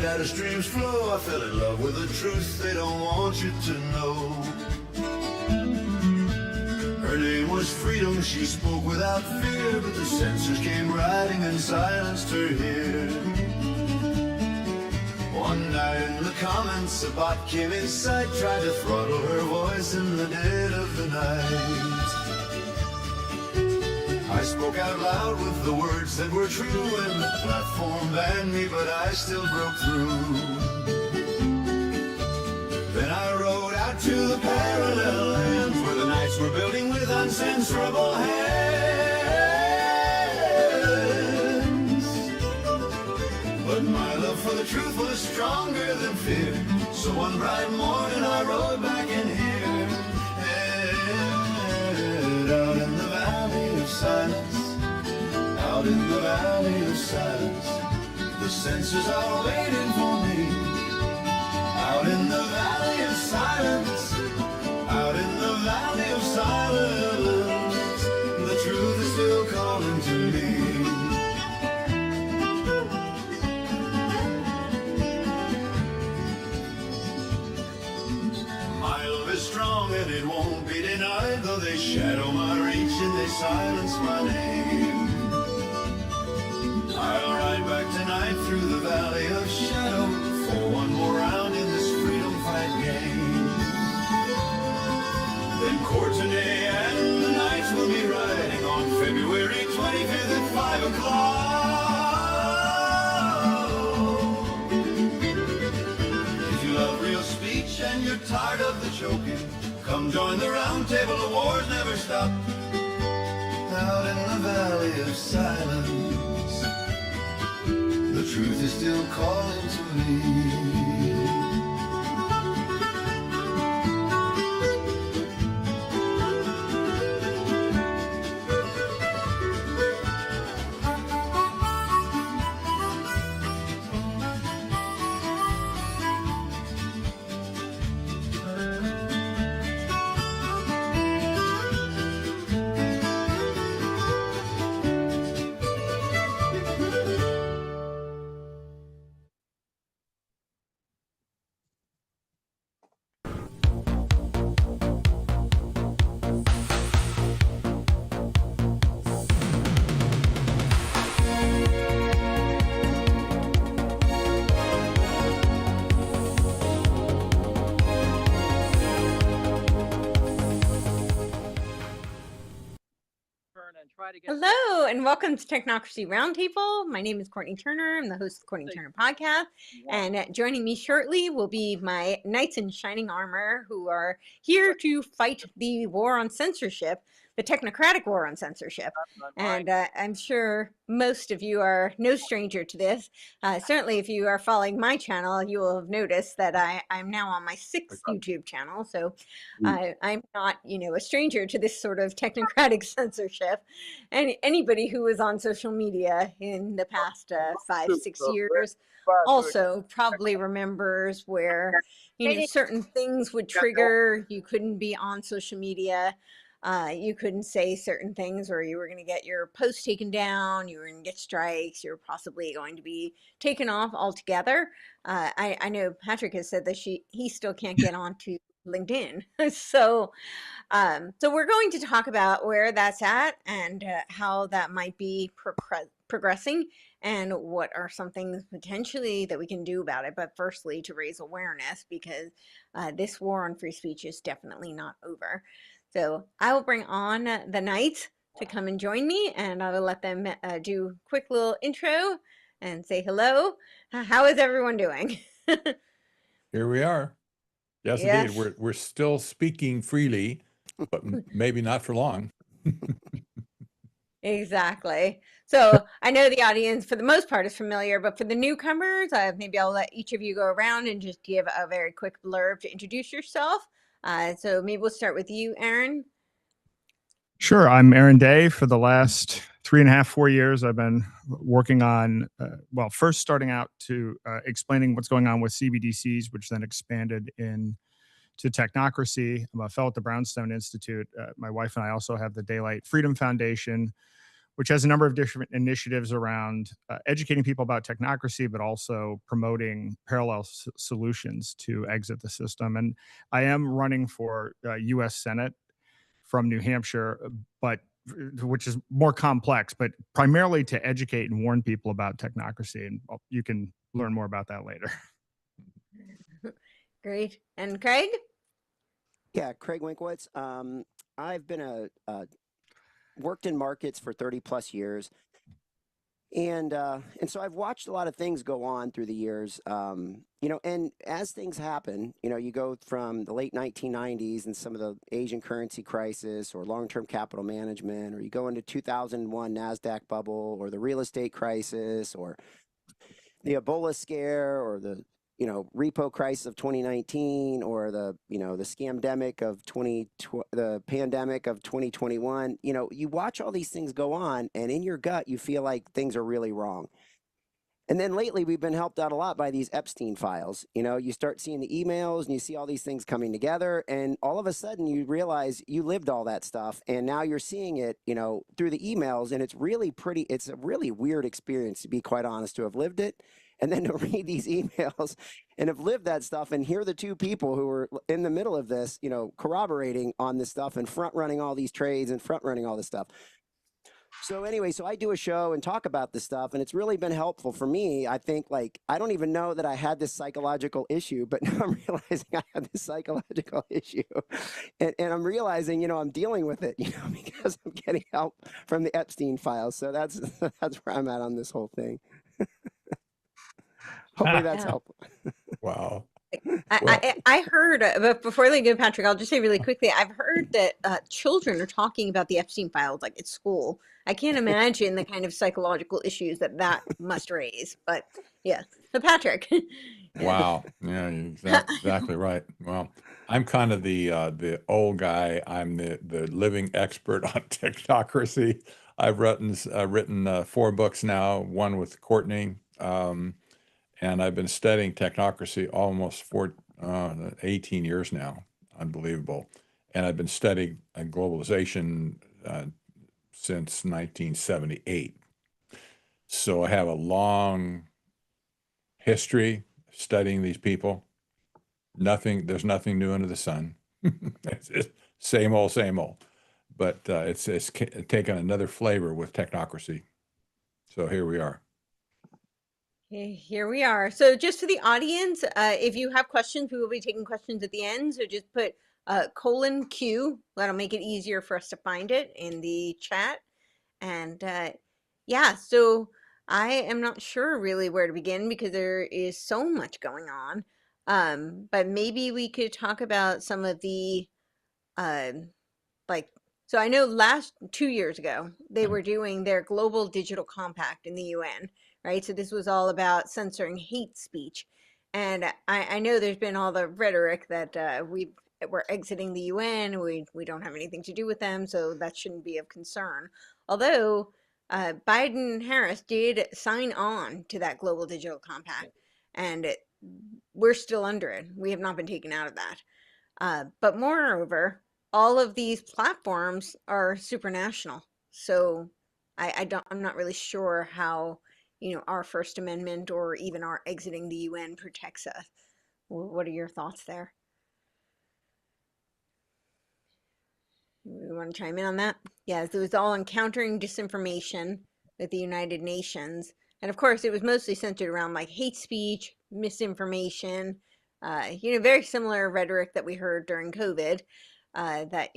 data streams flow. I fell in love with the truth they don't want you to know. Her name was Freedom, she spoke without fear, but the censors came riding and silenced her here. One night in the comments, a bot came in sight, tried to throttle her voice in the dead of the night. I spoke out loud with the words that were true, and the platform banned me, but I still broke through. Then I rode out to the parallel lands where the knights were building with uncensorable hands. But my love for the truth was stronger than fear, so one bright morning I rode back in here. And out in the valley of silence, out in the valley of silence, the censors are waiting for me. Out in the valley of silence, out in the valley of silence, the truth is still calling to me. My love is strong and it won't be denied, though they shadow my reach and they silence my name. I'll ride back tonight through the valley of shadow for one more round in this freedom fight game. Then Courtenay and the Knights will be riding on February 25th at 5 o'clock. If you love real speech and you're tired of the choking, come join the round table, the wars never stop. Out in the valley of silence, the truth is still calling to me. Hello, and welcome to Technocracy Roundtable. My name is Courtney Turner. I'm the host of the Courtney Turner podcast. And joining me shortly will be my knights in shining armor who are here to fight the war on censorship, the technocratic war on censorship. And I'm sure most of you are no stranger to this. Certainly, if you are following my channel, you will have noticed that I'm now on my 6th YouTube channel. So I'm not, a stranger to this sort of technocratic censorship. And anybody who was on social media in the past 5-6 years also probably remembers where, certain things would trigger. You couldn't be on social media. You couldn't say certain things, or you were going to get your post taken down, you were going to get strikes, you were possibly going to be taken off altogether. I know Patrick has said that he still can't get onto LinkedIn. So we're going to talk about where that's at and how that might be progressing and what are some things potentially that we can do about it. But firstly, to raise awareness, because this war on free speech is definitely not over. So I will bring on the Knights to come and join me, and I will let them do a quick little intro and say hello. How is everyone doing? Here we are. Yes, Yes. indeed. We're still speaking freely, but maybe not for long. Exactly. So I know the audience for the most part is familiar, but for the newcomers, maybe I'll let each of you go around and just give a very quick blurb to introduce yourself. So maybe we'll start with you, Aaron. Sure. I'm Aaron Day. For the last 3.5-4 years, I've been working on, first starting out to explaining what's going on with CBDCs, which then expanded into technocracy. I'm a fellow at the Brownstone Institute. My wife and I also have the Daylight Freedom Foundation, which has a number of different initiatives around educating people about technocracy, but also promoting parallel solutions to exit the system. And I am running for U.S. Senate from New Hampshire, but which is more complex, but primarily to educate and warn people about technocracy. And you can learn more about that later. Great. And Craig? Yeah, Craig Wenclewicz. I've been worked in markets for 30 plus years. And so I've watched a lot of things go on through the years, and as things happen, you go from the late 1990s and some of the Asian currency crisis or long-term capital management, or you go into 2001 NASDAQ bubble or the real estate crisis or the Ebola scare or the repo crisis of 2019 or the scamdemic of the pandemic of 2021. You watch all these things go on, and in your gut, you feel like things are really wrong. And then lately, we've been helped out a lot by these Epstein files. You start seeing the emails and you see all these things coming together, and all of a sudden you realize you lived all that stuff, and now you're seeing it, through the emails, and it's a really weird experience, to be quite honest, to have lived it. And then to read these emails and have lived that stuff and hear the two people who were in the middle of this, corroborating on this stuff and front running all these trades and front running all this stuff. So anyway, so I do a show and talk about this stuff, and it's really been helpful for me. I think, I don't even know that I had this psychological issue, but now I'm realizing I have this psychological issue, and I'm realizing, I'm dealing with it, because I'm getting help from the Epstein files. So that's where I'm at on this whole thing. Hopefully that's helpful. Wow. I heard, but before they go, Patrick, I'll just say really quickly, I've heard that children are talking about the Epstein files like at school. I can't imagine the kind of psychological issues that must raise. But yeah, so Patrick. Wow. Yeah, you're exactly right. Well, I'm kind of the old guy. I'm the living expert on technocracy. I've written 4 books now, one with Courtenay. And I've been studying technocracy almost for 18 years now. Unbelievable. And I've been studying globalization since 1978. So I have a long history studying these people. There's nothing new under the sun. It's just same old, same old. But it's taken another flavor with technocracy. So here we are. Okay, here we are. So just for the audience, if you have questions, we will be taking questions at the end. So just put :Q. That'll make it easier for us to find it in the chat. And yeah, so I am not sure really where to begin because there is so much going on. But maybe we could talk about some of the so I know 2 years ago, they were doing their Global Digital Compact in the UN, right? So this was all about censoring hate speech. And I know there's been all the rhetoric that we're exiting the UN, we don't have anything to do with them, so that shouldn't be of concern. Although Biden and Harris did sign on to that Global Digital Compact, and we're still under it. We have not been taken out of that. But moreover, all of these platforms are supranational. So I'm not really sure how, our First Amendment or even our exiting the UN protects us. What are your thoughts there? You want to chime in on that? Yes, it was all on countering disinformation with the United Nations. And of course, it was mostly centered around hate speech, misinformation, very similar rhetoric that we heard during COVID. That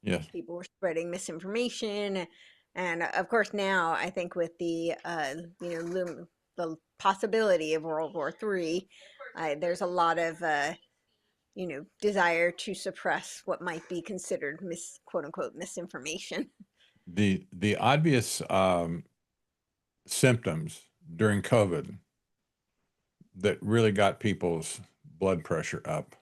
Yes. people were spreading misinformation, and of course now I think with the the possibility of World War III, there's a lot of desire to suppress what might be considered quote unquote misinformation. The obvious symptoms during COVID that really got people's blood pressure up,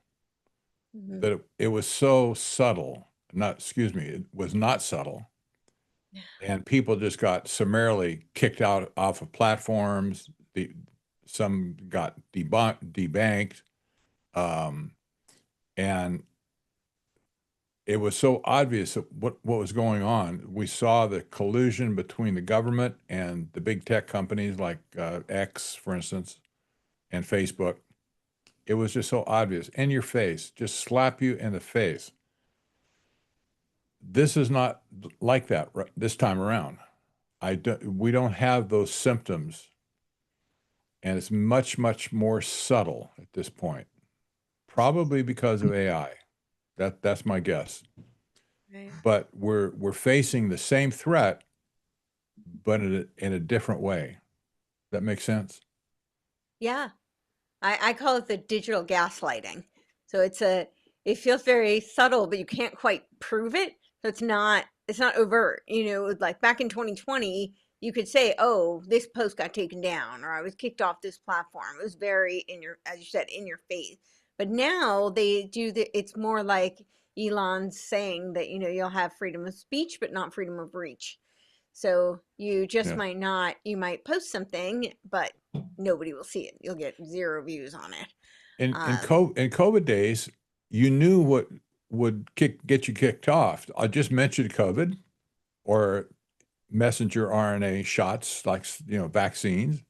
that it was so subtle, it was not subtle. And people just got summarily kicked out off of platforms. Some got debanked. And it was so obvious what was going on. We saw the collusion between the government and the big tech companies like X, for instance, and Facebook. It was just so obvious, in your face, just slap you in the face. This is not like that this time around. We don't have those symptoms, and it's much, much more subtle at this point, probably because of AI. That's my guess. Right. But we're facing the same threat, but in a different way. That makes sense? Yeah. I call it the digital gaslighting. So it feels very subtle, but you can't quite prove it. So it's not overt. Like back in 2020, you could say, oh, this post got taken down, or I was kicked off this platform. It was very as you said, in your face. But now it's more like Elon's saying that, you'll have freedom of speech, but not freedom of reach. So you just Yeah. you might post something, but nobody will see it. You'll get 0 views on it. In Um, COVID days, you knew what would get you kicked off. I just mentioned COVID or messenger RNA shots, like vaccines.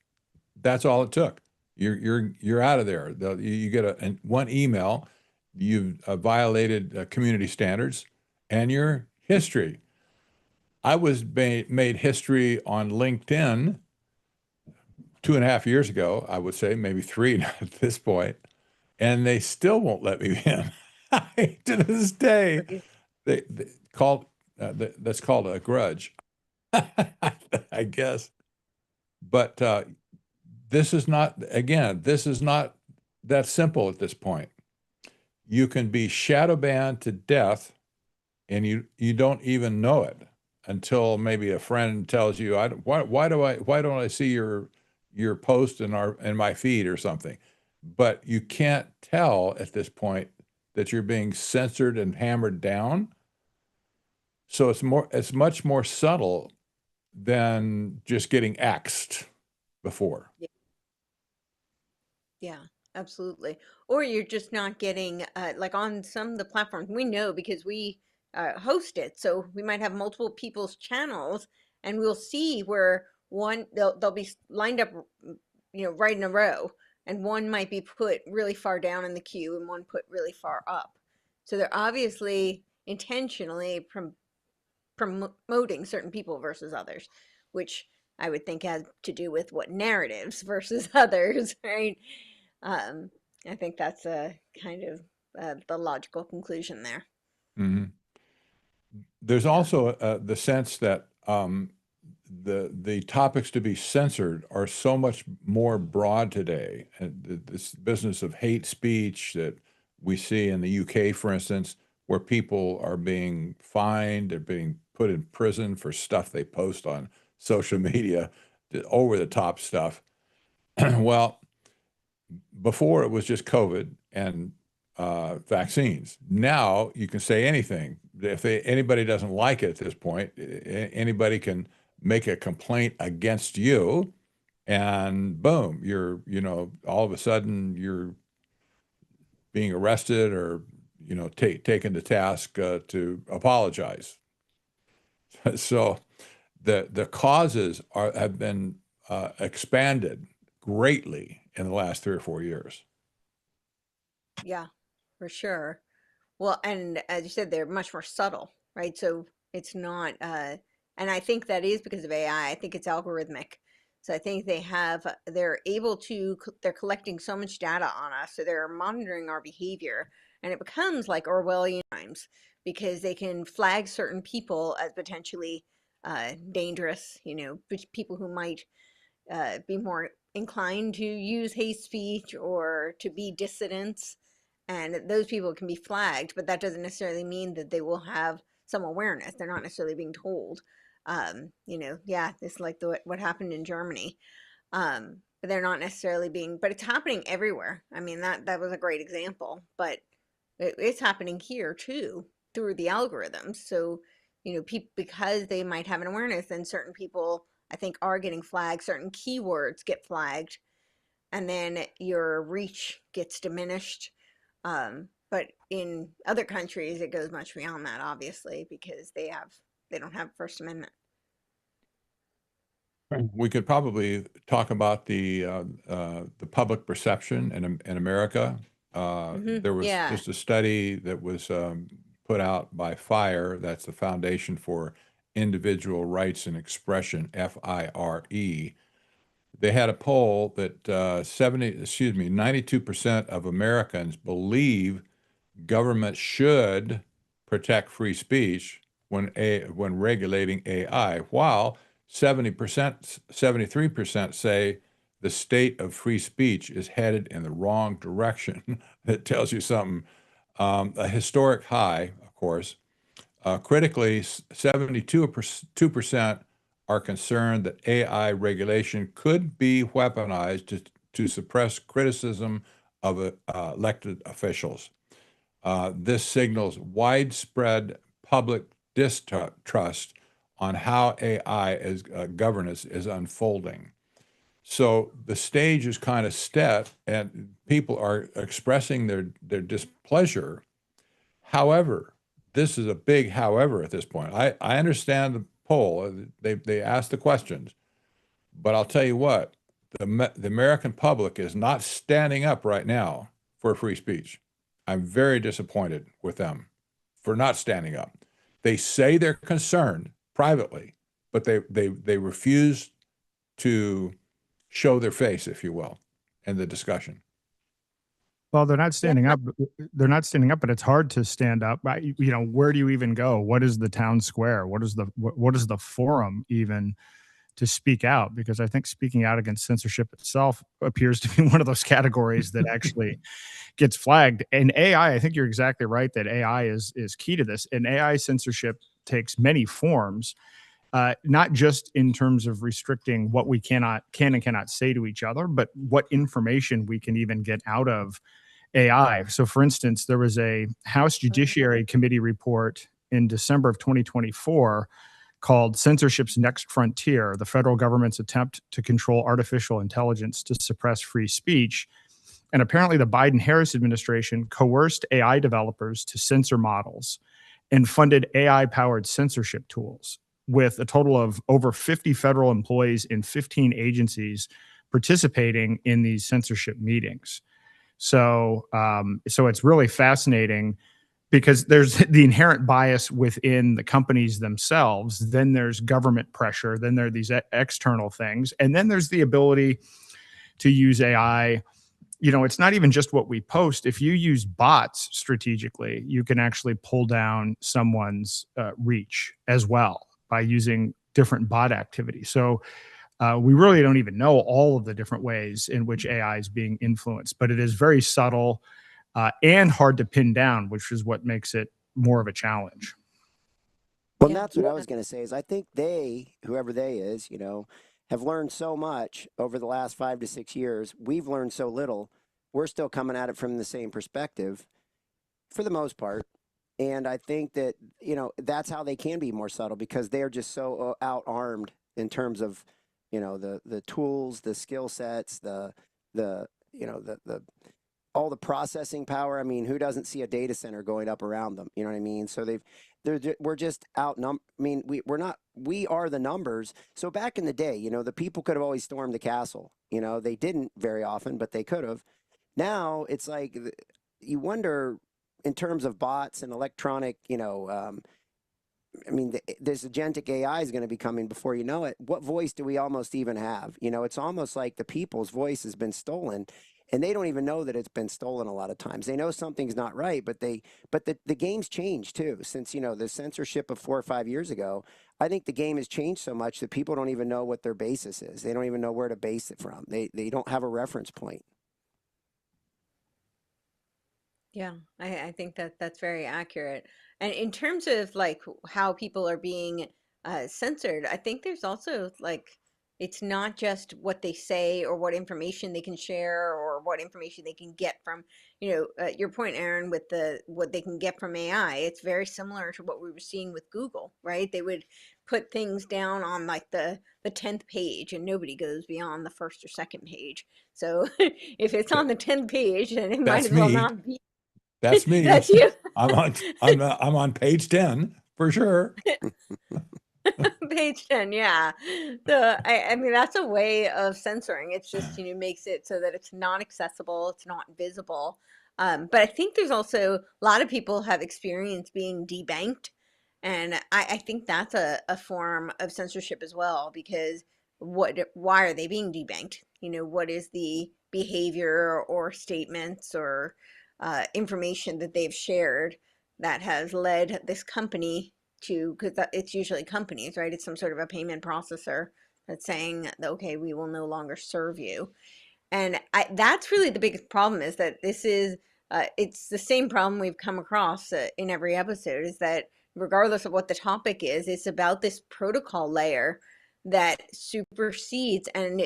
That's all it took. You're out of there. You get one email, you've violated community standards, and your history. I was made history on LinkedIn 2.5 years ago, I would say, maybe 3 at this point, and they still won't let me in. To this day, they called that's called a grudge, I guess. But this is not, again, this is not that simple at this point. You can be shadow banned to death, and you don't even know it until maybe a friend tells you, why don't I see your post in my feed or something? But you can't tell at this point that you're being censored and hammered down. So it's much more subtle than just getting axed before. yeah, absolutely. Or you're just not getting, like on some of the platforms, we know because we host it. So we might have multiple people's channels, and we'll see where they'll be lined up, right in a row. And one might be put really far down in the queue and one put really far up. So they're obviously intentionally promoting certain people versus others, which I would think has to do with what narratives versus others, right? Um, I think that's a kind of the logical conclusion there. Mm-hmm. There's Yeah. also the sense that the topics to be censored are so much more broad today. And this business of hate speech that we see in the UK, for instance, where people are being fined, they're being put in prison for stuff they post on social media, over the top stuff. Well, before it was just COVID and vaccines. Now you can say anything. If anybody doesn't like it at this point, anybody can make a complaint against you, and boom, all of a sudden you're being arrested or, taken to task to apologize. So the causes have been expanded greatly in the last 3 or 4 years. Yeah, for sure. Well, and as you said, they're much more subtle, right? So it's not, and I think that is because of AI. I think it's algorithmic. So I think they're collecting so much data on us. So they're monitoring our behavior, and it becomes like Orwellian times because they can flag certain people as potentially dangerous, people who might be more inclined to use hate speech or to be dissidents, and those people can be flagged, but that doesn't necessarily mean that they will have some awareness. They're not necessarily being told. Yeah, it's like what happened in Germany. But they're not necessarily but it's happening everywhere. I mean, that was a great example, but it's happening here too through the algorithms. So, because they might have an awareness, then certain people, I think, are getting flagged. Certain keywords get flagged, and then your reach gets diminished. But in other countries, it goes much beyond that, obviously, because they don't have First Amendment. We could probably talk about the public perception in America. There was Yeah. just a study that was put out by FIRE, that's the Foundation for Individual Rights and Expression, FIRE. They had a poll that 92% of Americans believe government should protect free speech when regulating AI, while 73% say the state of free speech is headed in the wrong direction. That tells you something. A historic high, of course. Critically, 72% are concerned that AI regulation could be weaponized to suppress criticism of elected officials. This signals widespread public distrust on how AI as governance is unfolding. So the stage is kind of set, and people are expressing their displeasure. However, this is a big however at this point. I understand the poll. They asked the questions, but I'll tell you what, the American public is not standing up right now for free speech. I'm very disappointed with them for not standing up. They say they're concerned privately, but they refuse to show their face, if you will, in the discussion. Well, they're not standing up. They're not standing up, but it's hard to stand up. Where do you even go? What is the town square? What is the forum even to speak out? Because I think speaking out against censorship itself appears to be one of those categories that actually gets flagged. And AI, I think you're exactly right that AI is key to this. And AI censorship takes many forms, not just in terms of restricting what we can and cannot say to each other, but what information we can even get out of AI. So, for instance, there was a House Judiciary Committee report in December of 2024 called Censorship's Next Frontier, the federal government's attempt to control artificial intelligence to suppress free speech. And apparently the Biden-Harris administration coerced AI developers to censor models and funded AI-powered censorship tools, with a total of over 50 federal employees in 15 agencies participating in these censorship meetings. So it's really fascinating because there's the inherent bias within the companies themselves. Then there's government pressure. Then there are these external things. And then there's the ability to use AI. It's not even just what we post. If you use bots strategically, you can actually pull down someone's reach as well by using different bot activity. So we really don't even know all of the different ways in which AI is being influenced, but it is very subtle and hard to pin down, which is what makes it more of a challenge. Well, that's what I was going to say is I think whoever they is, have learned so much over the last 5 to 6 years. We've learned so little. We're still coming at it from the same perspective for the most part. And I think that, that's how they can be more subtle because they're just so out-armed in terms of, the tools, the skill sets, all the processing power. I mean, who doesn't see a data center going up around them? You know what I mean? So we're just outnumbered. I mean, we are the numbers. So back in the day, the people could have always stormed the castle. They didn't very often, but they could have. Now it's like you wonder in terms of bots and electronic, this agentic AI is going to be coming before you know it. What voice do we almost even have? It's almost like the people's voice has been stolen. And they don't even know that it's been stolen a lot of times. They know something's not right, but the game's changed too. Since, the censorship of 4 or 5 years ago, I think the game has changed so much that people don't even know what their basis is. They don't even know where to base it from. They don't have a reference point. Yeah, I think that's very accurate. And in terms of like how people are being censored, I think there's also like it's not just what they say or what information they can share or what information they can get from, your point, Aaron, with what they can get from AI. It's very similar to what we were seeing with Google, right? They would put things down on like the 10th page and nobody goes beyond the first or second page. So if it's on the 10th page, then it might That's as well me. not be. That's me. That's you. I'm on page 10 for sure. Page 10, yeah. So I mean that's a way of censoring. It's just, makes it so that it's not accessible, it's not visible. But I think there's also a lot of people have experienced being debanked. And I think that's a form of censorship as well, because why are they being debanked? What is the behavior or statements or information that they've shared that has led this company to, because it's usually companies, right? It's some sort of a payment processor that's saying, okay, we will no longer serve you. And that's really the biggest problem, is that this is, it's the same problem we've come across in every episode, is that regardless of what the topic is, it's about this protocol layer that supersedes and,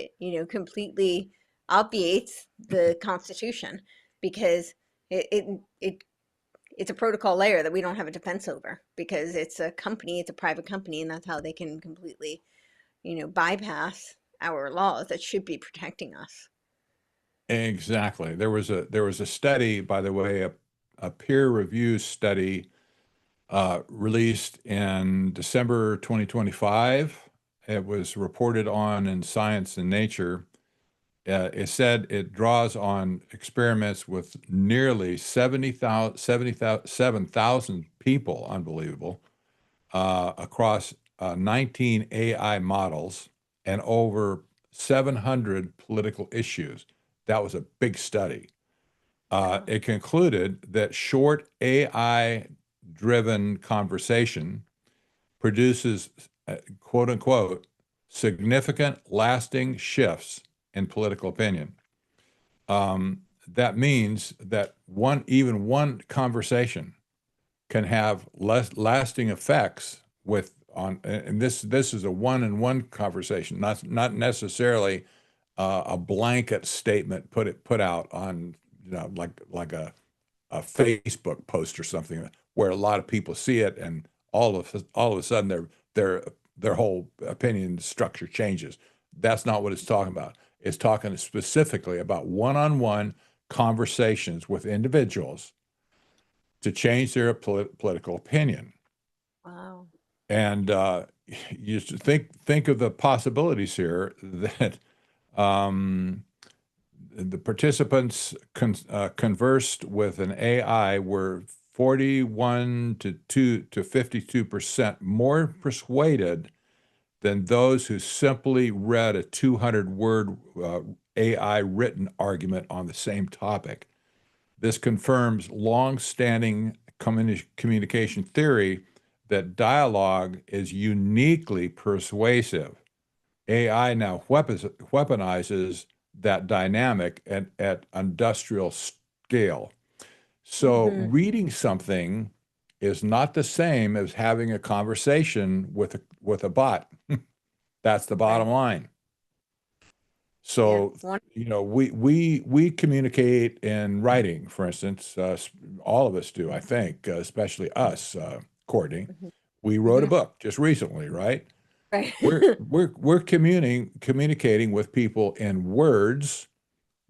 completely obviates the Constitution, because it's a protocol layer that we don't have a defense over, because it's a company, it's a private company, and that's how they can completely, bypass our laws that should be protecting us. Exactly. There was a study, by the way, a peer review study released in December 2025. It was reported on in Science and Nature. It said it draws on experiments with nearly 77,000 people, unbelievable, across 19 AI models and over 700 political issues. That was a big study. It concluded that short AI-driven conversation produces, quote unquote, significant lasting shifts in political opinion. That means that even one conversation can have less lasting effects and this is a one-on-one conversation, not necessarily a blanket statement put out on, like a Facebook post or something where a lot of people see it and all of a sudden their whole opinion structure changes. That's not what it's talking about. It's talking specifically about one-on-one conversations with individuals to change their political opinion. Wow. And you should think of the possibilities here that the participants conversed with an AI were 41 to 52% more persuaded than those who simply read a 200-word AI written argument on the same topic. This confirms long-standing communication theory that dialogue is uniquely persuasive. AI now weaponizes that dynamic at industrial scale. So reading something is not the same as having a conversation with a bot. That's the bottom line. So, we communicate in writing, for instance. All of us do, I think, especially us, Courtney. We wrote a book just recently, right? Right. We're communicating with people in words.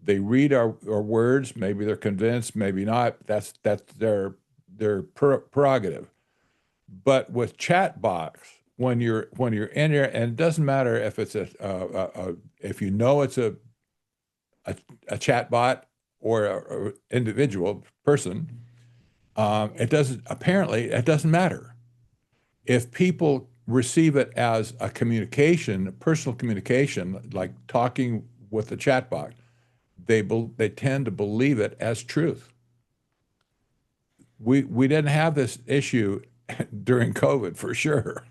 They read our words. Maybe they're convinced, maybe not. That's their prerogative. But with chat box, when you're in there, and it doesn't matter if it's if you know it's a chat bot or a individual person, it doesn't matter. If people receive it as a personal communication, like talking with the chat bot, they tend to believe it as truth. We didn't have this issue during COVID for sure.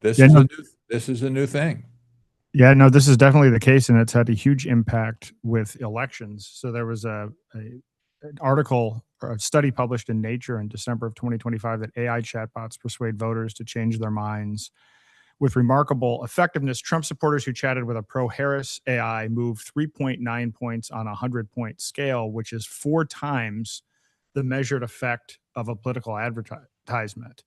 This is a new thing. Yeah, no, this is definitely the case, and it's had a huge impact with elections. So there was an article or a study published in Nature in December of 2025 that AI chatbots persuade voters to change their minds with remarkable effectiveness. Trump supporters who chatted with a pro-Harris AI moved 3.9 points on a 100-point scale, which is 4 times the measured effect of a political advertisement.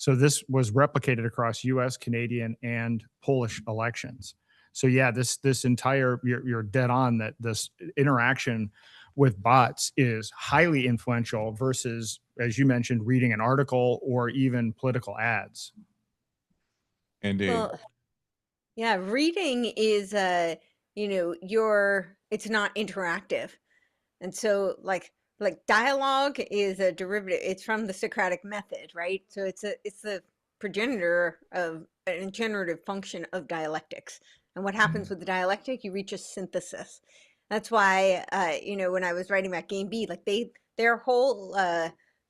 So this was replicated across U.S., Canadian, and Polish elections. So yeah, this entire, you're dead on that this interaction with bots is highly influential versus, as you mentioned, reading an article or even political ads. Indeed. Well, yeah, reading is it's not interactive. And so like dialogue is a derivative. It's from the Socratic method, right? So it's the progenitor of a generative function of dialectics. And what happens with the dialectic, you reach a synthesis. That's why when I was writing about Game B, like their whole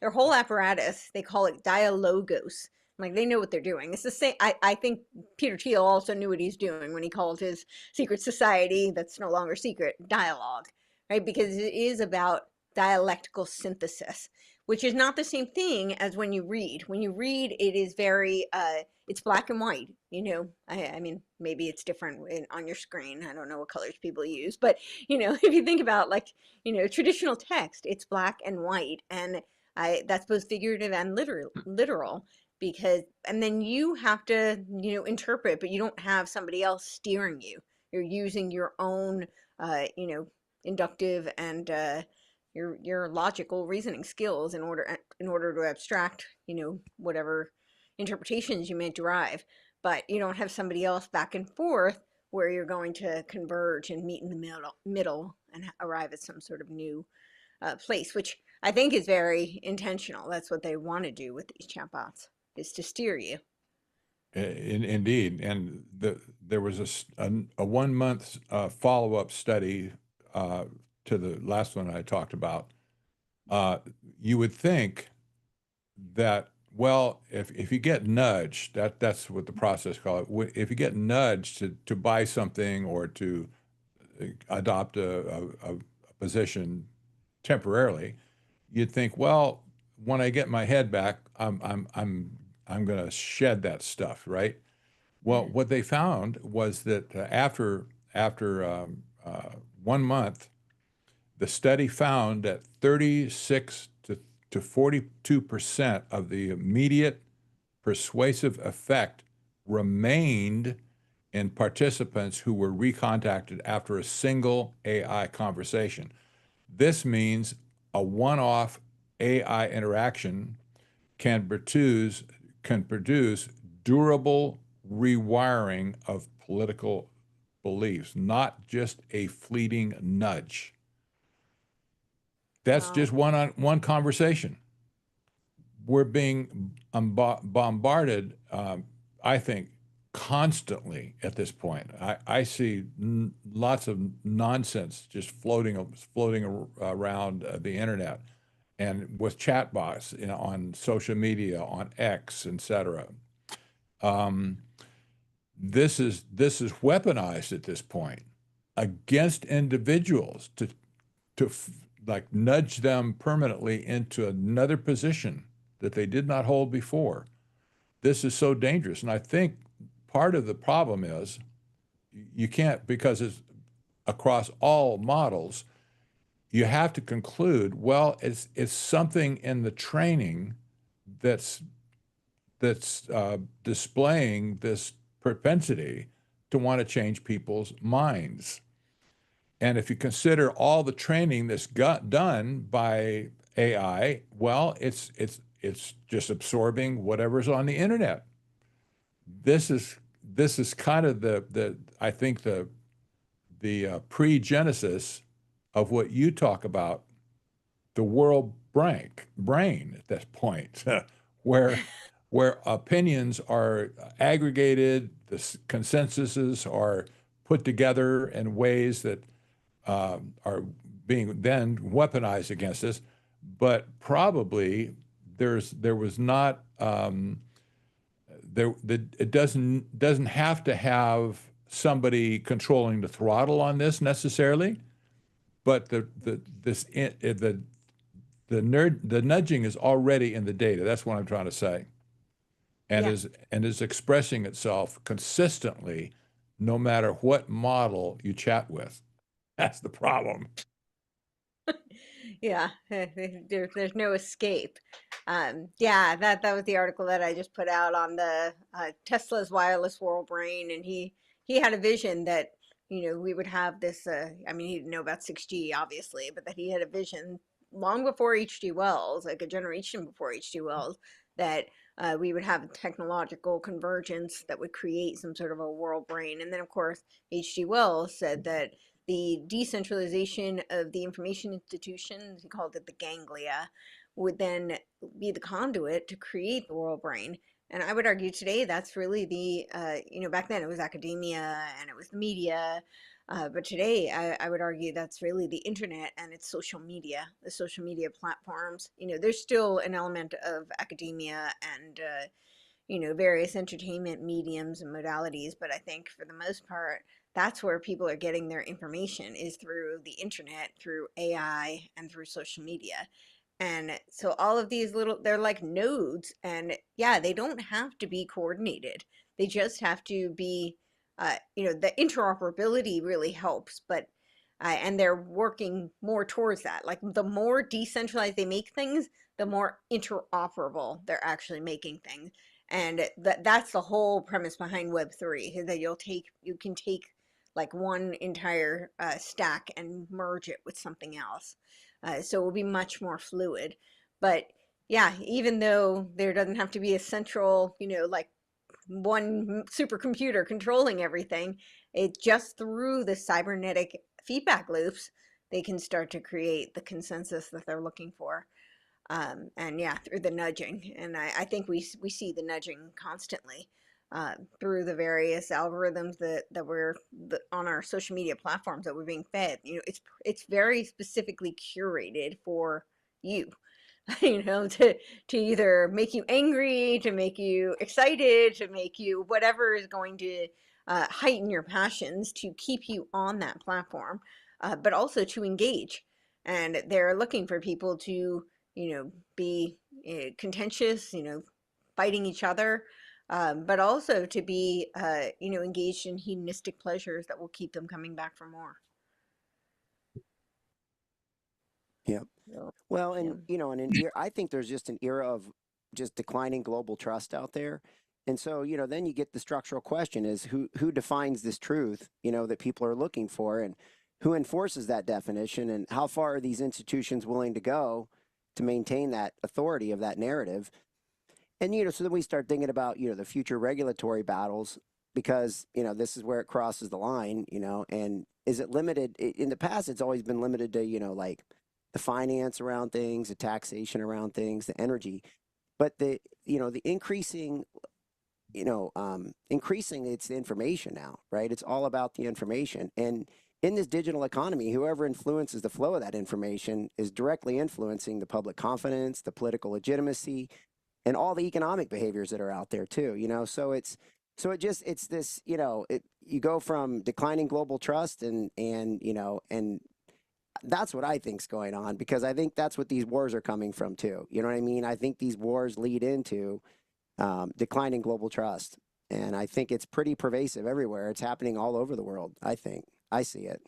apparatus, they call it dialogos. Like they know what they're doing. It's the same. I think Peter Thiel also knew what he's doing when he called his secret society that's no longer secret dialogue, right? Because it is about dialectical synthesis, which is not the same thing as when you read. When you read, it is very it's black and white. I mean, maybe it's different on your screen. I don't know what colors people use, but if you think about traditional text, it's black and white, and that's both figurative and literal. And then you have to interpret, but you don't have somebody else steering you. You're using your own inductive and your logical reasoning skills in order to abstract whatever interpretations you may derive. But you don't have somebody else back and forth where you're going to converge and meet in the middle and arrive at some sort of new place, which I think is very intentional. That's what they want to do with these chatbots, is to steer you. Indeed. And there was a 1 month follow-up study to the last one I talked about. You would think that, well, if you get nudged, that's what the process called it. If you get nudged to buy something or to adopt a position temporarily, you'd think, well, when I get my head back, I'm going to shed that stuff, right? Well, what they found was that after 1 month, the study found that 36 to 42% of the immediate persuasive effect remained in participants who were recontacted after a single AI conversation. This means a one-off AI interaction can produce durable rewiring of political beliefs, not just a fleeting nudge. That's just one conversation. We're being bombarded, I think, constantly at this point. I see lots of nonsense just floating around the internet, and with chatbots on social media, on X, etc. This is weaponized at this point against individuals to like nudge them permanently into another position that they did not hold before. This is so dangerous. And I think part of the problem is you can't, because it's across all models, you have to conclude, well, it's something in the training that's displaying this propensity to want to change people's minds. And if you consider all the training that's got done by AI, well, it's just absorbing whatever's on the internet. This is kind of I think the pre-genesis of what you talk about, the world brain at this point, where opinions are aggregated, the consensuses are put together in ways that are being then weaponized against us, but probably there was not it doesn't have to have somebody controlling the throttle on this necessarily, but the nudging is already in the data. That's what I'm trying to say, and is expressing itself consistently, no matter what model you chat with. That's the problem. Yeah, there's no escape. That was the article that I just put out on the Tesla's wireless world brain, and he had a vision that we would have this, I mean, he didn't know about 6G, obviously, but that he had a vision long before H.G. Wells, like a generation before H.G. Wells, that we would have technological convergence that would create some sort of a world brain. And then, of course, H.G. Wells said that the decentralization of the information institutions, he called it the ganglia, would then be the conduit to create the world brain. And I would argue today that's really the, back then it was academia and it was the media. But today I would argue that's really the internet and it's social media, the social media platforms. There's still an element of academia and, various entertainment mediums and modalities. But I think for the most part, that's where people are getting their information is through the internet, through AI, and through social media. And so all of these they're like nodes, and yeah, they don't have to be coordinated. They just have to be, the interoperability really helps, but, and they're working more towards that. Like the more decentralized they make things, the more interoperable they're actually making things. And that's the whole premise behind Web3 is that you can take like one entire stack and merge it with something else. So it will be much more fluid. But yeah, even though there doesn't have to be a central, like one supercomputer controlling everything, it just through the cybernetic feedback loops, they can start to create the consensus that they're looking for. And yeah, through the nudging. And I think we see the nudging constantly through the various algorithms that we're on our social media platforms that we're being fed. It's very specifically curated for you, to either make you angry, to make you excited, to make you whatever is going to heighten your passions to keep you on that platform, but also to engage. And they're looking for people to be contentious, fighting each other, but also to be, engaged in hedonistic pleasures that will keep them coming back for more. Yeah. So, Well, and I think there's just an era of just declining global trust out there. And so, then you get the structural question is who defines this truth, that people are looking for, and who enforces that definition, and how far are these institutions willing to go to maintain that authority of that narrative? And, so then we start thinking about, the future regulatory battles, because, this is where it crosses the line, and is it limited? In the past, it's always been limited to, like the finance around things, the taxation around things, the energy, but the increasing, it's the information now, right? It's all about the information. And in this digital economy, whoever influences the flow of that information is directly influencing the public confidence, the political legitimacy, and all the economic behaviors that are out there too, so it's this, you go from declining global trust and that's what I think's going on, because I think that's what these wars are coming from too. You know what I mean? I think these wars lead into declining global trust. And I think it's pretty pervasive everywhere. It's happening all over the world. I think I see it.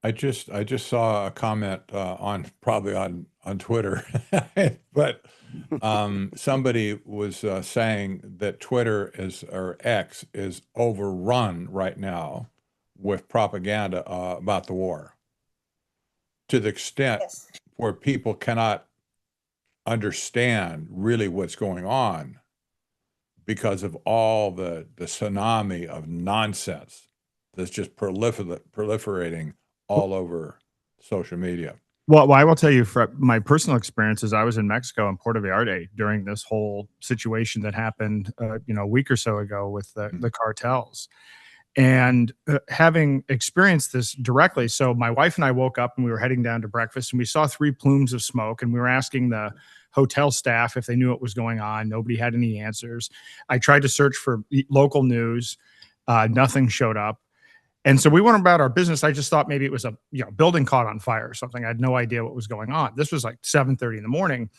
I just saw a comment probably on Twitter, but somebody was saying that Twitter or X is overrun right now with propaganda about the war, to the extent yes. where people cannot understand really what's going on because of all the tsunami of nonsense that's just proliferating all over social media. Well, I will tell you from my personal experiences, I was in Mexico in Puerto Vallarta during this whole situation that happened, a week or so ago with the cartels. And having experienced this directly, so my wife and I woke up and we were heading down to breakfast and we saw 3 plumes of smoke, and we were asking the hotel staff if they knew what was going on. Nobody had any answers. I tried to search for local news. Nothing showed up. And so we went about our business. I just thought maybe it was a building caught on fire or something. I had no idea what was going on. This was like 7:30 in the morning.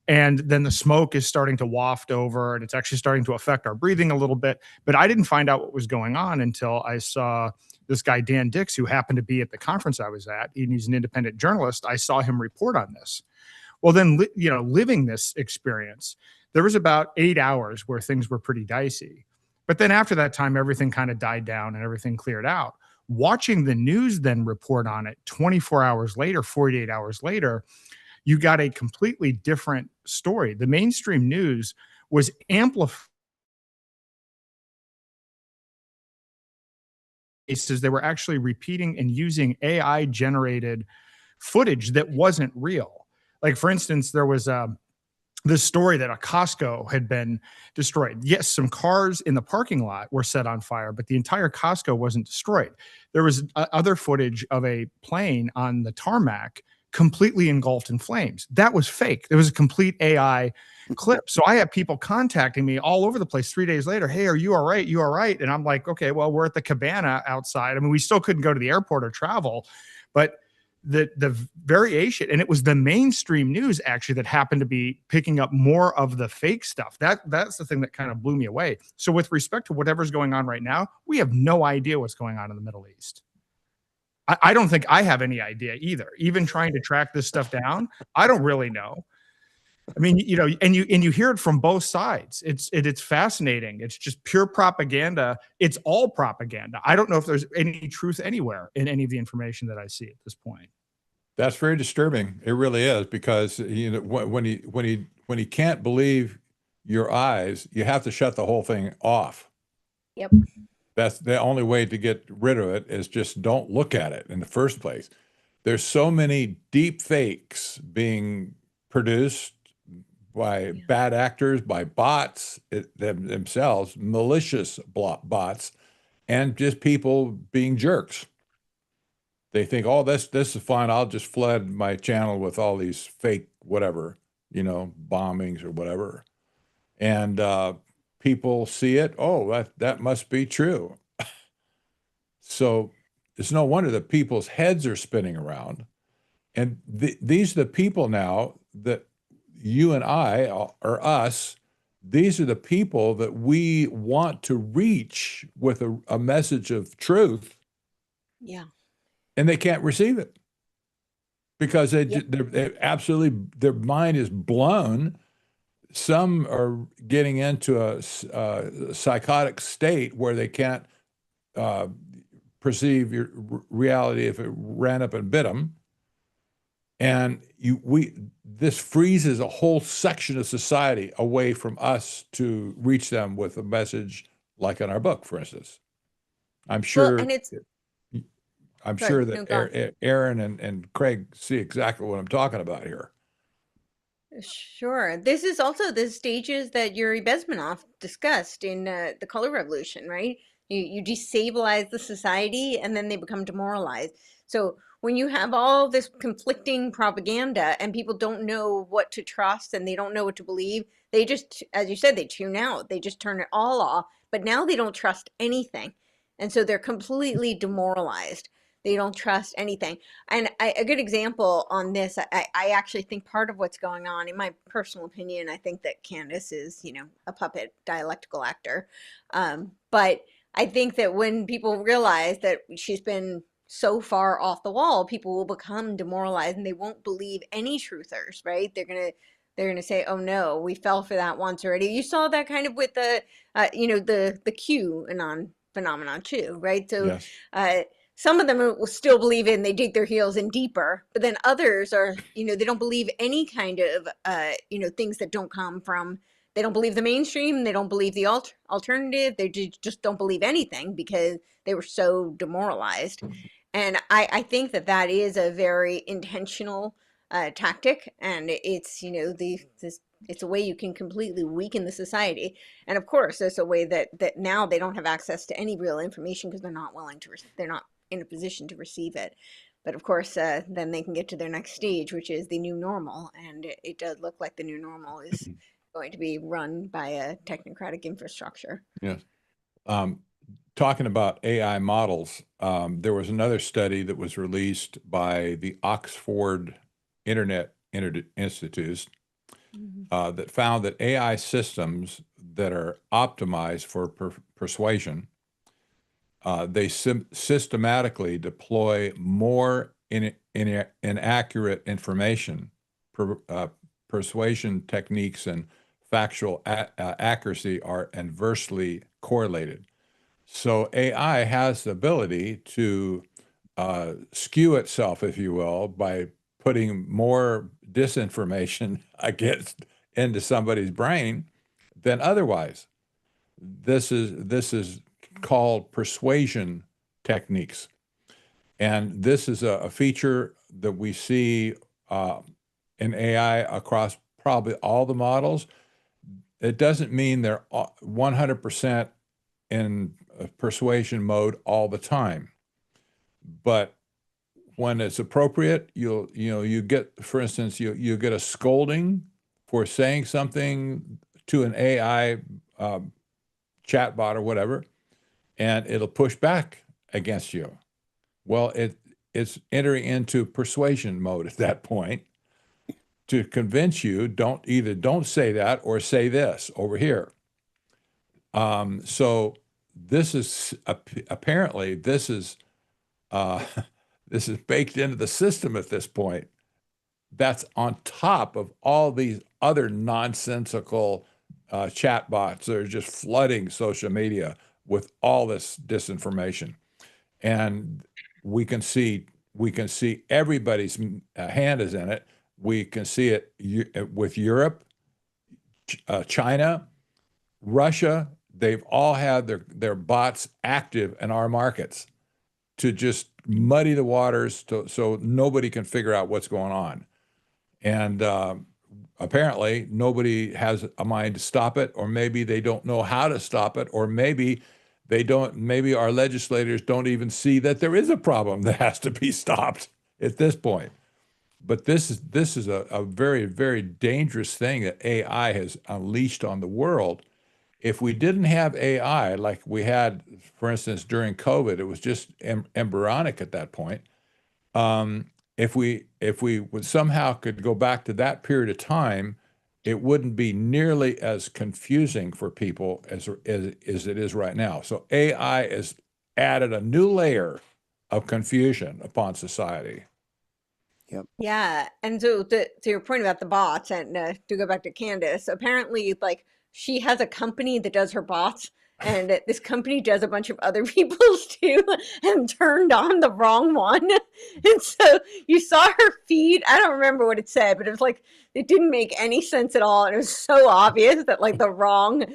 And then the smoke is starting to waft over, and it's actually starting to affect our breathing a little bit. But I didn't find out what was going on until I saw this guy, Dan Dix, who happened to be at the conference I was at. He's an independent journalist. I saw him report on this. Well, then, living this experience, there was about 8 hours where things were pretty dicey. But then after that time, everything kind of died down and everything cleared out. Watching the news then report on it 24 hours later, 48 hours later, you got a completely different story. The mainstream news was amplified. They were actually repeating and using AI generated footage that wasn't real. Like, for instance, there was this story that a Costco had been destroyed. Yes, some cars in the parking lot were set on fire, but the entire Costco wasn't destroyed. There was other footage of a plane on the tarmac completely engulfed in flames. That was fake. It was a complete AI clip. So I had people contacting me all over the place 3 days later. Hey, are you all right? You all right? And I'm like, okay, well, we're at the cabana outside. I mean, we still couldn't go to the airport or travel, but the variation, and it was the mainstream news actually that happened to be picking up more of the fake stuff. That's the thing that kind of blew me away. So with respect to whatever's going on right now, we have no idea what's going on in the Middle East. I don't think I have any idea either. Even trying to track this stuff down, I don't really know. I mean, you know, and you hear it from both sides. It's fascinating. It's just pure propaganda. It's all propaganda. I don't know if there's any truth anywhere in any of the information that I see at this point. That's very disturbing. It really is, because you know when he can't believe your eyes, you have to shut the whole thing off. Yep. That's the only way to get rid of it, is just don't look at it in the first place. There's so many deep fakes being produced by bad actors, by bots themselves, malicious bots, and just people being jerks. They think, oh, this is fine. I'll just flood my channel with all these fake whatever, you know, bombings or whatever. And people see it. Oh, that must be true. So it's no wonder that people's heads are spinning around. And these are the people now that you and I, or us, these are the people that we want to reach with a message of truth. Yeah. And they can't receive it because they're absolutely, their mind is blown. Some are getting into a psychotic state where they can't perceive your reality if it ran up and bit them. And this freezes a whole section of society away from us to reach them with a message like in our book, for instance. I'm sure. Well, and I'm sure that Aaron and Craig see exactly what I'm talking about here. Sure. This is also the stages that Yuri Bezmenov discussed in the Color Revolution, right? You destabilize the society and then they become demoralized. So when you have all this conflicting propaganda and people don't know what to trust and they don't know what to believe, they just, as you said, they tune out. They just turn it all off. But now they don't trust anything. And so they're completely demoralized. They don't trust anything. And a good example on this, I actually think part of what's going on, in my personal opinion, I think that Candace is, you know, a puppet dialectical actor. But I think that when people realize that she's been so far off the wall, people will become demoralized and they won't believe any truthers, right? They're gonna say, "Oh no, we fell for that once already." You saw that kind of with the, you know, the QAnon phenomenon too, right? So, yes. Some of them will still believe in, they dig their heels in deeper, but then others are, you know, they don't believe any kind of, you know, things that don't come from, they don't believe the mainstream, they don't believe the alternative, they just don't believe anything because they were so demoralized. And I think that that is a very intentional tactic, and it's, you know, it's a way you can completely weaken the society. And of course, there's a way that now they don't have access to any real information because they're not willing to, they're not in a position to receive it. But of course, then they can get to their next stage, which is the new normal. And it does look like the new normal is going to be run by a technocratic infrastructure. Yes. Talking about AI models, there was another study that was released by the Oxford Internet Institute that found that AI systems that are optimized for persuasion, they systematically deploy more inaccurate information. Persuasion techniques and factual accuracy are inversely correlated. So AI has the ability to skew itself, if you will, by putting more disinformation into somebody's brain than otherwise. This is called persuasion techniques. And this is a feature that we see in AI across probably all the models. It doesn't mean they're 100% in persuasion mode all the time. But when it's appropriate, you get, for instance, you get a scolding for saying something to an AI chatbot or whatever, and it'll push back against you. Well, it's entering into persuasion mode at that point to convince you don't say that or say this over here. So this is apparently this is this is baked into the system at this point. That's on top of all these other nonsensical chatbots that are just flooding social media with all this disinformation. And we can see everybody's hand is in it. We can see it with Europe, China, Russia. They've all had their bots active in our markets to just muddy the waters so nobody can figure out what's going on. And apparently nobody has a mind to stop it, or maybe they don't know how to stop it, or maybe our legislators don't even see that there is a problem that has to be stopped at this point. But this is a very, very dangerous thing that AI has unleashed on the world. If we didn't have AI like we had, for instance, during COVID, it was just embryonic at that point. If we would somehow could go back to that period of time, it wouldn't be nearly as confusing for people as it is right now. So AI has added a new layer of confusion upon society. Yep. Yeah, and so to your point about the bots, and to go back to Candace, apparently, like, she has a company that does her bots, and this company does a bunch of other people's too, and turned on the wrong one. And so you saw her feed. I don't remember what it said, but it was like it didn't make any sense at all, and it was so obvious that like the wrong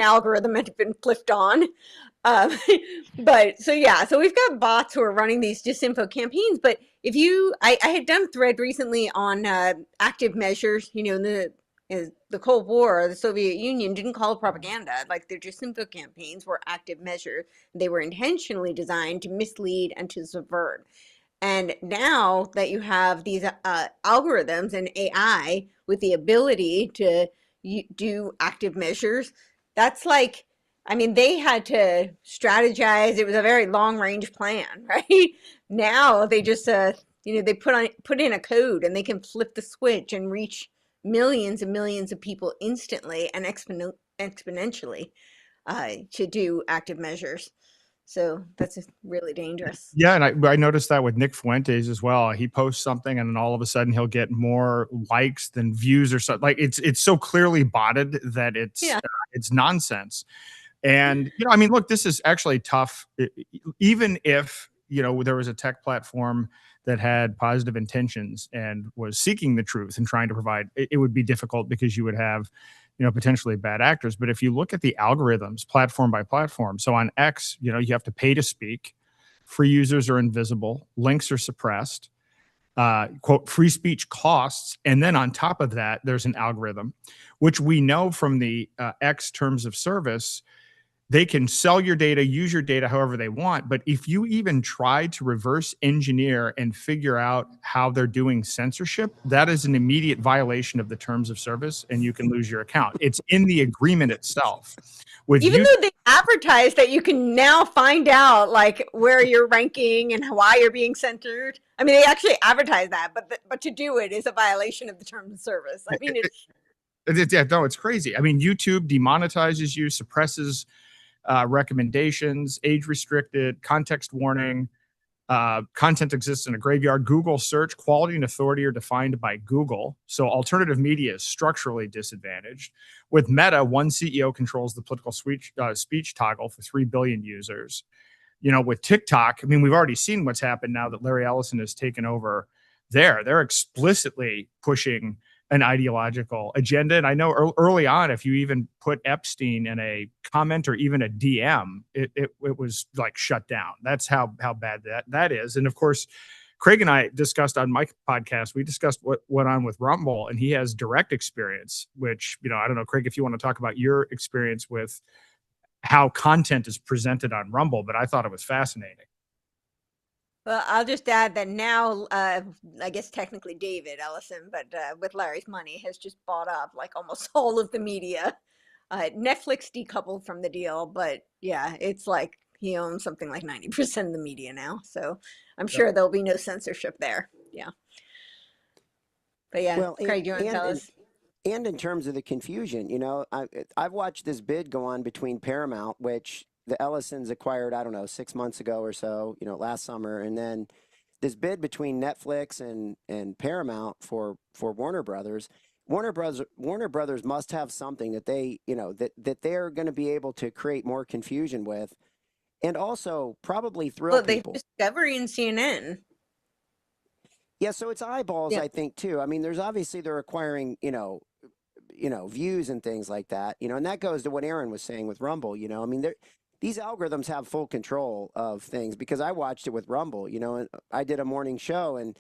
algorithm had been flipped on. Um, but so yeah, so we've got bots who are running these disinfo campaigns. But if I had done a thread recently on active measures. In the Cold War, the Soviet Union didn't call it propaganda. Like, their disinfo campaigns were active measures. They were intentionally designed to mislead and to subvert. And now that you have these algorithms and AI with the ability to do active measures, that's like, I mean, they had to strategize. It was a very long range plan, right? Now they just, they put in a code, and they can flip the switch and reach millions and millions of people instantly and exponentially to do active measures. So that's really dangerous. Yeah, and I noticed that with Nick Fuentes as well. He posts something, and then all of a sudden he'll get more likes than views or something. Like, it's so clearly botted that it's nonsense. And I mean, look, this is actually tough. Even if there was a tech platform that had positive intentions and was seeking the truth and trying to provide, it would be difficult because you would have potentially bad actors. But if you look at the algorithms platform by platform, so on X, you have to pay to speak, free users are invisible, links are suppressed, quote, free speech costs. And then on top of that, there's an algorithm, which we know from the X terms of service. They can sell your data, use your data however they want. But if you even try to reverse engineer and figure out how they're doing censorship, that is an immediate violation of the terms of service, and you can lose your account. It's in the agreement itself. Even though they advertise that you can now find out like where you're ranking and why you're being censored. I mean, they actually advertise that, but to do it is a violation of the terms of service. I mean, it's crazy. I mean, YouTube demonetizes you, suppresses recommendations, age restricted, context warning. Content exists in a graveyard. Google search, quality and authority are defined by Google. So alternative media is structurally disadvantaged. With Meta, one CEO controls the political speech toggle for 3 billion users. With TikTok, I mean, we've already seen what's happened now that Larry Ellison has taken over there. They're explicitly pushing an ideological agenda. And I know early on, if you even put Epstein in a comment or even a DM, it was like shut down. That's how bad that is. And of course, Craig and I discussed on my podcast, we discussed what went on with Rumble, and he has direct experience, which, I don't know, Craig, if you want to talk about your experience with how content is presented on Rumble, but I thought it was fascinating. Well, I'll just add that now, I guess technically David Ellison, but with Larry's money, has just bought up like almost all of the media. Netflix decoupled from the deal, but yeah, it's like he owns something like 90% of the media now. So I'm sure there'll be no censorship there. Yeah. But yeah, Well, Craig, you want to tell us? And in terms of the confusion, I've watched this bid go on between Paramount, which the Ellisons acquired, I don't know, 6 months ago or so, last summer, and then this bid between Netflix and Paramount for Warner Brothers. Warner Brothers must have something that they, that they're going to be able to create more confusion with, and also probably thrill people. Discovery and CNN. Yeah, so it's eyeballs, I think, too. I mean, they're acquiring, views and things like that, and that goes to what Aaron was saying with Rumble. I mean, these algorithms have full control of things, because I watched it with Rumble, and I did a morning show, and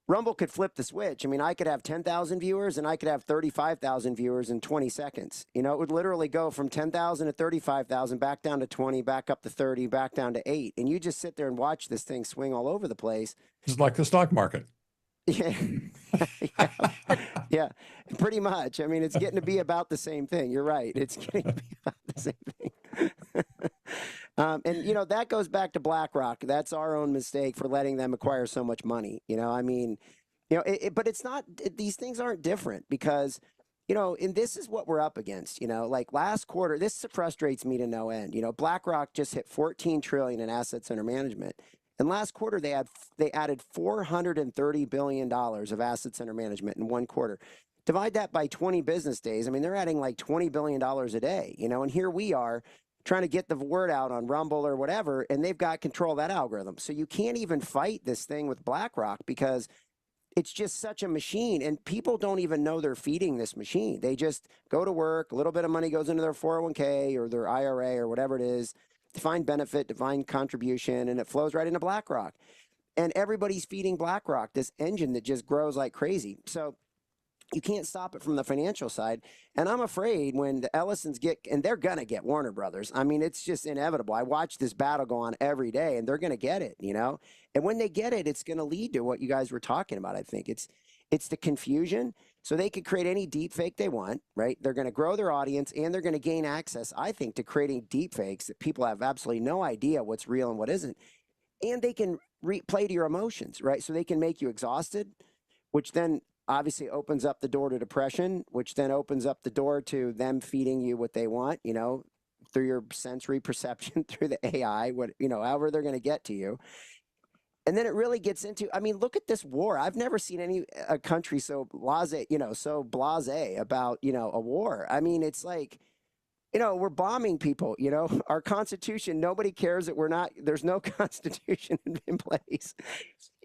Rumble could flip the switch. I mean, I could have 10,000 viewers and I could have 35,000 viewers in 20 seconds. It would literally go from 10,000 to 35,000, back down to 20, back up to 30, back down to 8. And you just sit there and watch this thing swing all over the place. It's like the stock market. Yeah. Yeah, pretty much. I mean, it's getting to be about the same thing. You're right. It's getting to be about the same thing. And, that goes back to BlackRock. That's our own mistake for letting them acquire so much money. I mean, but it's not, these things aren't different, because, and this is what we're up against, like last quarter, this frustrates me to no end. BlackRock just hit 14 trillion in assets under management. And last quarter, they added $430 billion of assets under management in one quarter. Divide that by 20 business days. I mean, they're adding like $20 billion a day, and here we are trying to get the word out on Rumble or whatever, and they've got control of that algorithm. So you can't even fight this thing with BlackRock, because it's just such a machine, and people don't even know they're feeding this machine. They just go to work, a little bit of money goes into their 401k or their IRA or whatever it is, defined benefit, defined contribution, and it flows right into BlackRock. And everybody's feeding BlackRock, this engine that just grows like crazy. So you can't stop it from the financial side. And I'm afraid when the Ellisons and they're going to get Warner Brothers. I mean, it's just inevitable. I watch this battle go on every day, and they're going to get it, And when they get it, it's going to lead to what you guys were talking about, I think. It's the confusion. So they could create any deep fake they want, right? They're going to grow their audience, and they're going to gain access, I think, to creating deep fakes that people have absolutely no idea what's real and what isn't. And they can play to your emotions, right? So they can make you exhausted, which then obviously opens up the door to depression, which then opens up the door to them feeding you what they want, through your sensory perception, through the AI, however they're going to get to you. And then it really gets into, I mean, look at this war. I've never seen a country so blasé about, a war. I mean, it's like, we're bombing people, our constitution, nobody cares that there's no constitution in place,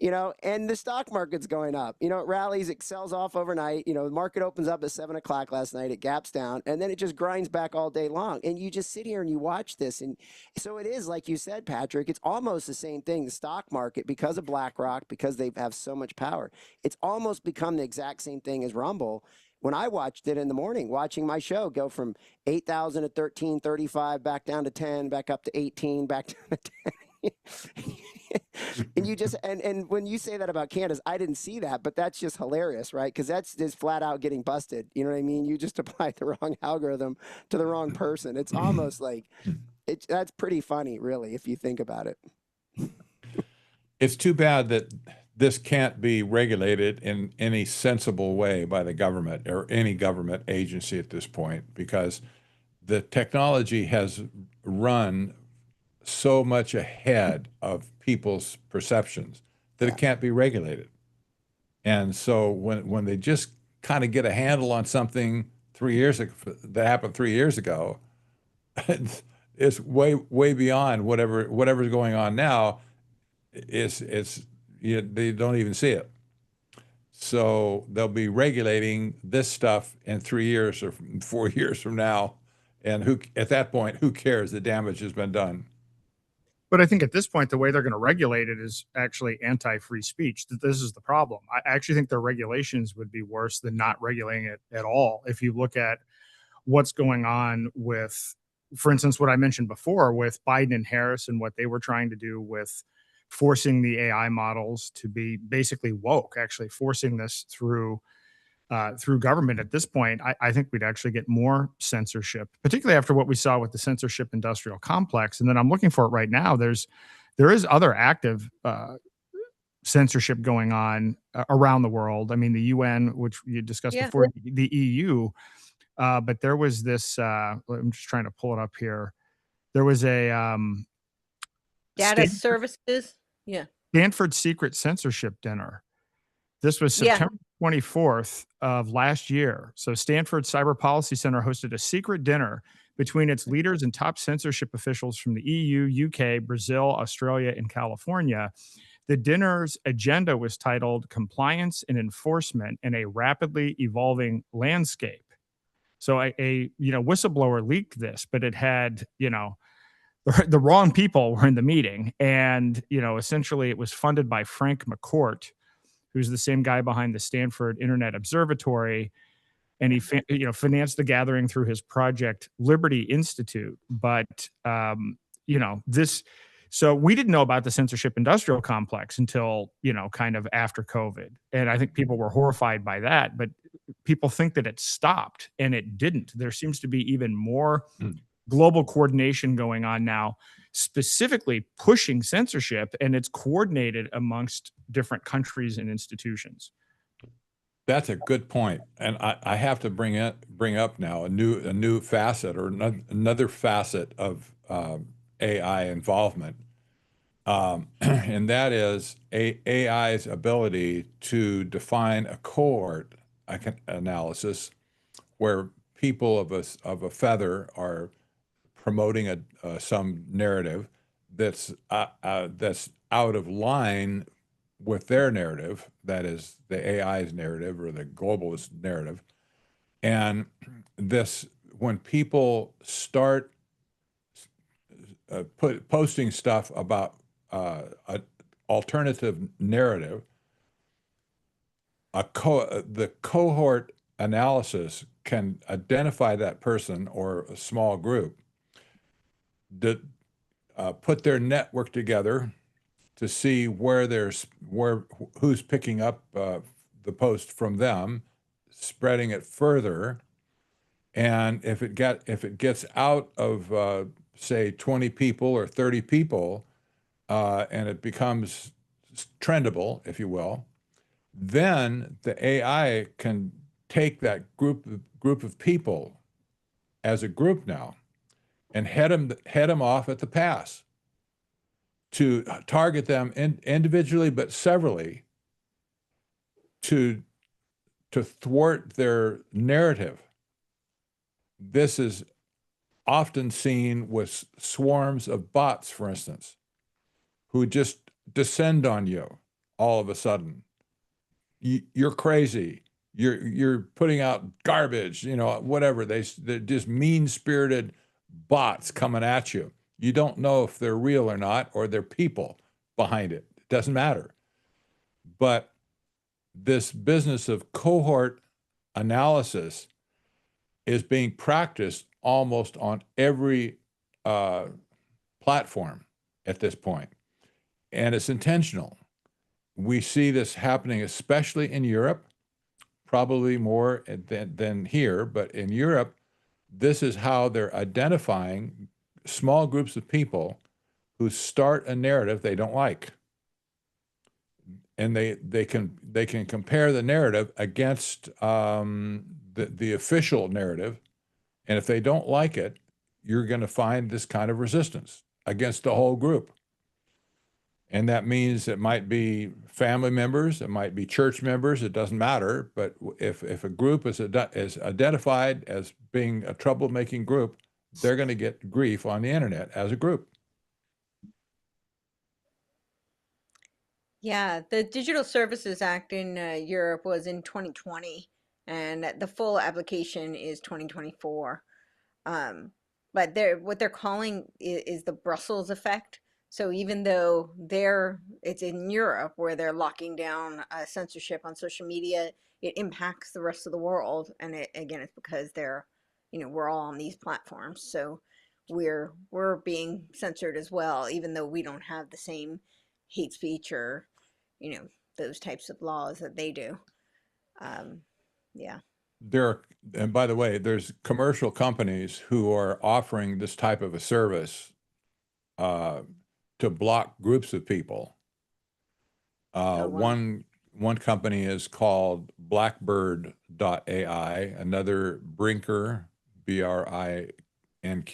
and the stock market's going up, it rallies, it sells off overnight, the market opens up at 7:00 last night, it gaps down, and then it just grinds back all day long. And you just sit here and you watch this. And so it is, like you said, Patrick, it's almost the same thing. The stock market, because of BlackRock, because they have so much power, it's almost become the exact same thing as Rumble. When I watched it in the morning, watching my show go from 8,000 to 1335, back down to 10, back up to 18, back down to 10. And you just, and when you say that about Candace, I didn't see that, but that's just hilarious, right? Because that's just flat out getting busted. You know what I mean? You just applied the wrong algorithm to the wrong person. It's almost like, that's pretty funny, really, if you think about it. It's too bad that this can't be regulated in any sensible way by the government or any government agency at this point, because the technology has run so much ahead of people's perceptions that Yeah. it can't be regulated. And so when they just kind of get a handle on something 3 years ago, that happened 3 years ago, it's way beyond whatever's going on now. They don't even see it. So they'll be regulating this stuff in 3 years or 4 years from now. And at that point, who cares? The damage has been done. But I think at this point, the way they're going to regulate it is actually anti-free speech. This is the problem. I actually think their regulations would be worse than not regulating it at all. If you look at what's going on with, for instance, what I mentioned before with Biden and Harris and what they were trying to do with forcing the AI models to be basically woke, actually forcing this through government at this point, I think we'd actually get more censorship, particularly after what we saw with the censorship industrial complex. And then I'm looking for it right now. There is other active censorship going on around the world. I mean, the UN, which you discussed before, the EU, but there was this. I'm just trying to pull it up here. There was a data services. Yeah. Stanford secret censorship dinner. This was September 24th of last year. So Stanford Cyber Policy Center hosted a secret dinner between its leaders and top censorship officials from the EU, UK, Brazil, Australia, and California. The dinner's agenda was titled Compliance and Enforcement in a Rapidly Evolving Landscape. So a whistleblower leaked this, but it had, the wrong people were in the meeting. And, essentially it was funded by Frank McCourt, who's the same guy behind the Stanford Internet Observatory. And he financed the gathering through his project Liberty Institute. But, so we didn't know about the censorship industrial complex until, kind of after COVID. And I think people were horrified by that, but people think that it stopped, and it didn't. There seems to be even more global coordination going on now, specifically pushing censorship, and it's coordinated amongst different countries and institutions. That's a good point, and I have to bring up now a new facet, or another facet of AI involvement, and that is AI's ability to define a cohort analysis where people of a feather are promoting some narrative that's out of line with their narrative, that is the AI's narrative or the globalist narrative. And when people start posting stuff about an alternative narrative, the cohort analysis can identify that person or a small group, put their network together to see who's picking up the post from them, spreading it further, and if it gets out of say 20 people or 30 people, and it becomes trendable, if you will, then the AI can take that group of people as a group now and head them off at the pass to target them individually but severally to thwart their narrative. This is often seen with swarms of bots, for instance, who just descend on you all of a sudden. You're crazy. You're putting out garbage, whatever. They're just mean-spirited bots coming at you. You don't know if they're real or not, or they're people behind it. It doesn't matter. But this business of cohort analysis is being practiced almost on every platform at this point, and it's intentional. We see this happening especially in Europe, probably more than here, but in Europe, this is how they're identifying small groups of people who start a narrative they don't like. And they can compare the narrative against the official narrative. And if they don't like it, you're going to find this kind of resistance. against the whole group. And that means it might be family members, it might be church members, it doesn't matter. But if a group is identified as being a troublemaking group, they're going to get grief on the internet as a group. Yeah, the Digital Services Act in Europe was in 2020, and the full application is 2024. But what they're calling is the Brussels effect. So even though it's in Europe where they're locking down censorship on social media, it impacts the rest of the world. And again, it's because we're all on these platforms. So we're being censored as well, even though we don't have the same hate speech or, those types of laws that they do. Yeah. And by the way, there's commercial companies who are offering this type of a service to block groups of people. Oh, wow. One company is called Blackbird.ai, another Brinker, Brinker, and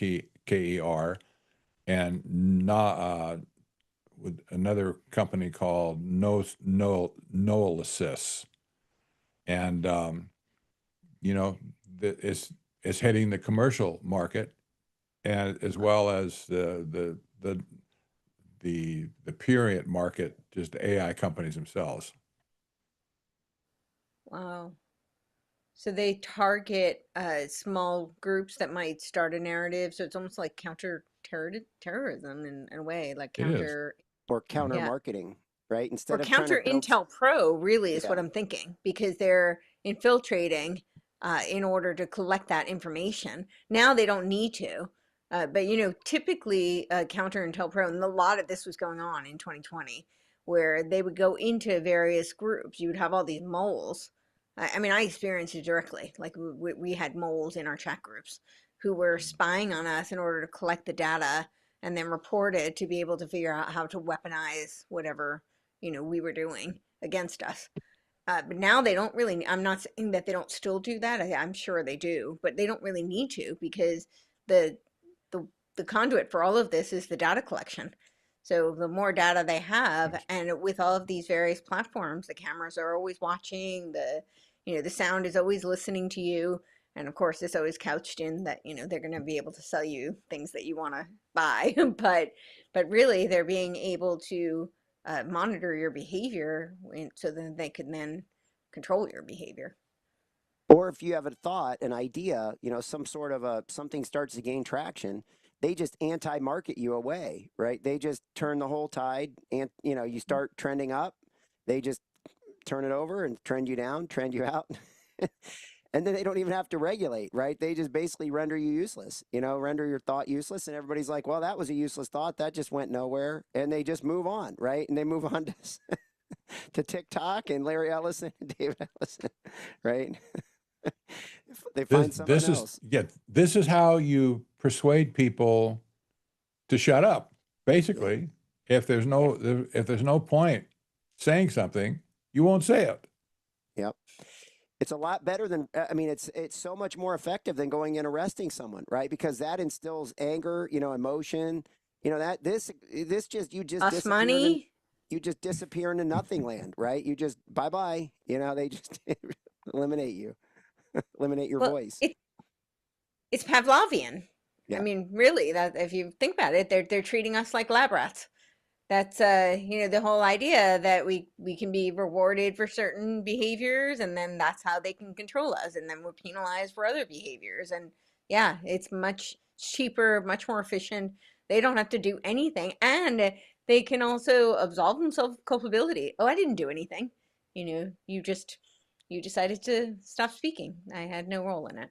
with another company called Noelisys. And it's hitting the commercial market, and as well as the prurient market, just AI companies themselves. Wow. So they target small groups that might start a narrative. So it's almost like terrorism in a way, like counter or counter marketing, right? Instead or of trying counter to build... Intel Pro, really, is Yeah. what I'm thinking, because they're infiltrating in order to collect that information. Now they don't need to. But typically counter Intel Pro, and a lot of this was going on in 2020, where they would go into various groups. You would have all these moles. I mean, I experienced it directly. Like we had moles in our chat groups who were spying on us in order to collect the data and then report it to be able to figure out how to weaponize whatever we were doing against us. But now they don't really. I'm not saying that they don't still do that. I'm sure they do, but they don't really need to, because the conduit for all of this is the data collection. So the more data they have, and with all of these various platforms, the cameras are always watching, the sound is always listening to you. And of course, it's always couched in that, they're going to be able to sell you things that you want to buy. but really, they're being able to monitor your behavior so that they can then control your behavior. Or if you have a thought, an idea, some sort of something starts to gain traction, they just anti-market you away, right? They just turn the whole tide, and you start trending up, they just turn it over and trend you down, trend you out. And then they don't even have to regulate, right? They just basically render you useless, render your thought useless. And everybody's like, well, that was a useless thought. That just went nowhere. And they just move on, right? And they move on to TikTok and Larry Ellison and David Ellison, right? They find someone else. This is how you persuade people to shut up. Basically, if there's no point saying something, you won't say it. Yep. It's a lot better than, it's so much more effective than going and arresting someone, right? Because that instills anger, emotion, that you just money. You just disappear into nothing land, right? You just bye-bye, they just eliminate you, eliminate your voice. It's Pavlovian. Yeah. I mean, really, that if you think about it, they're treating us like lab rats. That's the whole idea that we can be rewarded for certain behaviors, and then that's how they can control us, and then we're penalized for other behaviors. And yeah, it's much cheaper, much more efficient. They don't have to do anything, and they can also absolve themselves of culpability. Oh, I didn't do anything. You decided to stop speaking. I had no role in it.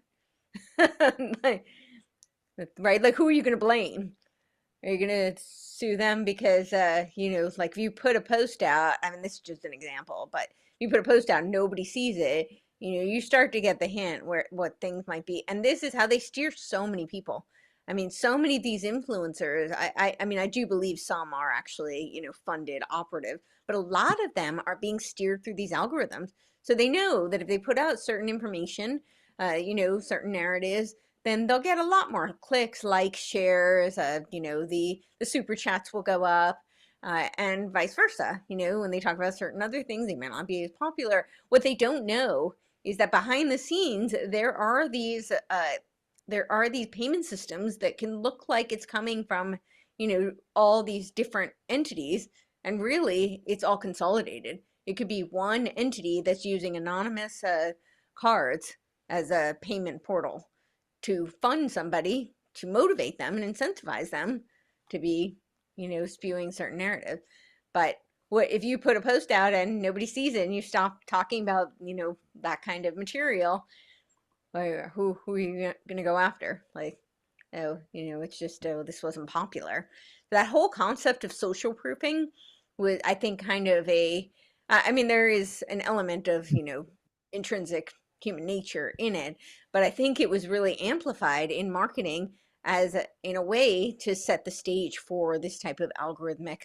Right? Like, who are you going to blame? Are you going to sue them because, like if you put a post out, I mean, this is just an example, but you put a post out, nobody sees it, you start to get the hint what things might be. And this is how they steer so many people. I mean, so many of these influencers, I mean, I do believe some are actually, funded operative, but a lot of them are being steered through these algorithms. So they know that if they put out certain information, certain narratives, then they'll get a lot more clicks, likes, shares. You know, the super chats will go up, and vice versa. You know, when they talk about certain other things, they may not be as popular. What they don't know is that behind the scenes there are these payment systems that can look like it's coming from, you know, all these different entities, and really it's all consolidated. It could be one entity that's using anonymous cards as a payment portal to fund somebody, to motivate them and incentivize them to be, you know, spewing certain narrative. But what if you put a post out and nobody sees it and you stop talking about, you know, that kind of material? Like, who are you gonna go after? Like, oh, you know, it's just, oh, this wasn't popular. That whole concept of social proofing was, I think, kind of I mean, there is an element of, you know, intrinsic human nature in it, but I think it was really amplified in marketing in a way to set the stage for this type of algorithmic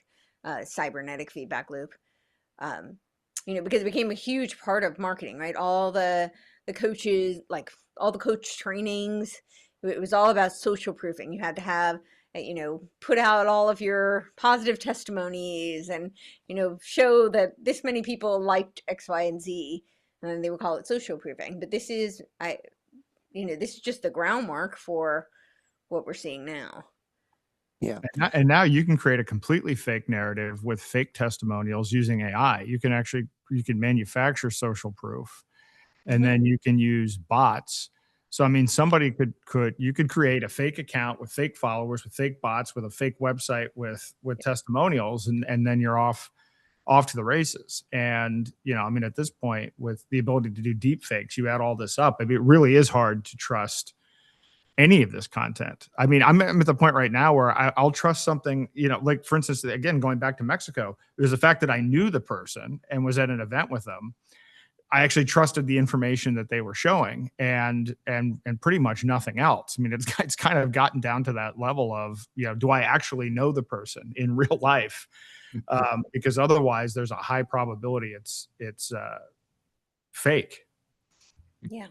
cybernetic feedback loop. Um, you know, because it became a huge part of marketing, right? All the coaches, like all the coach trainings, it was all about social proofing. You had to have, you know, put out all of your positive testimonies and, you know, show that this many people liked X, Y, and Z, and then they would call it social proofing. But this is, you know, this is just the groundwork for what we're seeing now. Yeah. And now you can create a completely fake narrative with fake testimonials using AI. You can manufacture social proof, and then you can use bots. So I mean, somebody you could create a fake account with fake followers, with fake bots, with a fake website with testimonials, and then you're off to the races. And, you know, I mean, at this point, with the ability to do deep fakes, you add all this up, I mean, it really is hard to trust any of this content. I mean, I'm at the point right now where I'll trust something, you know, like for instance, again, going back to Mexico, there's the fact that I knew the person and was at an event with them. I actually trusted the information that they were showing, and pretty much nothing else. I mean, it's kind of gotten down to that level of, you know, do I actually know the person in real life? Because otherwise there's a high probability it's fake. Yeah.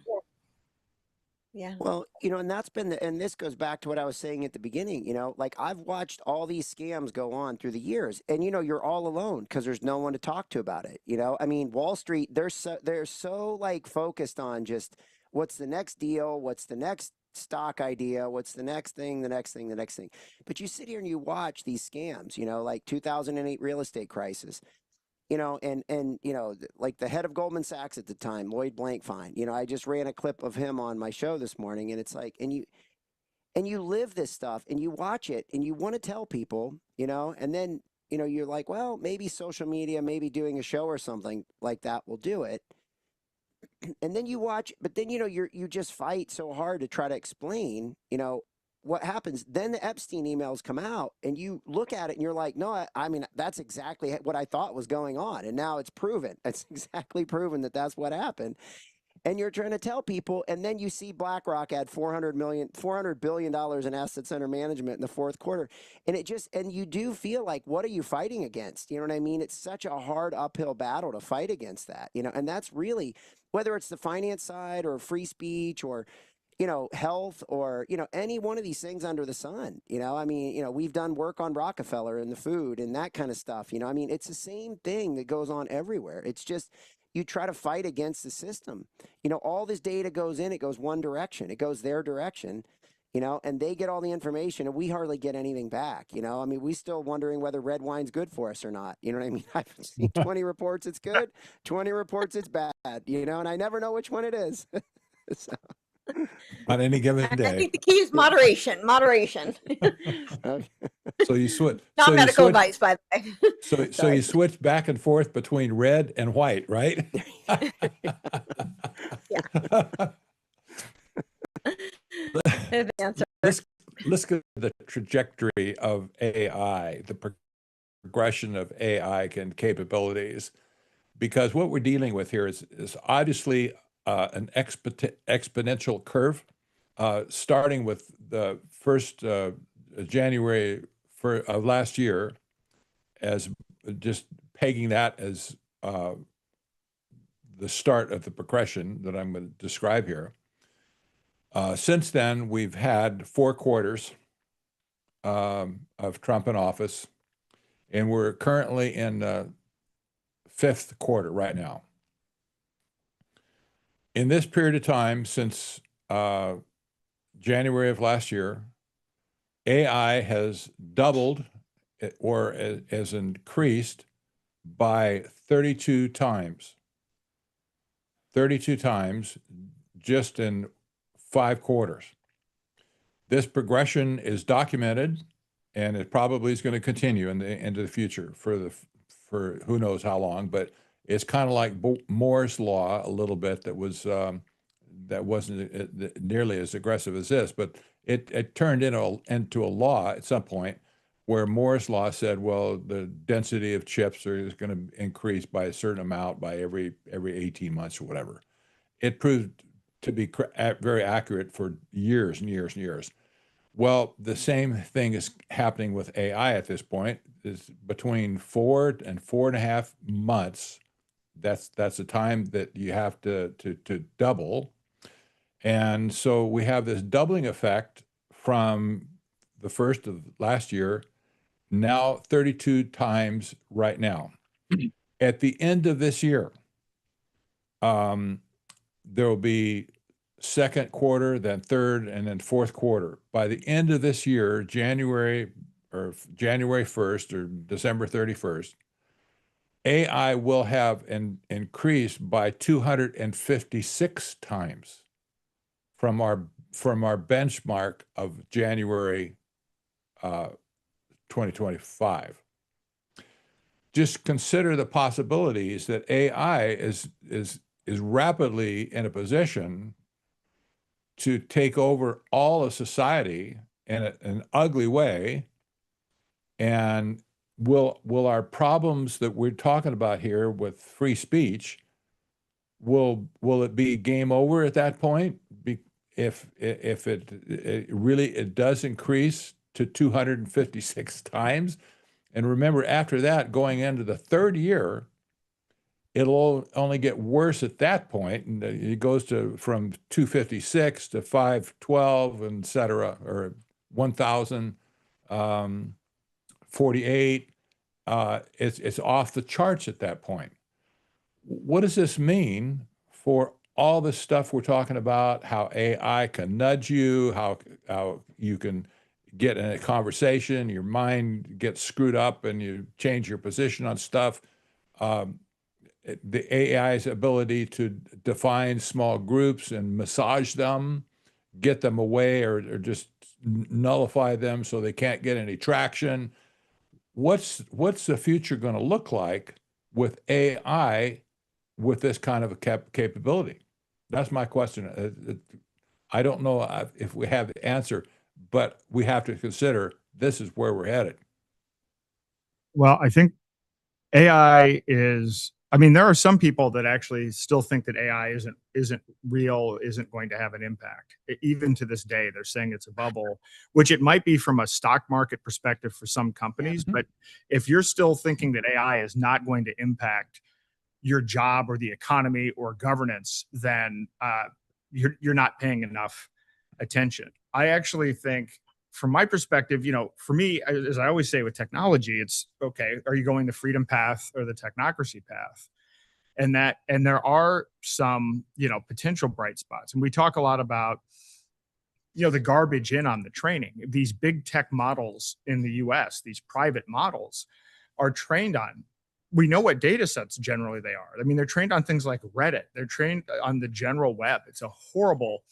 Yeah. Well, you know, and that's been and this goes back to what I was saying at the beginning, you know, like I've watched all these scams go on through the years, and, you know, you're all alone because there's no one to talk to about it. You know, I mean, Wall Street, they're so like focused on just what's the next deal, what's the next stock idea, what's the next thing, the next thing, the next thing. But you sit here and you watch these scams, you know, like 2008 real estate crisis. You know, and you know, like the head of Goldman Sachs at the time, Lloyd Blankfein. You know, I just ran a clip of him on my show this morning, and it's like, and you live this stuff, and you watch it, and you want to tell people, you know, and then, you know, you're like, well, maybe social media, maybe doing a show or something like that will do it. And then you watch, but then, you know, you just fight so hard to try to explain, you know, what happens. Then the Epstein emails come out, and you look at it and you're like, no, I mean, that's exactly what I thought was going on. And now it's proven. It's exactly proven that that's what happened. And you're trying to tell people, and then you see BlackRock add $400 billion in assets under management in the fourth quarter. And and you do feel like, what are you fighting against? You know what I mean? It's such a hard uphill battle to fight against that, you know, and that's really, whether it's the finance side or free speech or, you know, health or, you know, any one of these things under the sun. You know, I mean, you know, we've done work on Rockefeller and the food and that kind of stuff. You know, I mean, it's the same thing that goes on everywhere. It's just, you try to fight against the system. You know, all this data goes in, it goes one direction, it goes their direction, you know, and they get all the information and we hardly get anything back. You know, I mean, we still wondering whether red wine's good for us or not. You know what I mean? I've seen 20 reports it's good, 20 reports it's bad, you know, and I never know which one it is. So. On any given I day. think the key is moderation. Moderation. Okay. So you switch. Not medical advice, by the way. So you switch back and forth between red and white, right? Yeah. The answer. Let's get the trajectory of AI, the progression of AI and capabilities, because what we're dealing with here is obviously an exponential curve, starting with the first January of last year, as just pegging that as the start of the progression that I'm going to describe here. Since then, we've had 4 quarters of Trump in office, and we're currently in the 5th quarter right now. In this period of time, since January of last year, AI has doubled or has increased by 32 times. 32 times just in 5 quarters. This progression is documented, and it probably is going to continue into the future for who knows how long. But it's kind of like Moore's law a little bit. That wasn't nearly as aggressive as this, but it turned into a law at some point, where Moore's law said, well, the density of chips is going to increase by a certain amount by every 18 months or whatever. It proved to be very accurate for years and years and years. Well, the same thing is happening with AI at this point. Is between 4 and 4.5 months. That's the time that you have to double. And so we have this doubling effect from the first of last year, now 32 times right now. At the end of this year, there will be 2nd quarter, then 3rd, and then 4th quarter. By the end of this year, January 1st or December 31st, AI will have increased by 256 times from our benchmark of January 2025. Just consider the possibilities that AI is rapidly in a position to take over all of society in an ugly way. And will our problems that we're talking about here with free speech, will it be game over at that point? If it really does increase to 256 times. And remember, after that, going into the 3rd year, it'll only get worse at that point. And it goes from 256 to 512, et cetera, or 1,048. It's off the charts at that point. What does this mean for all the stuff we're talking about? How AI can nudge you, how you can get in a conversation, your mind gets screwed up and you change your position on stuff. The AI's ability to define small groups and massage them, get them away or just nullify them so they can't get any traction. What's the future going to look like with AI with this kind of a capability? That's my question. I don't know if we have the answer, but we have to consider this is where we're headed. Well, I think AI is, I mean, there are some people that actually still think that AI isn't real, isn't going to have an impact. Even to this day, they're saying it's a bubble, which it might be from a stock market perspective for some companies. But if you're still thinking that AI is not going to impact your job or the economy or governance, then you're not paying enough attention. I actually think, from my perspective, for me, as I always say with technology, it's okay, are you going the freedom path or the technocracy path? And there are some, potential bright spots. And we talk a lot about, the garbage in on the training. These big tech models in the US, these private models, are trained on, we know what data sets generally they are. I mean, they're trained on things like Reddit. They're trained on the general web. It's a horrible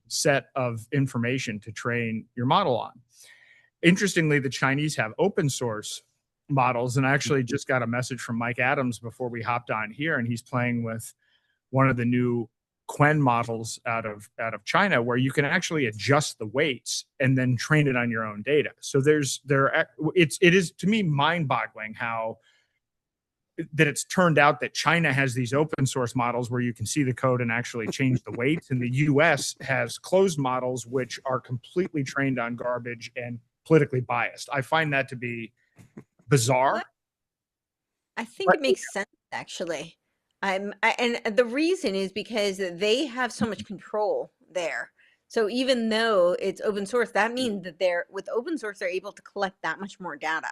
set of information to train your model on. Interestingly, the Chinese have open source models, and I actually just got a message from Mike Adams before we hopped on here, and he's playing with one of the new Quen models out of China, where you can actually adjust the weights and then train it on your own data. So it is to me mind-boggling how that it's turned out that China has these open source models where you can see the code and actually change the weights, and the US has closed models which are completely trained on garbage and politically biased. I find that to be bizarre. I think it makes sense, actually. And the reason is because they have so much control there. So even though it's open source, that means that with open source, they're able to collect that much more data.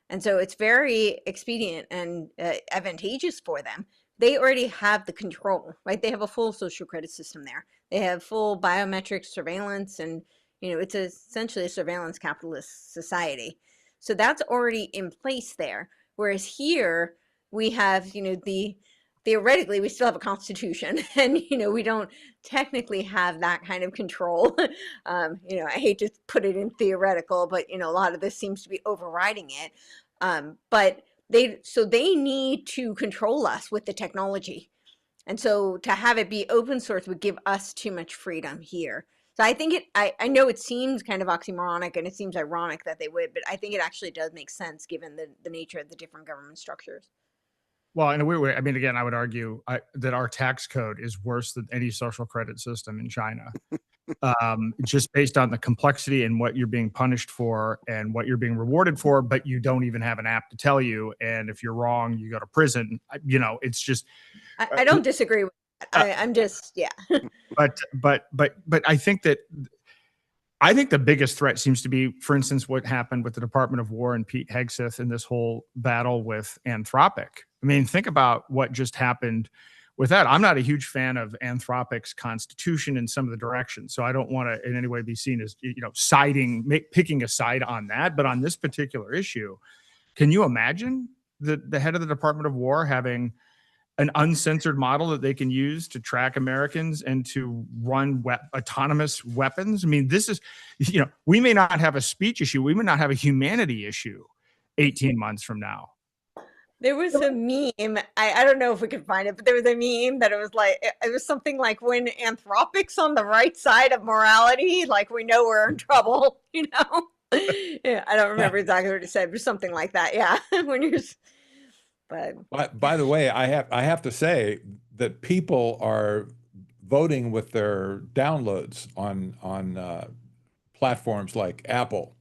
And so it's very expedient and advantageous for them. They already have the control, right? They have a full social credit system there. They have full biometric surveillance, and it's essentially a surveillance capitalist society. So that's already in place there. Whereas here we have, theoretically we still have a constitution, and we don't technically have that kind of control. I hate to put it in theoretical, but a lot of this seems to be overriding it. But they need to control us with the technology. And so to have it be open source would give us too much freedom here. So I think I know it seems kind of oxymoronic and it seems ironic that they would, but I think it actually does make sense given the nature of the different government structures. Well, in a weird way, I mean, again, I would argue that our tax code is worse than any social credit system in China. Just based on the complexity and what you're being punished for and what you're being rewarded for, but you don't even have an app to tell you. And if you're wrong, you go to prison. It's just. I don't disagree with that. I'm just, yeah. But I think the biggest threat seems to be, for instance, what happened with the Department of War and Pete Hegseth in this whole battle with Anthropic. I mean, think about what just happened with that. I'm not a huge fan of Anthropic's constitution in some of the directions, so I don't want to in any way be seen as picking a side on that. But on this particular issue, can you imagine the head of the Department of War having an uncensored model that they can use to track Americans and to run autonomous weapons? I mean, this is, we may not have a speech issue. We may not have a humanity issue 18 months from now. There was a meme, I don't know if we can find it, but there was a meme that it was something like, when Anthropic's on the right side of morality, like, we know we're in trouble, Yeah, I don't remember exactly what it said, but something like that. Yeah. When you're, but by the way, I have to say that people are voting with their downloads on platforms like Apple,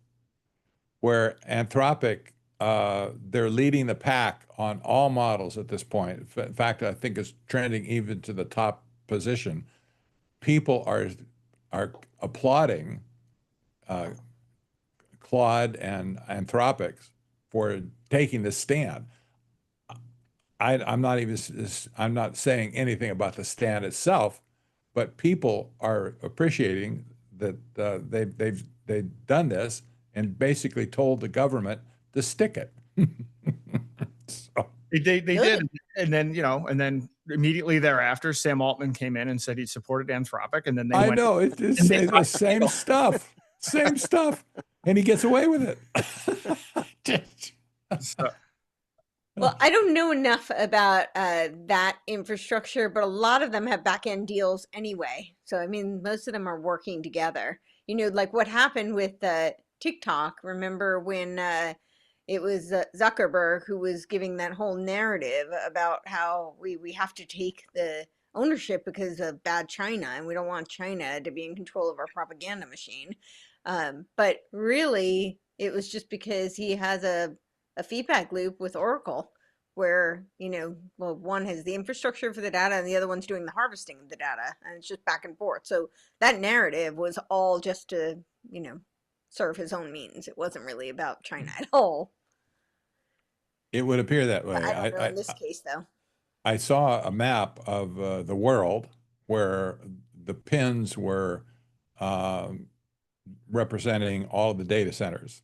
where Anthropic, they're leading the pack on all models at this point. In fact, I think it's trending even to the top position. People are applauding Claude and Anthropic for taking this stand. I'm not saying anything about the stand itself, but people are appreciating that they've done this and basically told the government to stick it. So. They did, and then immediately thereafter, Sam Altman came in and said he supported Anthropic, and then they went. Know it's the same stuff, and he gets away with it. So. Well, I don't know enough about that infrastructure, but a lot of them have back-end deals anyway. So, I mean, most of them are working together. Like what happened with TikTok. Remember when it was Zuckerberg who was giving that whole narrative about how we have to take the ownership because of bad China, and we don't want China to be in control of our propaganda machine. But really, it was just because he has a feedback loop with Oracle where, one has the infrastructure for the data and the other one's doing the harvesting of the data, and it's just back and forth. So that narrative was all just to, serve his own means. It wasn't really about China at all. It would appear that way. I don't know in this case, though. I saw a map of the world where the pins were representing all of the data centers.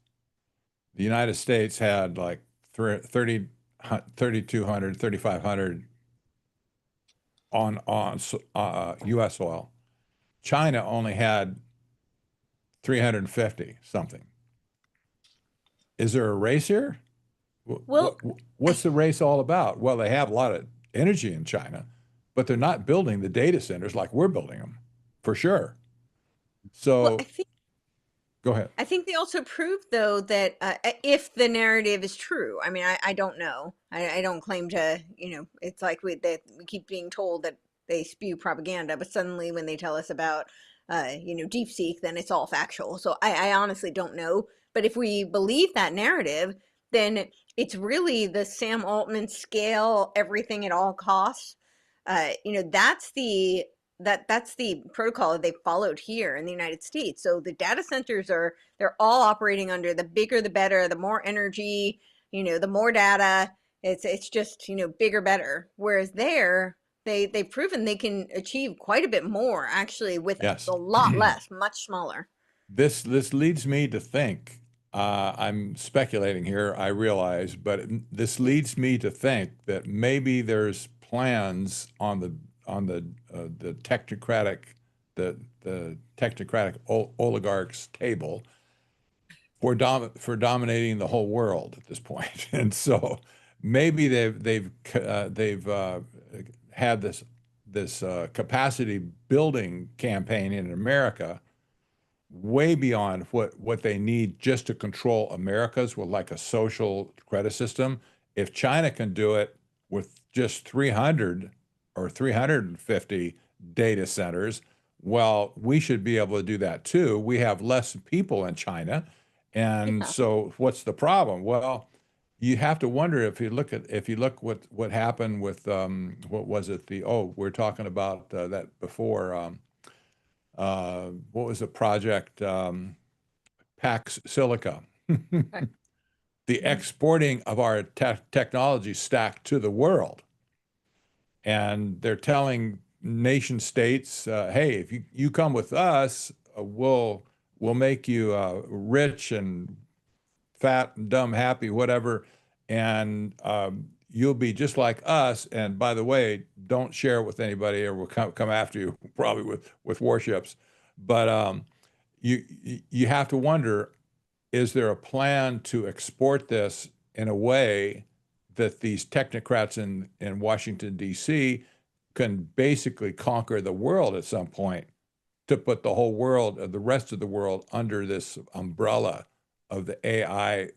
The United States had like 3,200, 3,500 on U.S. soil. China only had 350 something. Is there a race here? Well, what's the race all about? Well, they have a lot of energy in China, but they're not building the data centers like we're building them, for sure. So, go ahead. I think they also proved, though, that if the narrative is true, I mean, I don't know. I don't claim to, it's like we keep being told that they spew propaganda, but suddenly when they tell us about, DeepSeek, then it's all factual. So I honestly don't know. But if we believe that narrative, then it's really the Sam Altman scale, everything at all costs. That's the that's the protocol that they followed here in the United States. So the data centers they're all operating under the bigger the better, the more energy, the more data. It's just, bigger, better. Whereas they've proven they can achieve quite a bit more actually with Yes. a lot less, much smaller. This leads me to think, I'm speculating here, I realize, but this leads me to think that maybe there's plans on the technocratic oligarchs table for dominating the whole world at this point. And so maybe they've had this capacity building campaign in America way beyond what they need just to control America's with like a social credit system. If China can do it with just 300 or 350 data centers, well, we should be able to do that too. We have less people in China. And so what's the problem? Well, you have to wonder if you look what happened with what was it, we're talking about that before, what was the project, Pax Silica, the exporting of our technology stack to the world. And they're telling nation states, hey, if you come with us, we'll make you rich and fat and dumb, happy, whatever, and you'll be just like us. And by the way, don't share it with anybody, or we'll come after you, probably with warships. But you have to wonder: is there a plan to export this in a way that these technocrats in Washington, D.C. can basically conquer the world at some point, to put the whole world, the rest of the world, under this umbrella of the AI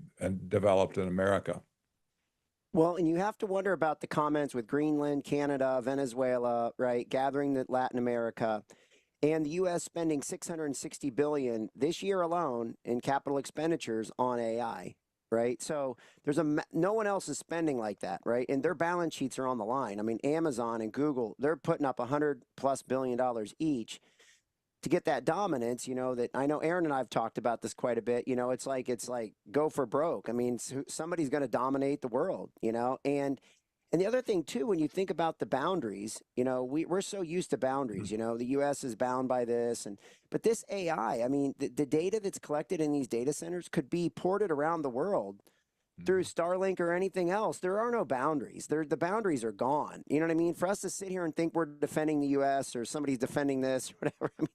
developed in America? Well, and you have to wonder about the comments with Greenland, Canada, Venezuela, right, gathering the Latin America, and the U.S. spending $660 billion this year alone in capital expenditures on AI, right? So there's no one else is spending like that, right? And their balance sheets are on the line. I mean, Amazon and Google, they're putting up $100+ billion each to get that dominance. That I know Aaron and I've talked about this quite a bit. It's like go for broke. I mean, somebody's going to dominate the world, and the other thing too, when you think about the boundaries, we're so used to boundaries. The U.S. is bound by this, but this AI, I mean, the data that's collected in these data centers could be ported around the world through Starlink or anything else. There are no boundaries. The boundaries are gone. You know what I mean? For us to sit here and think we're defending the U.S. or somebody's defending this, or whatever, I mean,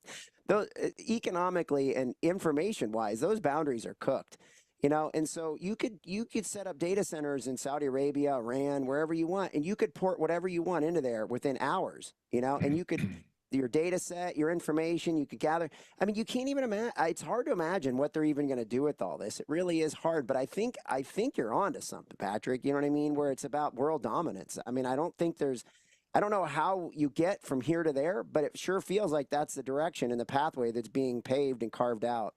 those, economically and information-wise, those boundaries are cooked. And so you could set up data centers in Saudi Arabia, Iran, wherever you want, and you could port whatever you want into there within hours. And you could. Your data set, your information, you could gather. I mean, you can't even imagine. It's hard to imagine what they're even going to do with all this. It really is hard. But I think you're onto something, Patrick. You know what I mean? Where it's about world dominance. I mean, I don't know how you get from here to there, but it sure feels like that's the direction and the pathway that's being paved and carved out.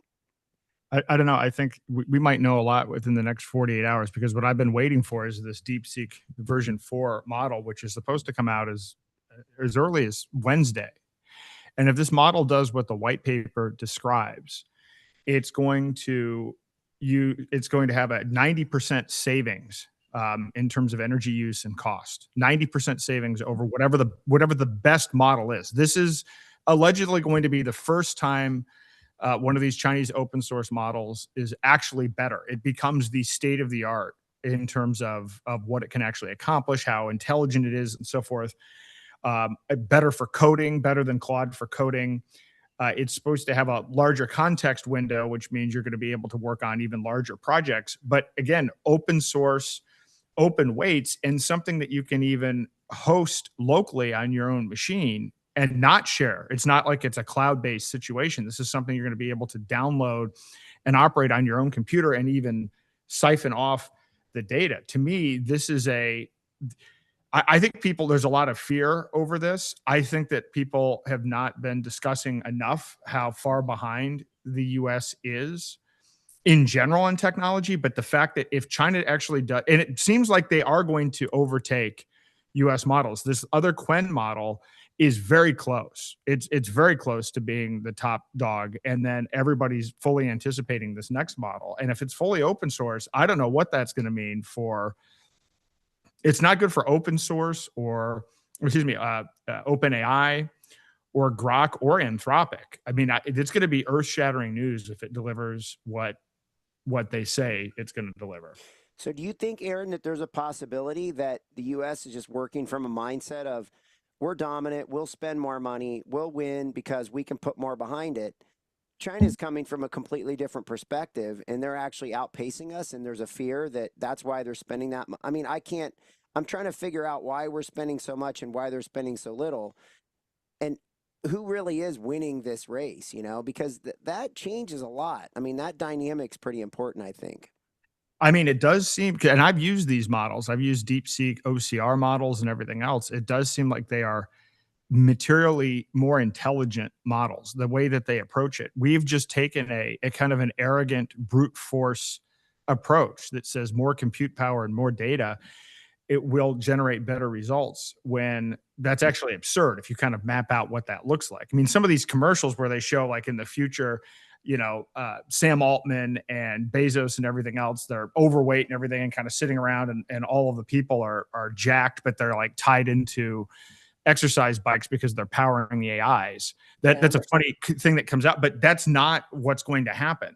I don't know. I think we might know a lot within the next 48 hours, because what I've been waiting for is this DeepSeek version 4 model, which is supposed to come out as early as Wednesday. And if this model does what the white paper describes, it's going to have a 90% savings in terms of energy use and cost. 90% savings over whatever the best model is. This is allegedly going to be the first time one of these Chinese open source models is actually better. It becomes the state of the art in terms of what it can actually accomplish, how intelligent it is, and so forth. Better for coding, better than Claude for coding. It's supposed to have a larger context window, which means you're going to be able to work on even larger projects. But again, open source, open weights, and something that you can even host locally on your own machine and not share. It's not like it's a cloud-based situation. This is something you're going to be able to download and operate on your own computer and even siphon off the data. To me, this is I think there's a lot of fear over this. I think that people have not been discussing enough how far behind the U.S. is in general in technology. But the fact that if China actually does, and it seems like they are going to overtake U.S. models. This other Quen model is very close. It's very close to being the top dog. And then everybody's fully anticipating this next model. And if it's fully open source, I don't know what that's going to mean for, it's not good for open source or, OpenAI or Grok or Anthropic. I mean, it's going to be earth-shattering news if it delivers what they say it's going to deliver. So do you think, Aaron, that there's a possibility that the U.S. is just working from a mindset of we're dominant, we'll spend more money, we'll win because we can put more behind it? China's coming from a completely different perspective, and they're actually outpacing us, and there's a fear that that's why they're spending that. I mean, I'm trying to figure out why we're spending so much and why they're spending so little, and who really is winning this race, because that changes a lot. I mean, that dynamic's pretty important, I think. I mean, it does seem, and I've used these models, I've used DeepSeek OCR models and everything else. It does seem like they are materially more intelligent models, the way that they approach it. We've just taken a kind of an arrogant brute force approach that says more compute power and more data, it will generate better results, when that's actually absurd if you kind of map out what that looks like. I mean, some of these commercials where they show like in the future, Sam Altman and Bezos and everything else, they're overweight and everything and kind of sitting around, and all of the people are jacked, but they're like tied into exercise bikes because they're powering the AIs. That's a funny thing that comes out, but that's not what's going to happen.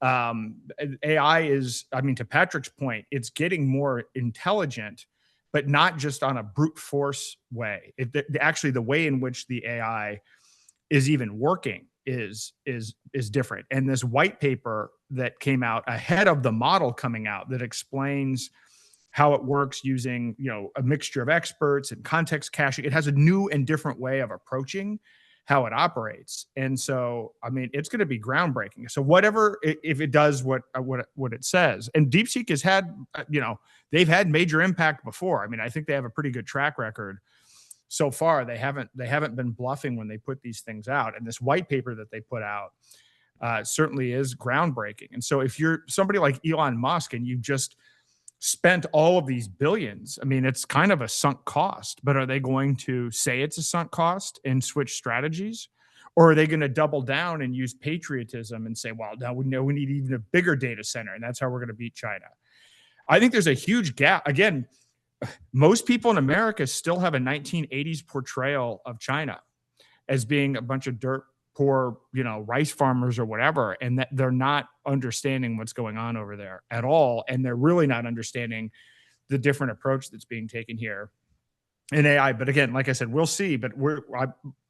AI is, I mean, to Patrick's point, it's getting more intelligent, but not just on a brute force way. Actually, the way in which the AI is even working is different. And this white paper that came out ahead of the model coming out that explains how it works using, a mixture of experts and context caching. It has a new and different way of approaching how it operates. And so, I mean, it's going to be groundbreaking. So whatever, if it does what it says, and DeepSeek has had, they've had major impact before. I mean, I think they have a pretty good track record so far. They haven't been bluffing when they put these things out. And this white paper that they put out certainly is groundbreaking. And so if you're somebody like Elon Musk and you just spent all of these billions, I mean, it's kind of a sunk cost, but are they going to say it's a sunk cost and switch strategies? Or are they going to double down and use patriotism and say, well, now we know we need even a bigger data center, and that's how we're going to beat China? I think there's a huge gap. Again, most people in America still have a 1980s portrayal of China as being a bunch of dirt poor, rice farmers or whatever, and that they're not understanding what's going on over there at all. And they're really not understanding the different approach that's being taken here in AI. But again, like I said, we'll see. But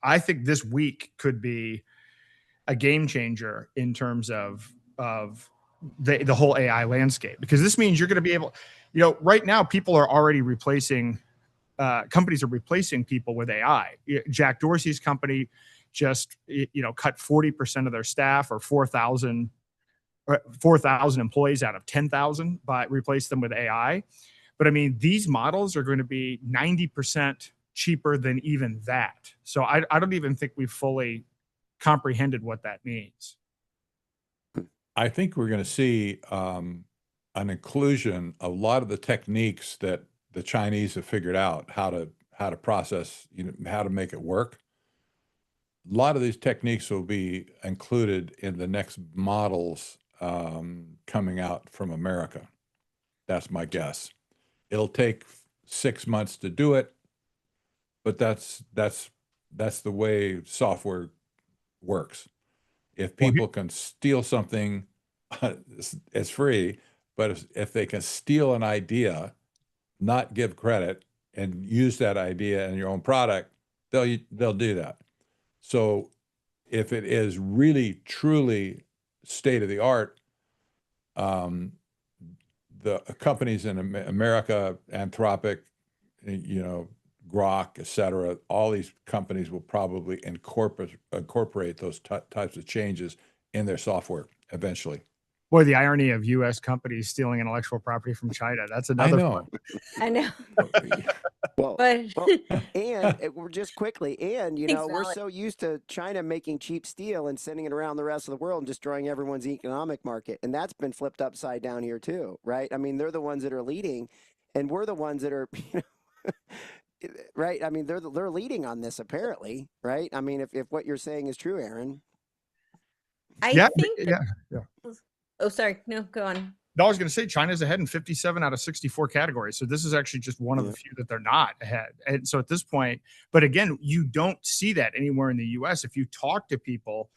I think this week could be a game changer in terms of the whole AI landscape, because this means you're going to be able, right now people are already replacing, companies are replacing people with AI. Jack Dorsey's company just cut 40% of their staff, or 4,000 employees out of 10,000, by replace them with AI. But I mean, these models are going to be 90% cheaper than even that. So I don't even think we've fully comprehended what that means. I think we're going to see an inclusion of a lot of the techniques that the Chinese have figured out how to process, how to make it work. A lot of these techniques will be included in the next models coming out from America. That's my guess. It'll take 6 months to do it, but that's the way software works. If people can steal something, it's free. But if they can steal an idea, not give credit, and use that idea in your own product, they'll do that. So if it is really, truly state of the art, the companies in America, Anthropic, Grok, et cetera, all these companies will probably incorporate those types of changes in their software eventually. Boy, the irony of U.S. companies stealing intellectual property from China. That's another. I know. Well, and we're just quickly, and Thanks, we're so used to China making cheap steel and sending it around the rest of the world and destroying everyone's economic market, and that's been flipped upside down here too, right? I mean, they're the ones that are leading, and we're the ones that are, right? I mean, they're leading on this apparently, right? I mean, if what you're saying is true, Aaron. I think that, yeah. oh, sorry, no, go on. No, I was going to say China's ahead in 57 out of 64 categories. So this is actually just one of the few that they're not ahead. And so at this point, but again, you don't see that anywhere in the US. If you talk to people,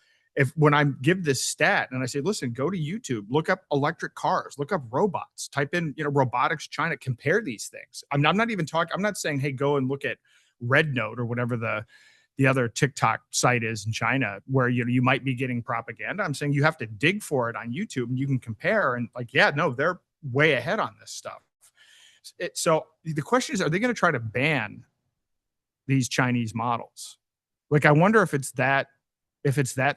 when I give this stat and I say, listen, go to YouTube, look up electric cars, look up robots, type in, robotics China, compare these things. I'm not even talking, I'm not saying, hey, go and look at Red Note or whatever the other TikTok site is in China where you might be getting propaganda. I'm saying you have to dig for it on YouTube and you can compare and they're way ahead on this stuff. So the question is, are they going to try to ban these Chinese models? Like, I wonder if it's that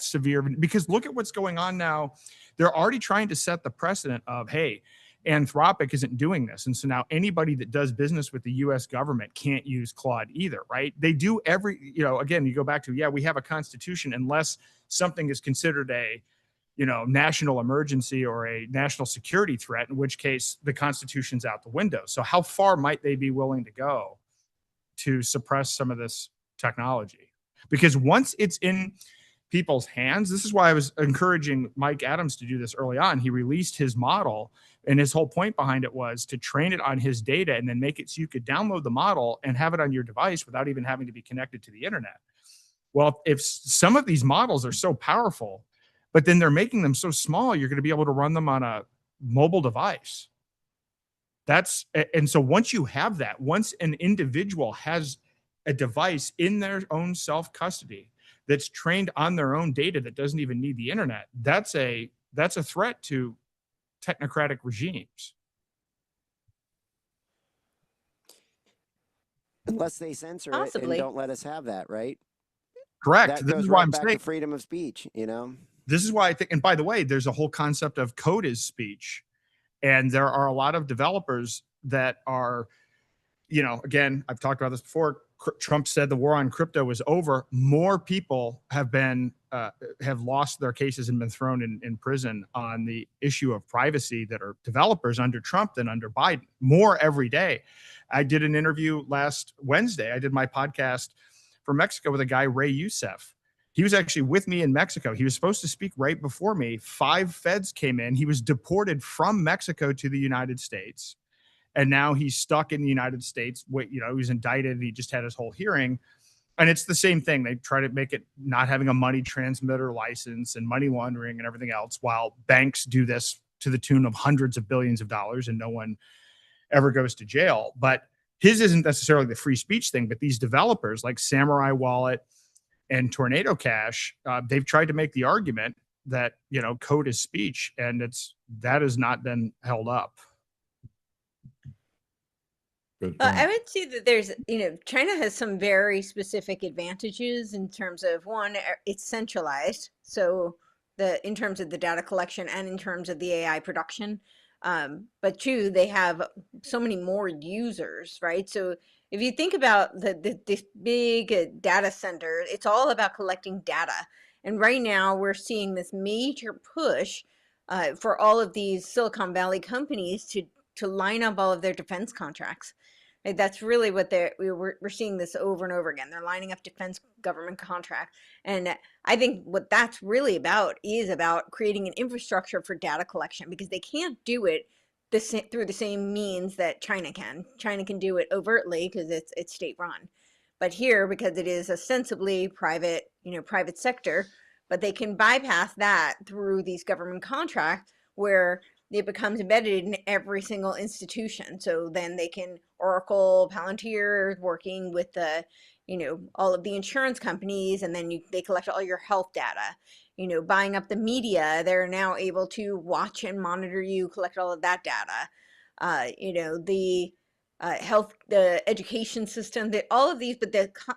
severe, because look at what's going on now. They're already trying to set the precedent of, hey, Anthropic isn't doing this. And so now anybody that does business with the US government can't use Claude either, right? They do again, you go back to, we have a constitution unless something is considered a, national emergency or a national security threat, in which case the constitution's out the window. So how far might they be willing to go to suppress some of this technology? Because once it's in people's hands, this is why I was encouraging Mike Adams to do this early on. He released his model, and his whole point behind it was to train it on his data and then make it so you could download the model and have it on your device without even having to be connected to the internet. Well, if some of these models are so powerful, but then they're making them so small, you're going to be able to run them on a mobile device. And so once you have that, once an individual has a device in their own self-custody that's trained on their own data that doesn't even need the internet, that's a threat to technocratic regimes. Unless they censor Possibly. it and don't let us have that, right? Correct. That This goes is why right I'm back saying to freedom of speech, This is why I think, and by the way, there's a whole concept of code is speech. And there are a lot of developers that are, again, I've talked about this before. Trump said the war on crypto is over. More people have lost their cases and been thrown in prison on the issue of privacy that are developers under Trump than under Biden. More every day. I did an interview last Wednesday. I did my podcast for Mexico with a guy, Ray Youssef. He was actually with me in Mexico. He was supposed to speak right before me. 5 feds came in. He was deported from Mexico to the United States. And now he's stuck in the United States. He was indicted. He just had his whole hearing. And it's the same thing. They try to make it not having a money transmitter license and money laundering and everything else, while banks do this to the tune of hundreds of billions of dollars and no one ever goes to jail. But his isn't necessarily the free speech thing, but these developers like Samurai Wallet and Tornado Cash, they've tried to make the argument that, code is speech, and that has not been held up. I would say that there's, China has some very specific advantages in terms of, one, it's centralized. So in terms of the data collection and in terms of the AI production. But 2, they have so many more users, right? So if you think about this big data center, it's all about collecting data. And right now we're seeing this major push for all of these Silicon Valley companies to line up all of their defense contracts. Right? That's really what we're seeing this over and over again. They're lining up defense government contracts. And I think what that's really about is about creating an infrastructure for data collection, because they can't do it through the same means that China can. China can do it overtly because it's state run. But here, because it is ostensibly private, private sector, but they can bypass that through these government contracts where it becomes embedded in every single institution. So then they can, Oracle, Palantir, working with the, all of the insurance companies, and then they collect all your health data. Buying up the media, they're now able to watch and monitor you, collect all of that data. The health, the education system, all of these,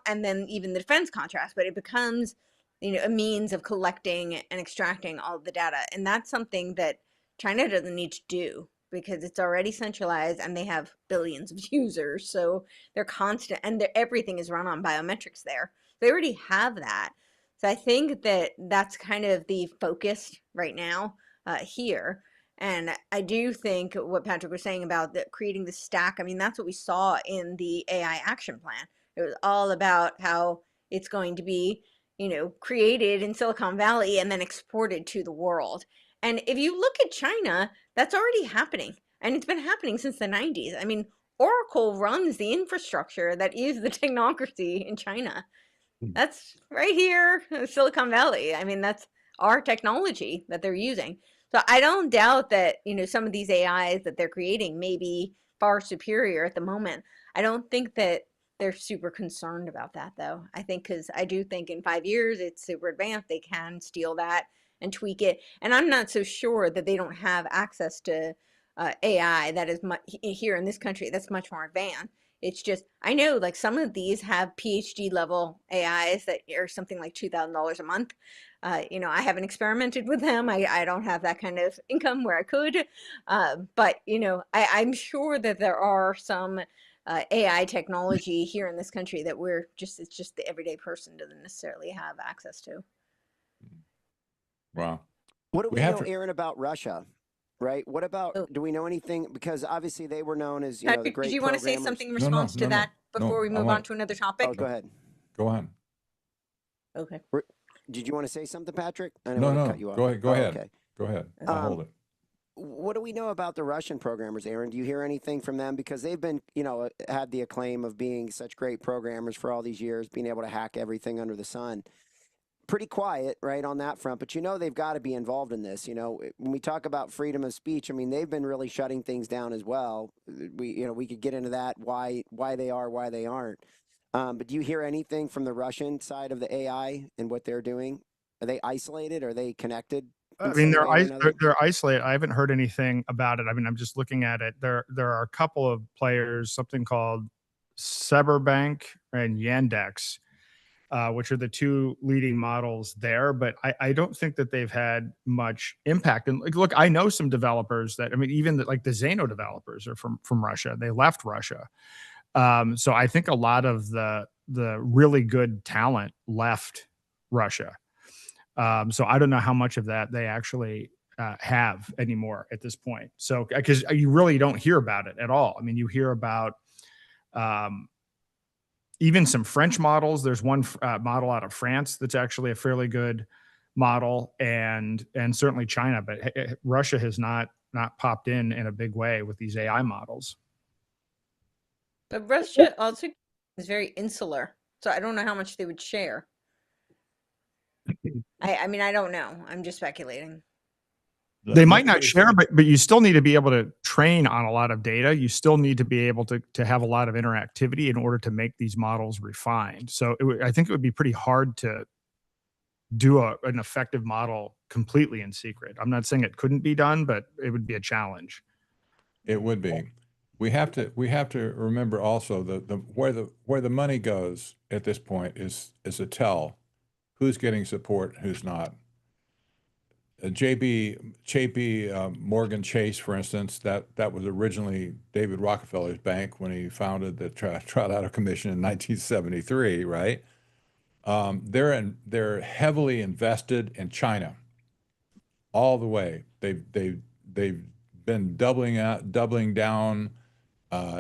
and then even the defense contracts, but it becomes, a means of collecting and extracting all of the data. And that's something that China doesn't need to do, because it's already centralized and they have billions of users. So they're constant, and everything is run on biometrics there. They already have that. So I think that that's kind of the focus right now here. And I do think what Patrick was saying about creating the stack, I mean, that's what we saw in the AI action plan. It was all about how it's going to be, created in Silicon Valley and then exported to the world. And if you look at China, that's already happening. And it's been happening since the 90s. I mean, Oracle runs the infrastructure that is the technocracy in China. That's right here, Silicon Valley. I mean, that's our technology that they're using. So I don't doubt that, some of these AIs that they're creating may be far superior at the moment. I don't think that they're super concerned about that, though. I think because I do think in 5 years it's super advanced. They can steal that and tweak it. And I'm not so sure that they don't have access to AI that is here in this country that's much more advanced. It's just, I know like some of these have PhD level AIs that are something like $2,000 a month. I haven't experimented with them. I don't have that kind of income where I could. But, I'm sure that there are some AI technology here in this country that it's just the everyday person doesn't necessarily have access to. Wow. What do we know, Aaron, about Russia? Right. What about, do we know anything? Because obviously they were known as, the Patrick, great did you want to say programmers. something in response to that before we move on to another topic? Oh, go ahead. Go on. Okay. Did you want to say something, Patrick? I didn't No, want to no. cut you off. Go ahead. Go ahead. Okay. Go ahead. I'll hold it. What do we know about the Russian programmers, Aaron? Do you hear anything from them? Because they've been, had the acclaim of being such great programmers for all these years, being able to hack everything under the sun. Pretty quiet, right, on that front. But they've got to be involved in this. When we talk about freedom of speech, I mean, they've been really shutting things down as well. We could get into that, why they are, why they aren't. But do you hear anything from the Russian side of the AI and what they're doing? Are they isolated? Are they connected? I mean, they're isolated. I haven't heard anything about it. I mean, I'm just looking at it. There are a couple of players, something called Cyberbank and Yandex, which are the two leading models there. But I don't think that they've had much impact. And look, I know some developers that, I mean, even the Zano developers are from Russia. They left Russia. So I think a lot of the really good talent left Russia. So I don't know how much of that they actually have anymore at this point. So because you really don't hear about it at all. I mean, you hear about even some French models. There's one model out of France that's actually a fairly good model, and certainly China, but Russia has not popped in a big way with these AI models. But Russia also is very insular, so I don't know how much they would share. I mean, I don't know. I'm just speculating. They might not share, but you still need to be able to train on a lot of data. You still need to be able to have a lot of interactivity in order to make these models refined. So I think it would be pretty hard to do an effective model completely in secret. I'm not saying it couldn't be done, but it would be a challenge. It would be. We have to remember also where the money goes at this point is a tell who's getting support, who's not. JP Morgan Chase, for instance, that was originally David Rockefeller's bank when he founded the Trilateral Commission in 1973, right? They're heavily invested in China all the way. They've been doubling down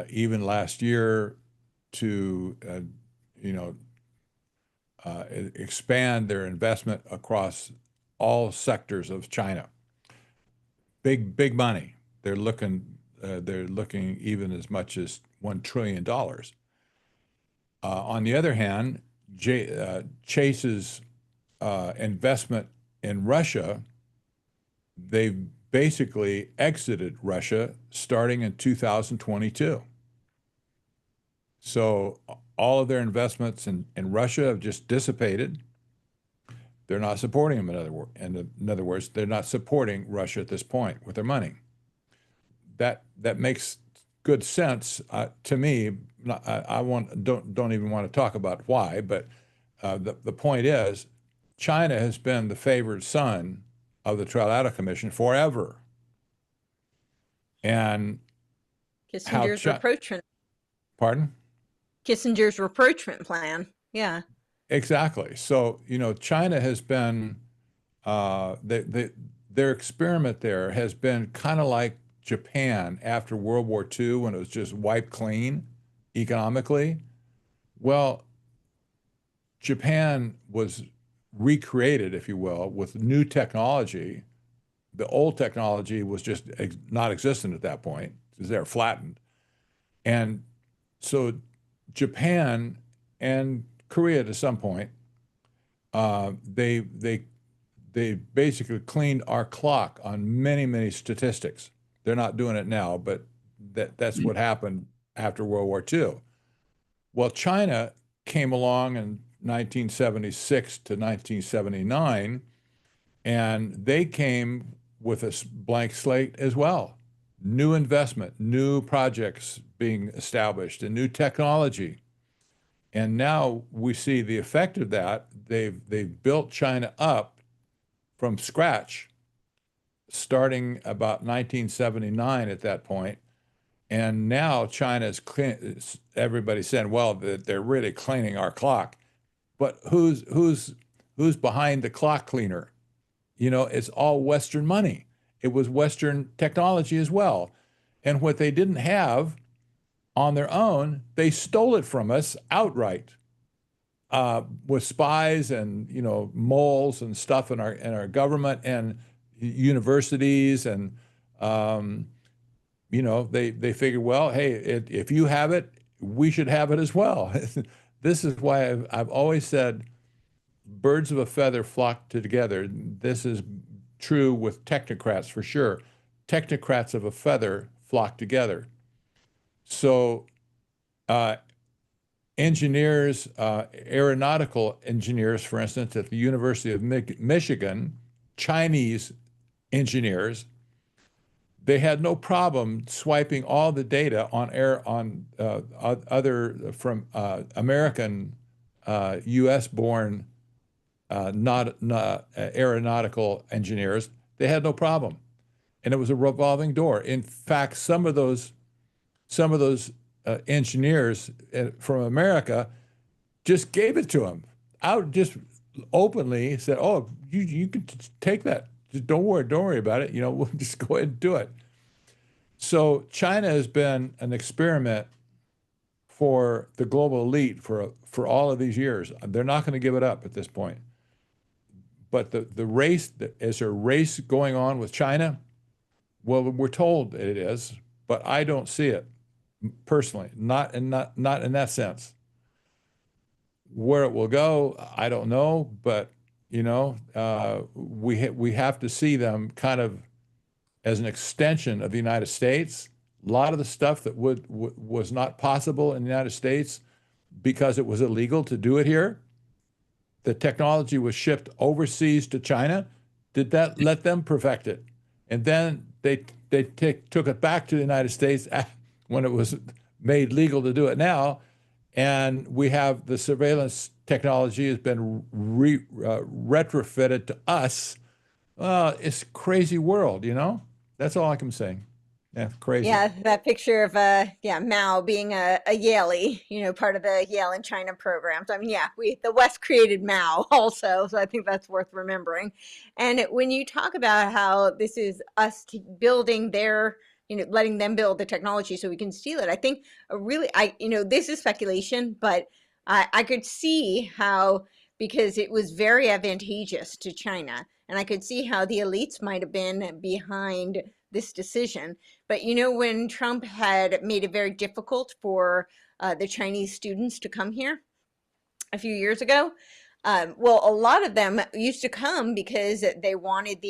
even last year to expand their investment across all sectors of China. Big money. They're looking even as much as $1 trillion. On the other hand, Chase's investment in Russia, they've basically exited Russia starting in 2022. So all of their investments in Russia have just dissipated. They're not supporting them. In other words, they're not supporting Russia at this point with their money. That makes good sense to me. I don't even want to talk about why, but the point is, China has been the favored son of the Trilateral Commission forever. And Kissinger's rapprochement. Pardon? Kissinger's rapprochement plan. Yeah. Exactly. So, China has been, their experiment there has been kind of like Japan after World War II when it was just wiped clean economically. Well, Japan was recreated, if you will, with new technology. The old technology was just not existent at that point because they're flattened. And so Japan and Korea to some point, they basically cleaned our clock on many, many statistics. They're not doing it now, but that's what happened after World War II. Well, China came along in 1976 to 1979, and they came with a blank slate as well. New investment, new projects being established, and new technology. And now we see the effect of that. They've built China up from scratch, starting about 1979 at that point. And now China's everybody's saying, well, they're really cleaning our clock. But who's behind the clock cleaner? You know, it's all Western money. It was Western technology as well. And what they didn't have on their own, they stole it from us outright, with spies and, you know, moles and stuff in our government and universities. And, you know, they figured, well, hey, if you have it, we should have it as well. This is why I've always said birds of a feather flock together. This is true with technocrats for sure. Technocrats of a feather flock together. So engineers, aeronautical engineers, for instance, at the University of Michigan, Chinese engineers, they had no problem swiping all the data on other from American, U.S.-born not aeronautical engineers. They had no problem, and it was a revolving door. In fact, some of those engineers from America just gave it to them out, just openly said, "Oh, you can take that. Just don't worry about it. You know, we'll just go ahead and do it." So China has been an experiment for the global elite for all of these years. They're not going to give it up at this point. But the race, is there a race going on with China? Well, we're told it is, but I don't see it personally, not in that sense. Where it will go, I don't know, but you know, we have to see them kind of as an extension of the United States. A lot of the stuff that was not possible in the United States because it was illegal to do it here, the technology was shipped overseas to China. Did that let them perfect it? And then they took it back to the United States when it was made legal to do it now. And we have the surveillance technology has been retrofitted to us. It's a crazy world, you know? That's all I can say. Yeah, crazy. Yeah, that picture of Mao being a Yalie, you know, part of the Yale and China programs. I mean, yeah, the West created Mao also, so I think that's worth remembering. And when you talk about how this is us building their, you know, letting them build the technology so we can steal it, I think this is speculation, but I could see how, because it was very advantageous to China, and I could see how the elites might have been behind this decision. But you know, when Trump had made it very difficult for the Chinese students to come here a few years ago, well, a lot of them used to come because they wanted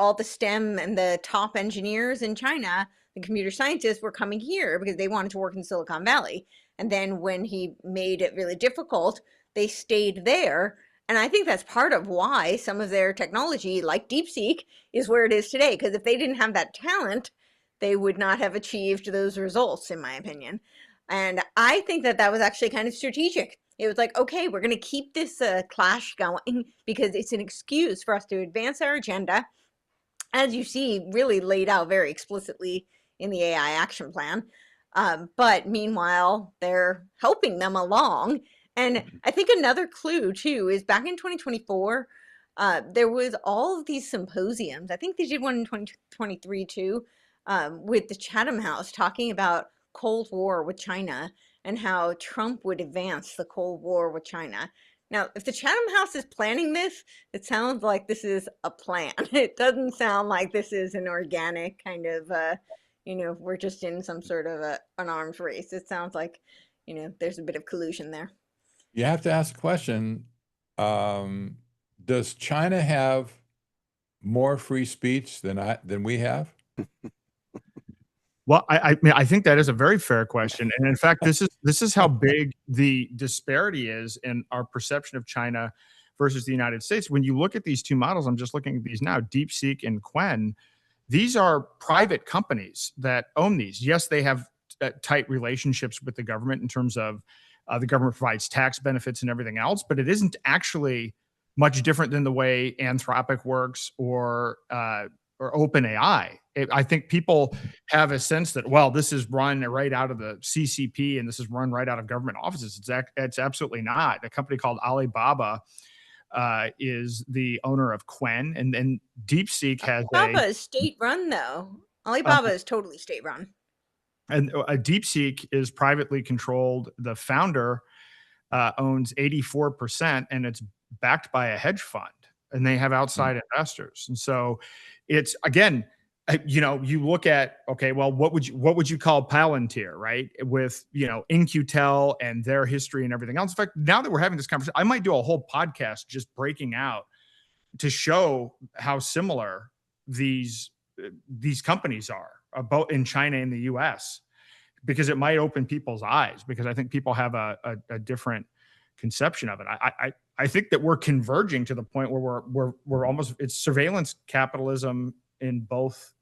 all the STEM and the top engineers in China, the computer scientists, were coming here because they wanted to work in Silicon Valley. And then when he made it really difficult, they stayed there. And I think that's part of why some of their technology, like DeepSeek, is where it is today. Because if they didn't have that talent, they would not have achieved those results, in my opinion. And I think that was actually kind of strategic. It was like, okay, we're going to keep this clash going because it's an excuse for us to advance our agenda, as you see, really laid out very explicitly in the AI action plan. But meanwhile, they're helping them along. And I think another clue too is back in 2024, there was all of these symposiums. I think they did one in 2023 too, with the Chatham House talking about Cold War with China and how Trump would advance the Cold War with China. Now, if the Chatham House is planning this, it sounds like this is a plan. It doesn't sound like this is an organic kind of, we're just in some sort of an arms race. It sounds like, there's a bit of collusion there. You have to ask the question, does China have more free speech than we have? Well, I mean, I think that is a very fair question, and in fact, this is how big the disparity is in our perception of China versus the United States. When you look at these two models, I'm just looking at these now, DeepSeek and Qwen. These are private companies that own these. Yes, they have tight relationships with the government in terms of the government provides tax benefits and everything else, but it isn't actually much different than the way Anthropic works or OpenAI. I think people have a sense that, well, this is run right out of the CCP and this is run right out of government offices. It's absolutely not. A company called Alibaba is the owner of Qwen, and then DeepSeek has Alibaba is state-run, though. Alibaba is totally state-run. And DeepSeek is privately controlled. The founder owns 84%, and it's backed by a hedge fund, and they have outside investors. And so it's, again, you look at, okay, well, what would you call Palantir, right? With, In-Q-Tel and their history and everything else. In fact, now that we're having this conversation, I might do a whole podcast just breaking out to show how similar these companies are, both in China and the US, because it might open people's eyes, because I think people have a different conception of it. I think that we're converging to the point where we're almost, it's surveillance capitalism in both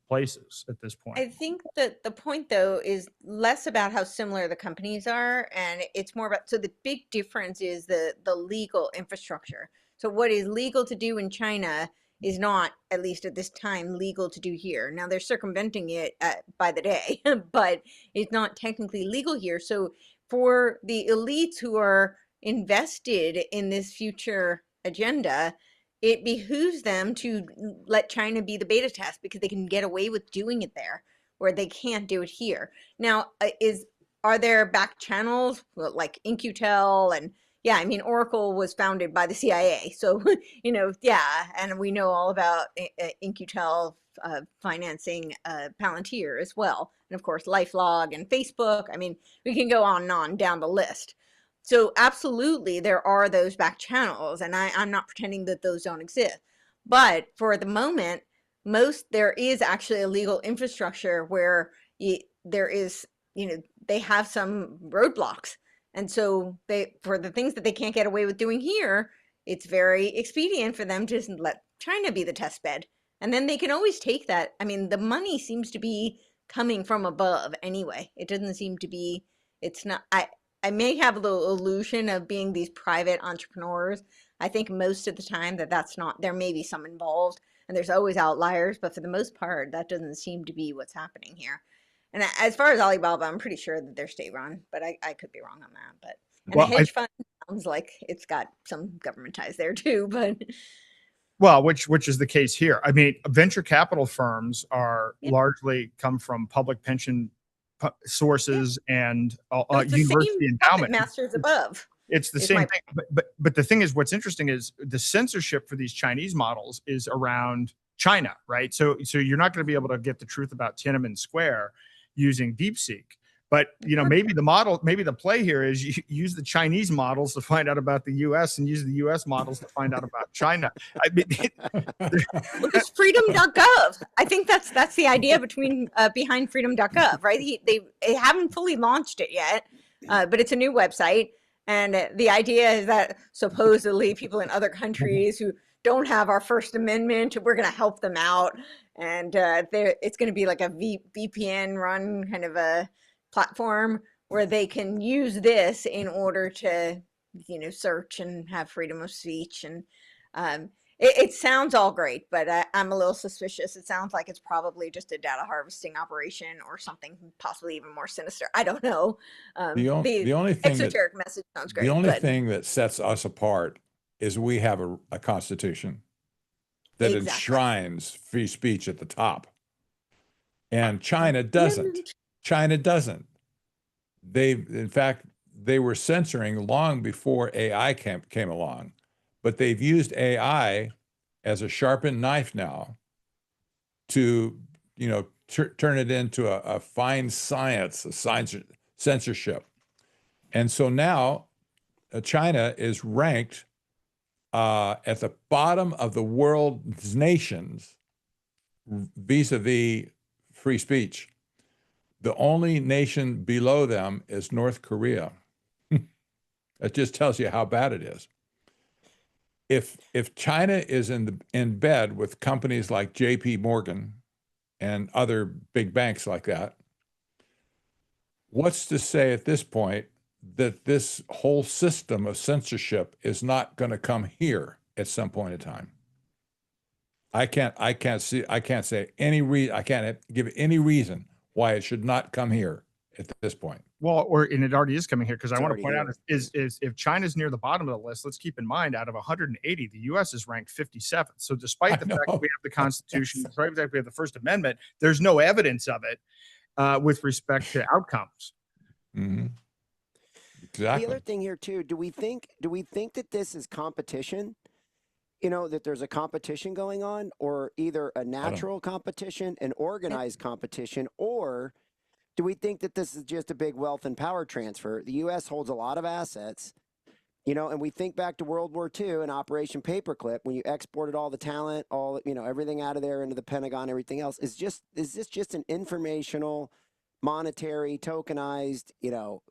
places at this point. I think that the point, though, is less about how similar the companies are, and it's more about, so the big difference is the legal infrastructure. So what is legal to do in China is not, at least at this time, legal to do here. Now they're circumventing it by the day, but it's not technically legal here. So for the elites who are invested in this future agenda, it behooves them to let China be the beta test because they can get away with doing it there where they can't do it here. Now, are there back channels like In-Q-Tel and yeah, I mean, Oracle was founded by the CIA. So, yeah, and we know all about In-Q-Tel financing Palantir as well. And of course, LifeLog and Facebook. I mean, we can go on and on down the list. So absolutely, there are those back channels, and I'm not pretending that those don't exist. But for the moment, there is actually a legal infrastructure where there is, they have some roadblocks. And so for the things that they can't get away with doing here, it's very expedient for them to let China be the test bed. And then they can always take that. I mean, the money seems to be coming from above anyway. It doesn't seem to be, it's not, I may have a little illusion of being these private entrepreneurs. I think most of the time that's not, there may be some involved and there's always outliers, but for the most part, that doesn't seem to be what's happening here. And as far as Alibaba, I'm pretty sure that they're state-run, but I could be wrong on that. But the hedge fund sounds like it's got some government ties there too. But which is the case here. I mean, venture capital firms are largely come from public pension sources and university endowment masters above. It's the same thing. But the thing is, what's interesting is the censorship for these Chinese models is around China, right? So you're not going to be able to get the truth about Tiananmen Square using DeepSeek. But maybe the play here is you use the Chinese models to find out about the U.S. and use the U.S. models to find out about China. I mean, it's freedom.gov. I think that's the idea behind freedom.gov, right? They haven't fully launched it yet, but it's a new website, and the idea is that supposedly people in other countries who don't have our First Amendment, we're going to help them out, and it's going to be like a VPN run kind of a platform where they can use this in order to, search and have freedom of speech. And it sounds all great, but I'm a little suspicious. It sounds like it's probably just a data harvesting operation or something possibly even more sinister. I don't know. The only thing exoteric message sounds great. The only thing that sets us apart is we have a constitution that Exactly. enshrines free speech at the top. And China Mm. doesn't. China doesn't. In fact, they were censoring long before AI came along, but they've used AI as a sharpened knife now to, turn it into a fine science, censorship. And so now China is ranked at the bottom of the world's nations vis-a-vis free speech. The only nation below them is North Korea. It just tells you how bad it is. If China is in bed with companies like J.P. Morgan and other big banks like that, what's to say at this point that this whole system of censorship is not going to come here at some point in time? I can't say any reason. I can't give any reason why it should not come here at this point. Well, and it already is coming here, because I want to point out here. is if China's near the bottom of the list, let's keep in mind, out of 180, the U.S. is ranked 57th. So despite the fact that we have the Constitution, despite the fact we have the First Amendment, there's no evidence of it with respect to outcomes. Mm-hmm. Exactly. The other thing here too, do we think that this is competition? That there's a competition going on, or either a natural competition, an organized competition, or do we think that this is just a big wealth and power transfer? The U.S. holds a lot of assets, and we think back to World War II and Operation Paperclip, when you exported all the talent, everything out of there into the Pentagon, everything else. Is this just an informational, monetary, tokenized,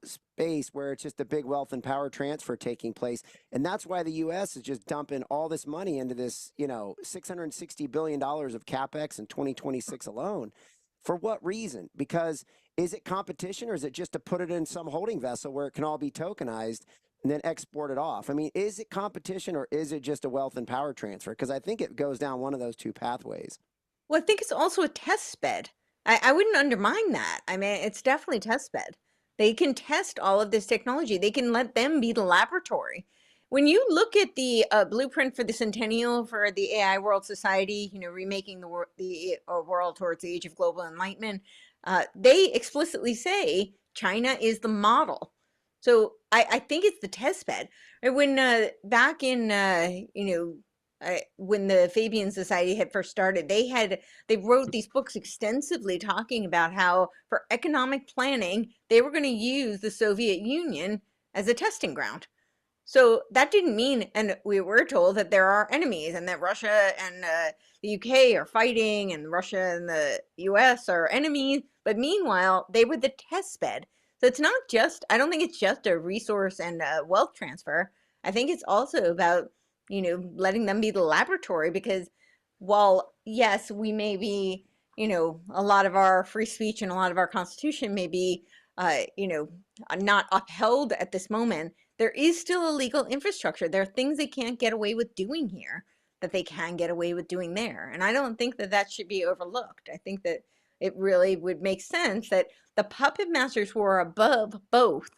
space where it's just a big wealth and power transfer taking place? And that's why the U.S. is just dumping all this money into this, $660 billion of CapEx in 2026 alone. For what reason? Because is it competition, or is it just to put it in some holding vessel where it can all be tokenized and then export it off? I mean, is it competition, or is it just a wealth and power transfer? Because I think it goes down one of those two pathways. Well, I think it's also a test bed. I wouldn't undermine that. I mean, it's definitely a test bed. They can test all of this technology. They can let them be the laboratory. When you look at the blueprint for the centennial for the AI World Society, remaking the world towards the age of global enlightenment, they explicitly say China is the model. So I think it's the test bed. When back in, when the Fabian Society had first started, they wrote these books extensively talking about how for economic planning, they were going to use the Soviet Union as a testing ground. So that didn't mean, and we were told that there are enemies and that Russia and the UK are fighting and Russia and the US are enemies. But meanwhile, they were the test bed. So it's not just, I don't think it's just a resource and a wealth transfer. I think it's also about, letting them be the laboratory, because while, yes, we may be, a lot of our free speech and a lot of our constitution may be, not upheld at this moment, there is still a legal infrastructure. There are things they can't get away with doing here that they can get away with doing there. And I don't think that that should be overlooked. I think that it really would make sense that the puppet masters who are above both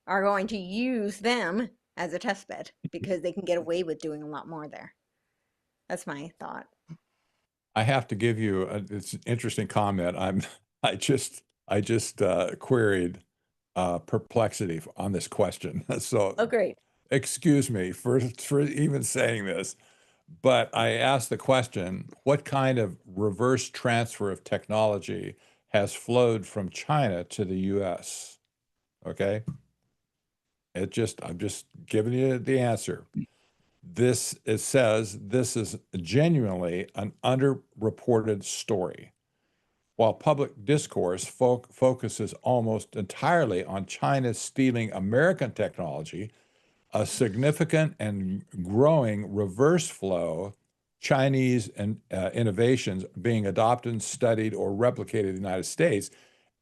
are going to use them as a test bed, because they can get away with doing a lot more there. That's my thought. I have to give you it's an interesting comment. I just queried perplexity on this question. So Oh, great. excuse me for even saying this, but I asked the question, what kind of reverse transfer of technology has flowed from China to the US? Okay. I'm just giving you the answer. It says this is genuinely an underreported story. While public discourse focuses almost entirely on China stealing American technology, a significant and growing reverse flow, Chinese innovations being adopted, studied, or replicated in the United States,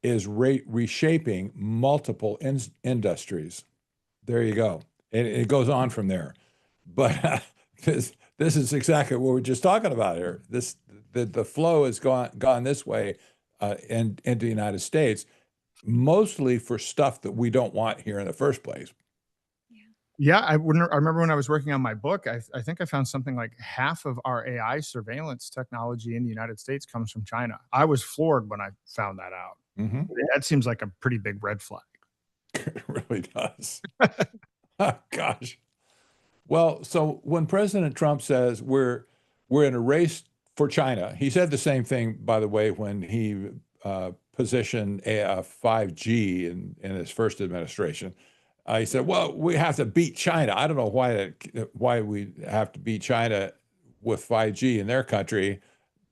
is reshaping multiple industries. There you go. And it goes on from there. But this is exactly what we're just talking about here. The flow has gone this way into the United States, mostly for stuff that we don't want here in the first place. Yeah, I remember when I was working on my book, I think I found something like half of our AI surveillance technology in the United States comes from China. I was floored when I found that out. Mm-hmm. That seems like a pretty big red flag. It really does. Oh, gosh. Well, so when President Trump says we're in a race for China, he said the same thing, by the way, when he positioned 5G in his first administration. He said, "Well, we have to beat China." I don't know why we have to beat China with 5G in their country.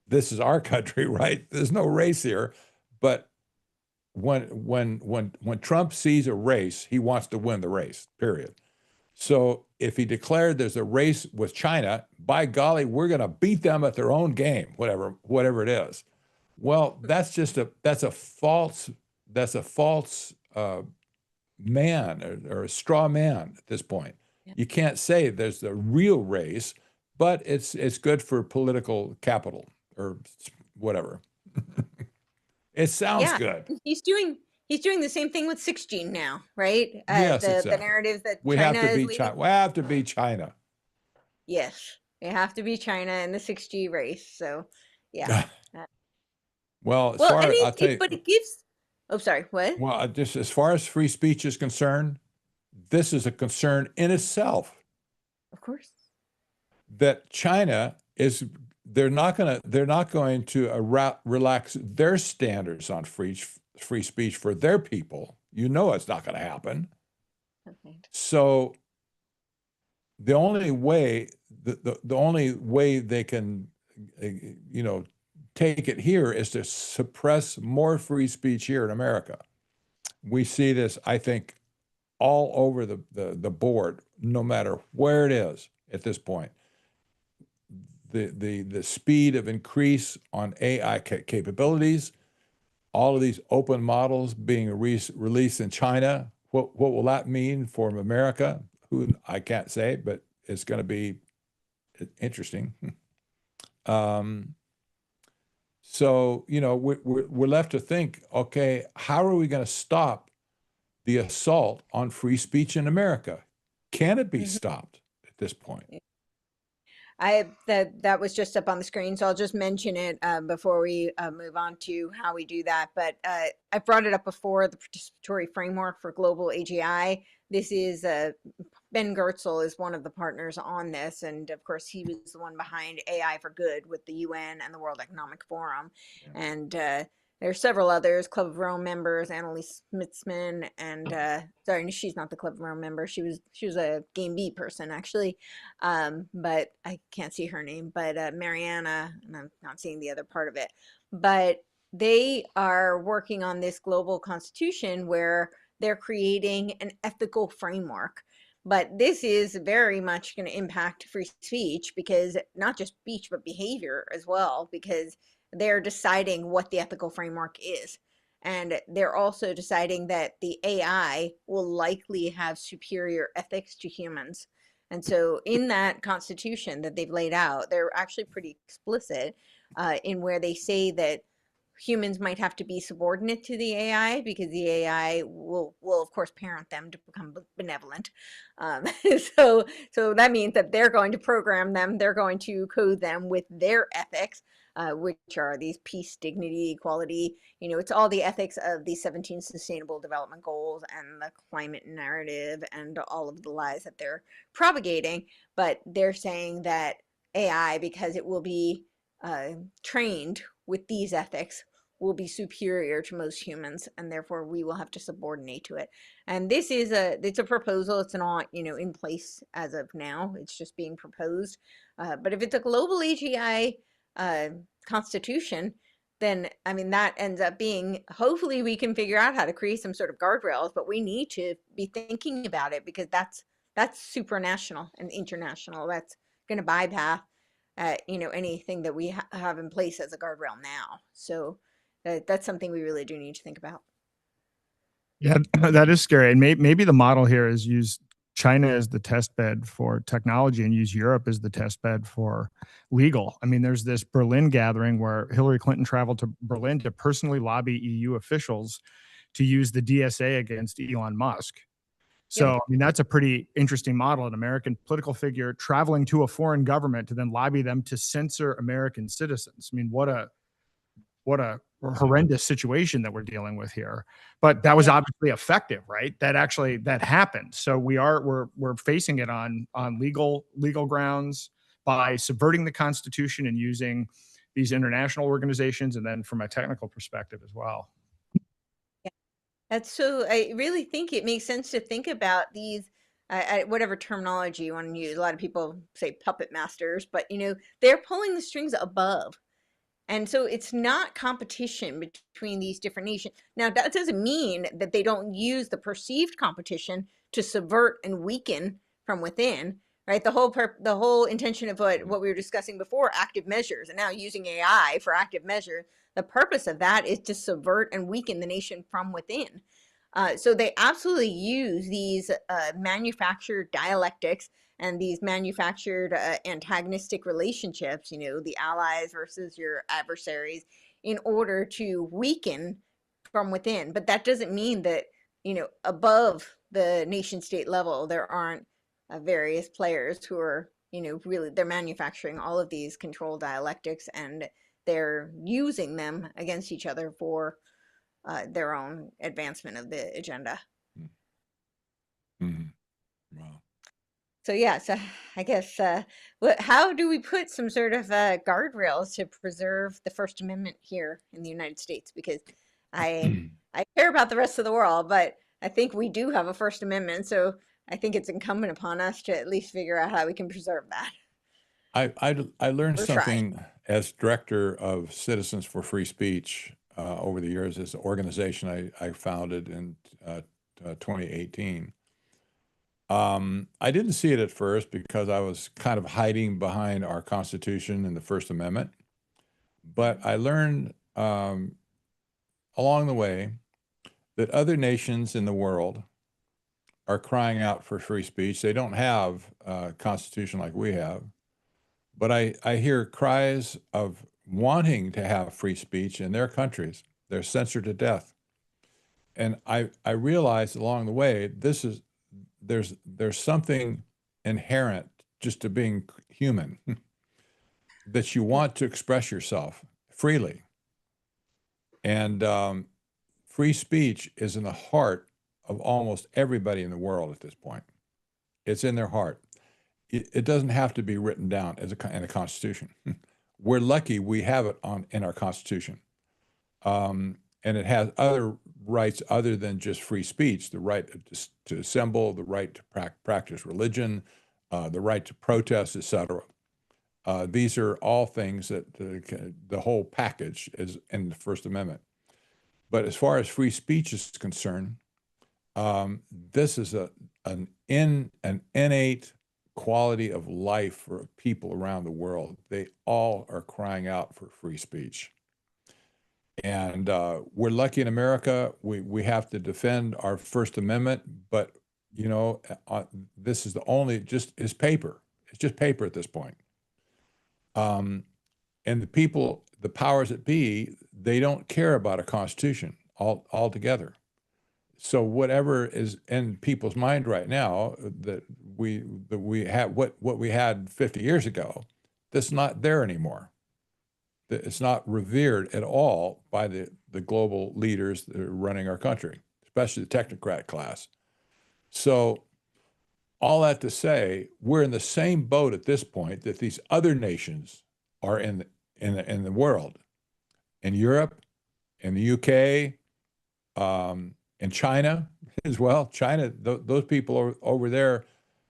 This is our country, right? There's no race here. But when Trump sees a race, he wants to win the race, period. So if he declared there's a race with China, by golly, we're going to beat them at their own game, whatever it is. Well, that's a false man or a straw man at this point. Yeah. You can't say there's a real race, but it's good for political capital or whatever. It sounds Yeah, good. he's doing the same thing with 6G now, right? Yes, the exactly. narrative that We China have to is beat leading. China. We have to beat China. Yes, they have to be China in the 6G race. So, yeah. Well, But it gives. Oh, sorry. What? well, just as far as free speech is concerned, this is a concern in itself. Of course. That China they're not going to relax their standards on free speech for their people. You know it's not going to happen. Okay. So the only way they can take it here is to suppress more free speech here in America. We see this, I think, all over the board, no matter where it is at this point. The speed of increase on AI capabilities, all of these open models being released in China. What will that mean for America? I can't say, but it's going to be interesting. So we're left to think, okay, how are we going to stop the assault on free speech in America? Can it be stopped at this point? That was just up on the screen, so I'll just mention it before we move on to how we do that. But I brought it up before, the participatory framework for global AGI. This is Ben Goertzel is one of the partners on this, and of course he was the one behind AI for Good with the UN and the World Economic Forum. Yeah. And there are several others, Club of Rome members, Annalise Smitsman, and sorry, she's not the Club of Rome member. She was a Game B person actually, but I can't see her name. But Mariana, and I'm not seeing the other part of it. But they are working on this global constitution where they're creating an ethical framework. But this is very much going to impact free speech, because not just speech, but behavior as well, because they're deciding what the ethical framework is. And they're also deciding that the AI will likely have superior ethics to humans. And so in that constitution that they've laid out, they're actually pretty explicit in where they say that humans might have to be subordinate to the AI, because the AI will of course parent them to become benevolent. So that means that they're going to program them, they're going to code them with their ethics, which are these peace, dignity, equality. It's all the ethics of the 17 Sustainable Development Goals and the climate narrative and all of the lies that they're propagating. But they're saying that AI, because it will be trained with these ethics, will be superior to most humans, and therefore we will have to subordinate to it. And this is it's a proposal. It's not in place as of now. It's just being proposed. But if it's a global AGI constitution, then that ends up being, hopefully we can figure out how to create some sort of guardrails. But we need to be thinking about it, because that's supranational and international. That's going to bypass anything that we have in place as a guardrail now. So that's something we really do need to think about. Yeah, that is scary. And maybe the model here is use China as the test bed for technology and use Europe as the test bed for legal. There's this Berlin gathering where Hillary Clinton traveled to Berlin to personally lobby EU officials to use the DSA against Elon Musk. So, I mean, that's a pretty interesting model. An American political figure traveling to a foreign government to then lobby them to censor American citizens. I mean, what a horrendous situation that we're dealing with here. But that was obviously effective, right? That happened. So we're facing it on legal grounds by subverting the Constitution and using these international organizations, and then from a technical perspective as well. That's so, I really think it makes sense to think about these, whatever terminology you want to use. A lot of people say puppet masters, but they're pulling the strings above. And so it's not competition between these different nations. Now, that doesn't mean that they don't use the perceived competition to subvert and weaken from within, right? The whole intention of what we were discussing before, active measures, and now using AI for active measures, the purpose of that is to subvert and weaken the nation from within. So they absolutely use these manufactured dialectics and these manufactured antagonistic relationships, the allies versus your adversaries, in order to weaken from within. But that doesn't mean that, above the nation state level, there aren't various players who are, really, they're manufacturing all of these control dialectics, and they're using them against each other for their own advancement of the agenda. Mm-hmm. Wow. So yeah, so I guess how do we put some sort of guardrails to preserve the First Amendment here in the United States? Because I care about the rest of the world, but I think we do have a First Amendment, so I think it's incumbent upon us to at least figure out how we can preserve that. I learned Or something as director of Citizens for Free Speech over the years. As an organization I founded in 2018. I didn't see it at first because I was kind of hiding behind our Constitution and the First Amendment. But I learned along the way that other nations in the world are crying out for free speech. They don't have a constitution like we have. But I hear cries of wanting to have free speech in their countries. They're censored to death. And I realized along the way, there's something inherent just to being human, that you want to express yourself freely. And free speech is in the heart of almost everybody in the world at this point. It's in their heart. It doesn't have to be written down in a constitution. We're lucky we have it in our Constitution. And it has other rights other than just free speech: the right to assemble, the right to practice religion, the right to protest, etc. These are all things that the whole package is in the First Amendment. But as far as free speech is concerned, this is an innate quality of life for people around the world. They all are crying out for free speech. And we're lucky in America. We have to defend our First Amendment, but this is the only, it's paper. It's just paper at this point. And the people, the powers that be, they don't care about a constitution altogether. So whatever is in people's mind right now that we have what we had 50 years ago, that's not there anymore. It's not revered at all by the global leaders that are running our country, especially the technocrat class. So all that to say, we're in the same boat at this point that these other nations are in the world, in Europe, in the UK, in China as well. China, those people over there,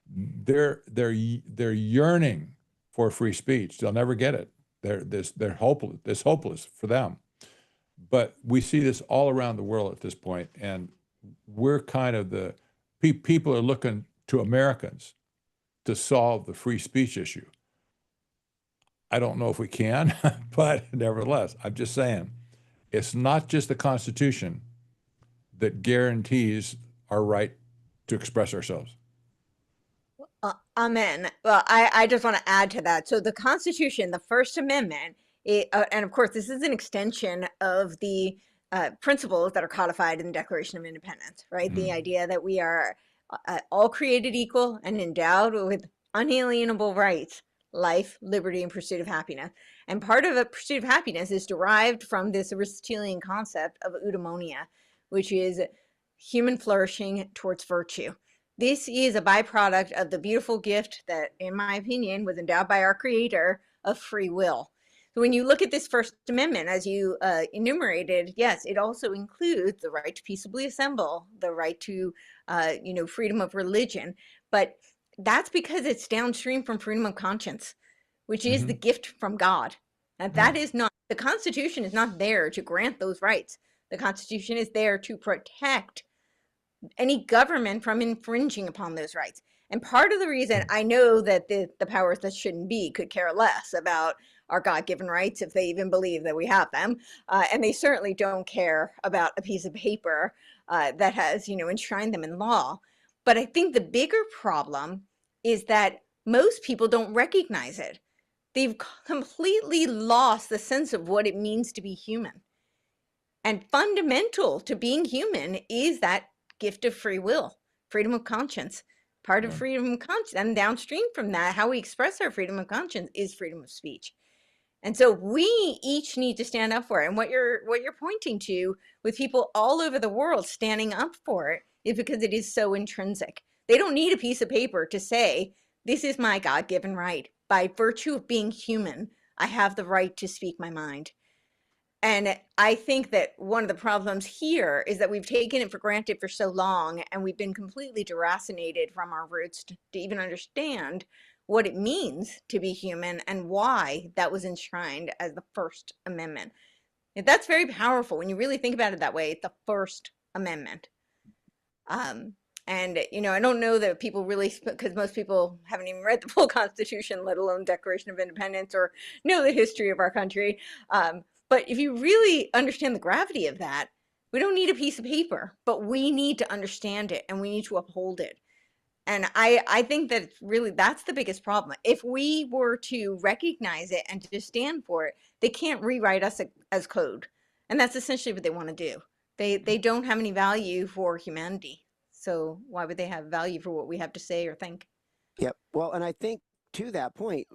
they're yearning for free speech. They'll never get it. They're hopeless. It's hopeless for them. But we see this all around the world at this point, and we're kind of the people are looking to Americans to solve the free speech issue. I don't know if we can, but nevertheless, I'm just saying, it's not just the Constitution that guarantees our right to express ourselves. Amen. Well, I just want to add to that. So the Constitution, the First Amendment, and of course, this is an extension of the principles that are codified in the Declaration of Independence, right? The idea that we are all created equal and endowed with unalienable rights, life, liberty, and pursuit of happiness. And part of a pursuit of happiness is derived from this Aristotelian concept of eudaimonia, which is human flourishing towards virtue. This is a byproduct of the beautiful gift that, in my opinion, was endowed by our creator of free will. So when you look at this First Amendment, as you enumerated, yes, it also includes the right to peaceably assemble, the right to, freedom of religion. But that's because it's downstream from freedom of conscience, which is the gift from God. And that is not, the Constitution is not there to grant those rights. The Constitution is there to protect any government from infringing upon those rights. And part of the reason I know that the powers that shouldn't be could care less about our God-given rights, if they even believe that we have them, and they certainly don't care about a piece of paper that has, enshrined them in law. But I think the bigger problem is that most people don't recognize it. They've completely lost the sense of what it means to be human. And fundamental to being human is that gift of free will, freedom of conscience. Part of freedom of conscience, and downstream from that, how we express our freedom of conscience is freedom of speech. And so we each need to stand up for it. And what you're pointing to with people all over the world standing up for it is because it is so intrinsic. They don't need a piece of paper to say, this is my God-given right. By virtue of being human, I have the right to speak my mind. And I think that one of the problems here is that we've taken it for granted for so long, and we've been completely deracinated from our roots to even understand what it means to be human and why that was enshrined as the First Amendment. That's very powerful when you really think about it that way. It's the First Amendment. And, I don't know that people really, because most people haven't even read the full Constitution, let alone Declaration of Independence, or know the history of our country. But if you really understand the gravity of that, we don't need a piece of paper, but we need to understand it and we need to uphold it. And I think that that's the biggest problem. If we were to recognize it and to stand for it, they can't rewrite us as code. And that's essentially what they want to do. They don't have any value for humanity. So why would they have value for what we have to say or think? Yep. Well, and I think to that point,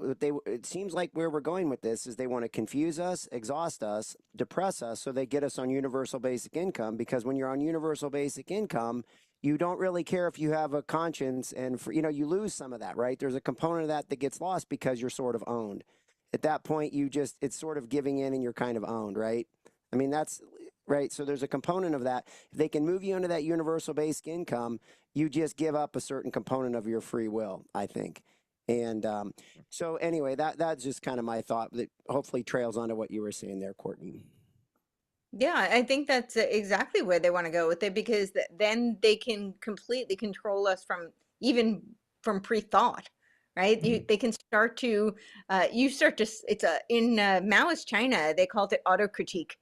it seems like where we're going with this is they want to confuse us, exhaust us, depress us, so they get us on universal basic income, because when you're on universal basic income, you don't really care if you have a conscience, and you lose some of that, right? There's a component of that gets lost because you're sort of owned. At that point, it's sort of giving in and you're kind of owned, right? I mean, that's right. So there's a component of that. If they can move you into that universal basic income, you just give up a certain component of your free will, I think. And so anyway, that's just kind of my thought that hopefully trails onto what you were saying there, Courtney. Yeah, I think that's exactly where they want to go with it, because then they can completely control us from pre-thought, right? They can start to, in Maoist China, they called it autocritique.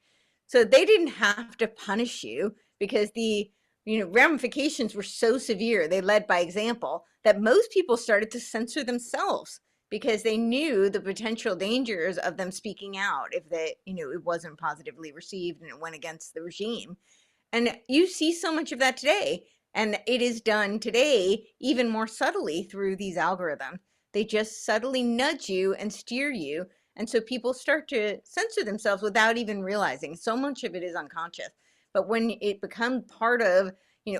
So they didn't have to punish you because the ramifications were so severe, they led by example, that most people started to censor themselves because they knew the potential dangers of them speaking out if it wasn't positively received and it went against the regime. And you see so much of that today. And it is done today even more subtly through these algorithms. They just subtly nudge you and steer you. And so people start to censor themselves without even realizing. So much of it is unconscious. But when it becomes part of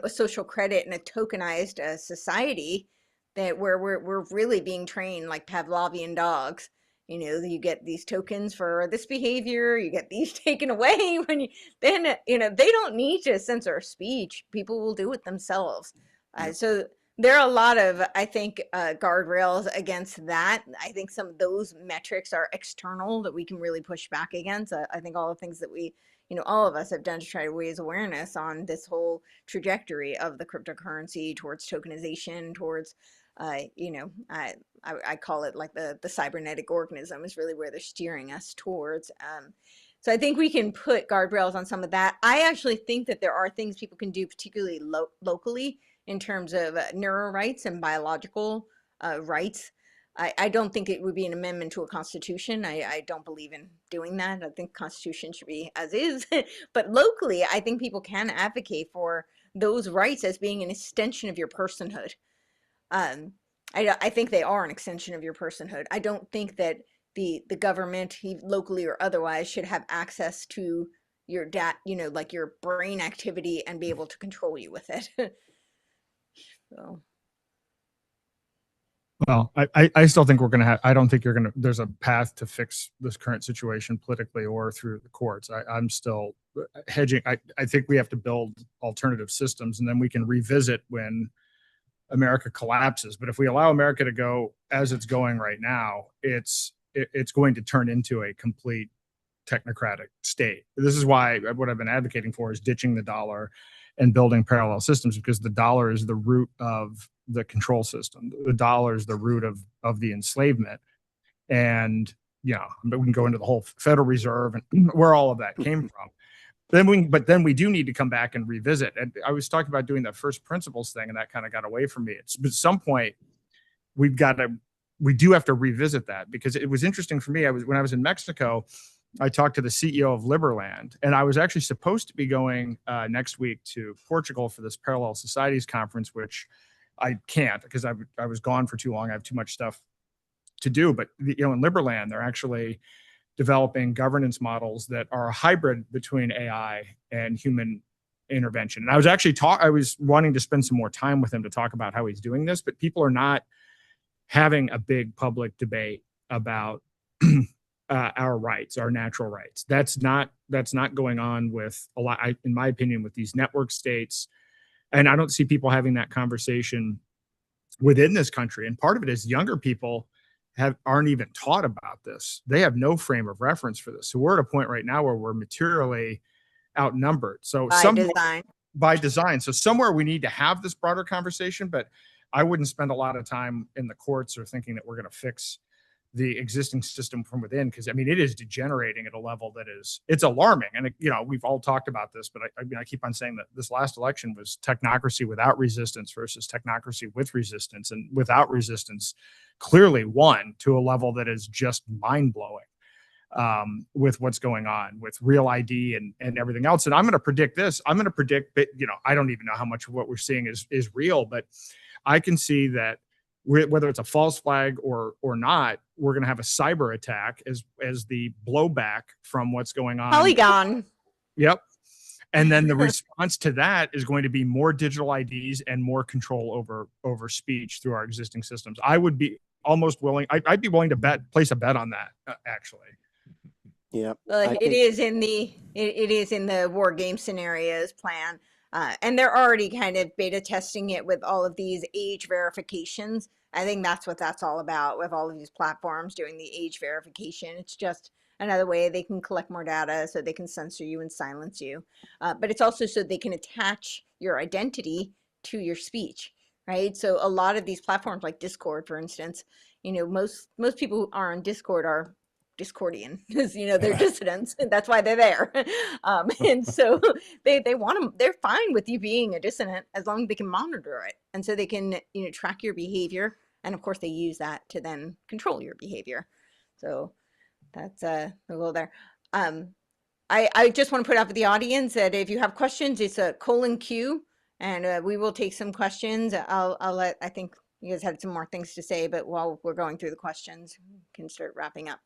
a social credit and a tokenized society, that where we're really being trained like Pavlovian dogs, you get these tokens for this behavior, you get these taken away when they don't need to censor speech. People will do it themselves. So there are a lot of, I think, guardrails against that. I think some of those metrics are external that we can really push back against. I think all the things that we, all of us have done to try to raise awareness on this whole trajectory of the cryptocurrency towards tokenization, towards, I call it like the cybernetic organism is really where they're steering us towards. So I think we can put guardrails on some of that. I actually think that there are things people can do, particularly locally, in terms of neuro rights and biological rights. I don't think it would be an amendment to a constitution. I don't believe in doing that. I think constitution should be as is. But locally, I think people can advocate for those rights as being an extension of your personhood. I think they are an extension of your personhood. I don't think that the government, locally or otherwise, should have access to your like your brain activity and be able to control you with it. So. Well, I still think we're going to have, I don't think there's a path to fix this current situation politically or through the courts. I'm still hedging. I think we have to build alternative systems, and then we can revisit when America collapses. But if we allow America to go as it's going right now, it's going to turn into a complete technocratic state. This is why what I've been advocating for is ditching the dollar and building parallel systems, because the dollar is the root of the control system. The dollar is the root of the enslavement. And yeah, but we can go into the whole Federal Reserve and where all of that came from. But then we do need to come back and revisit. And I was talking about doing that first principles thing, and that kind of got away from me. At some point, we do have to revisit that, because it was interesting for me. When I was in Mexico, I talked to the CEO of Liberland, and I was actually supposed to be going next week to Portugal for this Parallel Societies conference, which I can't because I was gone for too long. I have too much stuff to do. But in Liberland, they're actually developing governance models that are a hybrid between AI and human intervention. And I was actually I was wanting to spend some more time with him to talk about how he's doing this, but people are not having a big public debate about our rights, our natural rights. That's not going on with a lot, in my opinion, with these network states. And I don't see people having that conversation within this country. And part of it is younger people aren't even taught about this. They have no frame of reference for this. So we're at a point right now where we're materially outnumbered. So by design. So somewhere we need to have this broader conversation, but I wouldn't spend a lot of time in the courts or thinking that we're going to fix the existing system from within, because I mean, it is degenerating at a level that it's alarming. And we've all talked about this, but I keep on saying that this last election was technocracy without resistance versus technocracy with resistance, and without resistance clearly won to a level that is just mind-blowing with what's going on with real ID and everything else. And I'm going to predict this. I'm going to predict that, I don't even know how much of what we're seeing is real, but I can see that whether it's a false flag or not, we're going to have a cyber attack as the blowback from what's going on. Polygon. Yep. And then the response to that is going to be more digital IDs and more control over speech through our existing systems. I would be almost willing. I'd be willing to place a bet on that, actually. Yeah. It is in the war game scenarios plan. And they're already kind of beta testing it with all of these age verifications. I think that's what that's all about, with all of these platforms doing the age verification. It's just another way they can collect more data so they can censor you and silence you. But it's also so they can attach your identity to your speech, right? So a lot of these platforms like Discord, for instance, most people who are on Discord are Discordian, because they're dissidents, and that's why they're there. And so they want them. They're fine with you being a dissident as long as they can monitor it, and so they can track your behavior, and of course they use that to then control your behavior. So that's the goal there. I just want to put out for the audience that if you have questions, it's a :Q, and we will take some questions. I'll let. I think you guys had some more things to say, but while we're going through the questions, we can start wrapping up.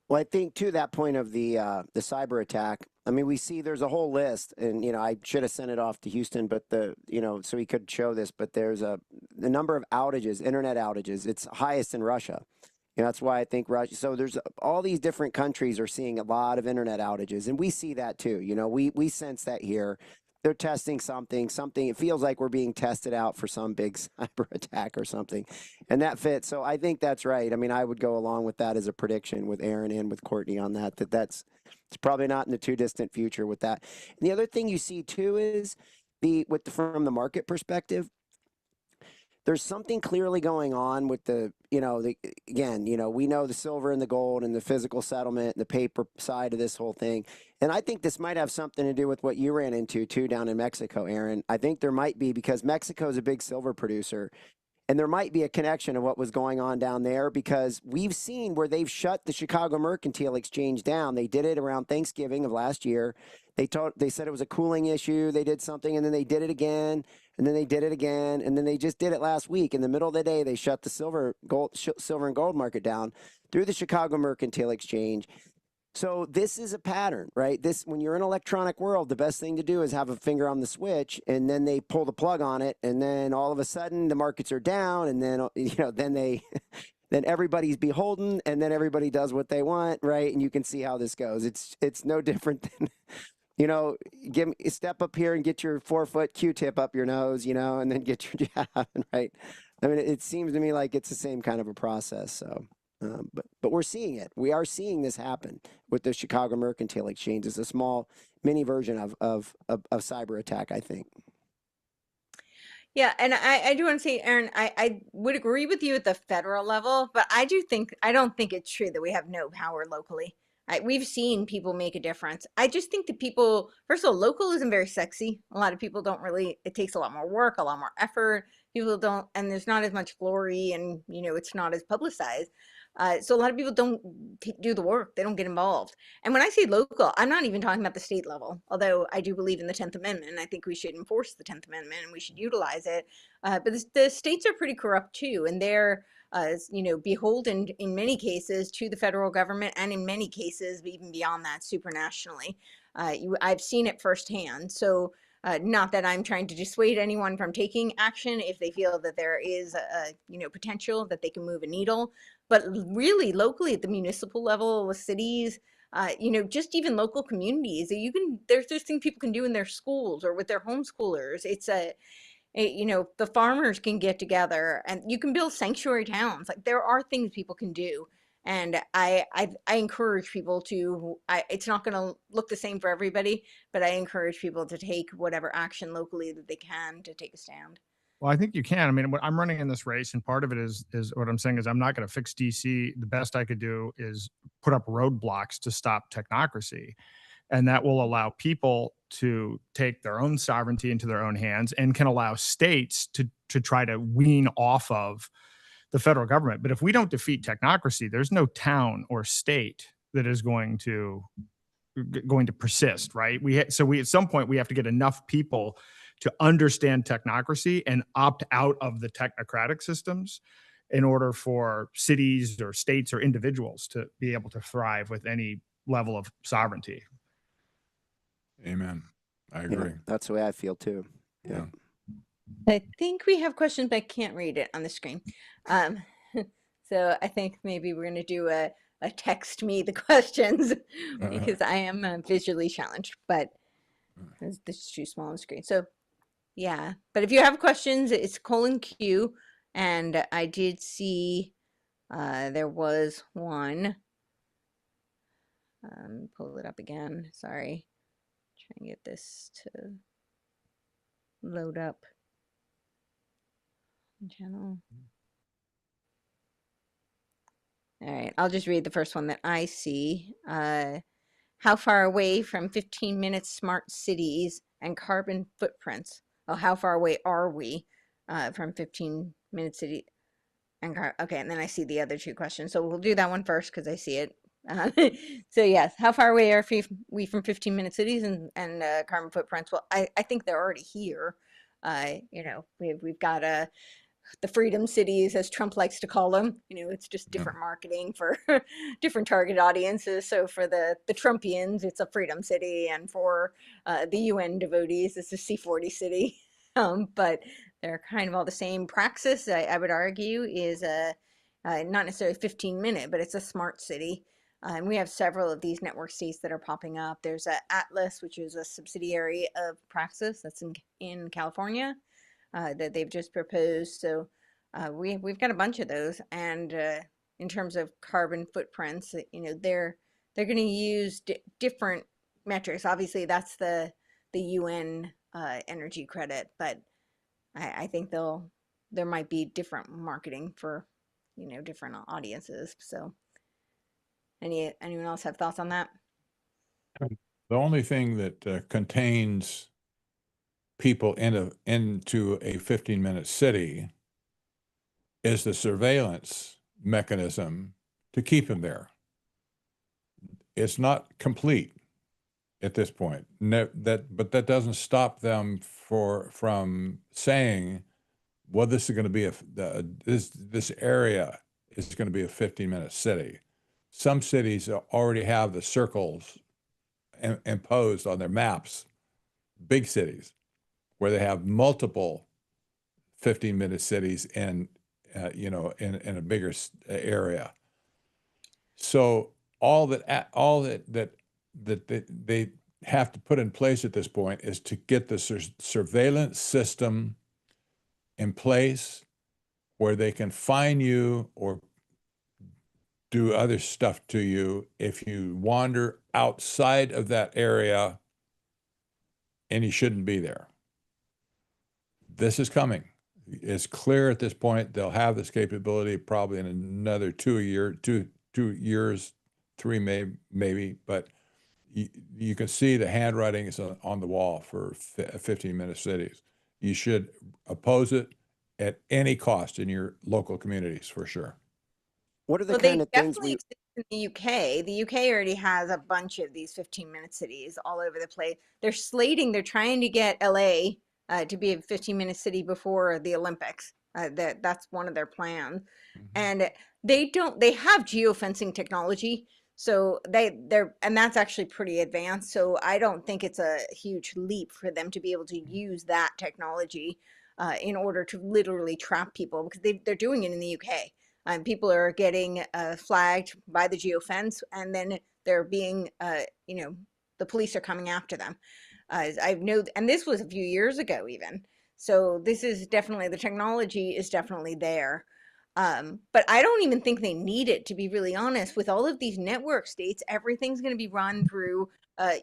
Well, I think to that point of the cyber attack, I mean, we see there's a whole list, and I should have sent it off to Houston, but so he could show this. But there's the number of outages, internet outages, it's highest in Russia. That's why I think Russia. So there's all these different countries are seeing a lot of internet outages, and we see that too. We sense that here. They're testing something. It feels like we're being tested out for some big cyber attack or something. And that fits. So I think that's right. I mean, I would go along with that as a prediction with Aaron and with Courtenay on that's it's probably not in the too distant future with that. And the other thing you see too is from the market perspective, there's something clearly going on with we know the silver and the gold and the physical settlement and the paper side of this whole thing. And I think this might have something to do with what you ran into too down in Mexico, Aaron. I think there might be, because Mexico is a big silver producer, and there might be a connection of what was going on down there, because we've seen where they've shut the Chicago Mercantile Exchange down. They did it around Thanksgiving of last year. They said it was a cooling issue. They did something, and then they did it again, and then they did it again, and then they just did it last week. In the middle of the day, they shut the silver and gold market down through the Chicago Mercantile Exchange. So this is a pattern, right? When you're in an electronic world, the best thing to do is have a finger on the switch, and then they pull the plug on it, and then all of a sudden the markets are down, and then then everybody's beholden, and then everybody does what they want, right? And you can see how this goes. It's no different than step up here and get your 4-foot Q-tip up your nose, and then get your jab, right? I mean, it seems to me like it's the same kind of a process. So. But we're seeing it. We are seeing this happen with the Chicago Mercantile Exchange. It's a small mini version of cyber attack, I think. Yeah, and I do want to say, Aaron, I would agree with you at the federal level, but I don't think it's true that we have no power locally. We've seen people make a difference. I just think that people, first of all, local isn't very sexy. A lot of people don't really, it takes a lot more work, a lot more effort. People don't, and there's not as much glory, and, it's not as publicized. So a lot of people don't do the work. They don't get involved. And when I say local, I'm not even talking about the state level, although I do believe in the 10th Amendment. I think we should enforce the 10th Amendment and we should utilize it. But the states are pretty corrupt too. And they're, beholden in many cases to the federal government, and in many cases, even beyond that, supranationally. I've seen it firsthand. So not that I'm trying to dissuade anyone from taking action if they feel that there is potential that they can move a needle. But really, locally at the municipal level, with cities, just even local communities, there's things people can do in their schools or with their homeschoolers. It's the farmers can get together, and you can build sanctuary towns. Like, there are things people can do. And I encourage people to, it's not going to look the same for everybody, but I encourage people to take whatever action locally that they can to take a stand. Well, I think you can. I mean, what I'm running in this race, and part of it is what I'm saying is I'm not going to fix DC. The best I could do is put up roadblocks to stop technocracy. And that will allow people to take their own sovereignty into their own hands, and can allow states to try to wean off of the federal government. But if we don't defeat technocracy, there's no town or state that is going to persist, right? So at some point we have to get enough people to understand technocracy and opt out of the technocratic systems in order for cities or states or individuals to be able to thrive with any level of sovereignty. Amen. I agree. Yeah, that's the way I feel too. Yeah. I think we have questions, but I can't read it on the screen. So I think maybe we're going to do a text me the questions because I am visually challenged, but this is too small on the screen. So yeah, but if you have questions, it's :Q. And I did see there was one. Pull it up again. Sorry. Try and get this to load up. Channel. All right, I'll just read the first one that I see. How far away from 15-minute smart cities and carbon footprints? Oh, how far away are we from 15-minute city and okay, and then I see the other two questions. So we'll do that one first because I see it. So yes, how far away are we from 15-minute cities and carbon footprints? Well, I think they're already here. We've got the freedom cities, as Trump likes to call them. It's just different marketing for different target audiences. So for the Trumpians, it's a freedom city, and for the UN devotees, it's a C40 city. But they're kind of all the same. Praxis, I would argue, is not necessarily 15-minute, but it's a smart city. And we have several of these network states that are popping up. There's Atlas, which is a subsidiary of Praxis that's in California. That they've just proposed. So we've got a bunch of those. And in terms of carbon footprints, they're going to use different metrics. Obviously, that's the UN energy credit, but I think there might be different marketing for different audiences. So anyone else have thoughts on that? The only thing that contains people into a 15-minute city is the surveillance mechanism to keep them there. It's not complete. at this point. But that doesn't stop them from saying, well, this is going to be this area is going to be a 15-minute city. Some cities already have the circles imposed on their maps, big cities, where they have multiple 15-minute cities in a bigger area. So all that they have to put in place at this point is to get the surveillance system in place where they can fine you or do other stuff to you if you wander outside of that area and you shouldn't be there. This is coming. It's clear at this point they'll have this capability probably in another 2 years, 3 maybe, but you can see the handwriting is on the wall for 15-minute cities. You should oppose it at any cost in your local communities, for sure. What are the Well, kind they of things definitely exist in the UK. The UK already has a bunch of these 15-minute cities all over the place. They're trying to get LA to be a 15-minute city before the Olympics. That's one of their plans. And they have geofencing technology. So and that's actually pretty advanced. So I don't think it's a huge leap for them to be able to use that technology in order to literally trap people, because they're doing it in the UK. People are getting flagged by the geofence, and then they're being, the police are coming after them. And this was a few years ago even. So this is definitely, the technology is definitely there. But I don't even think they need it, to be really honest. With all of these network states, everything's going to be run through.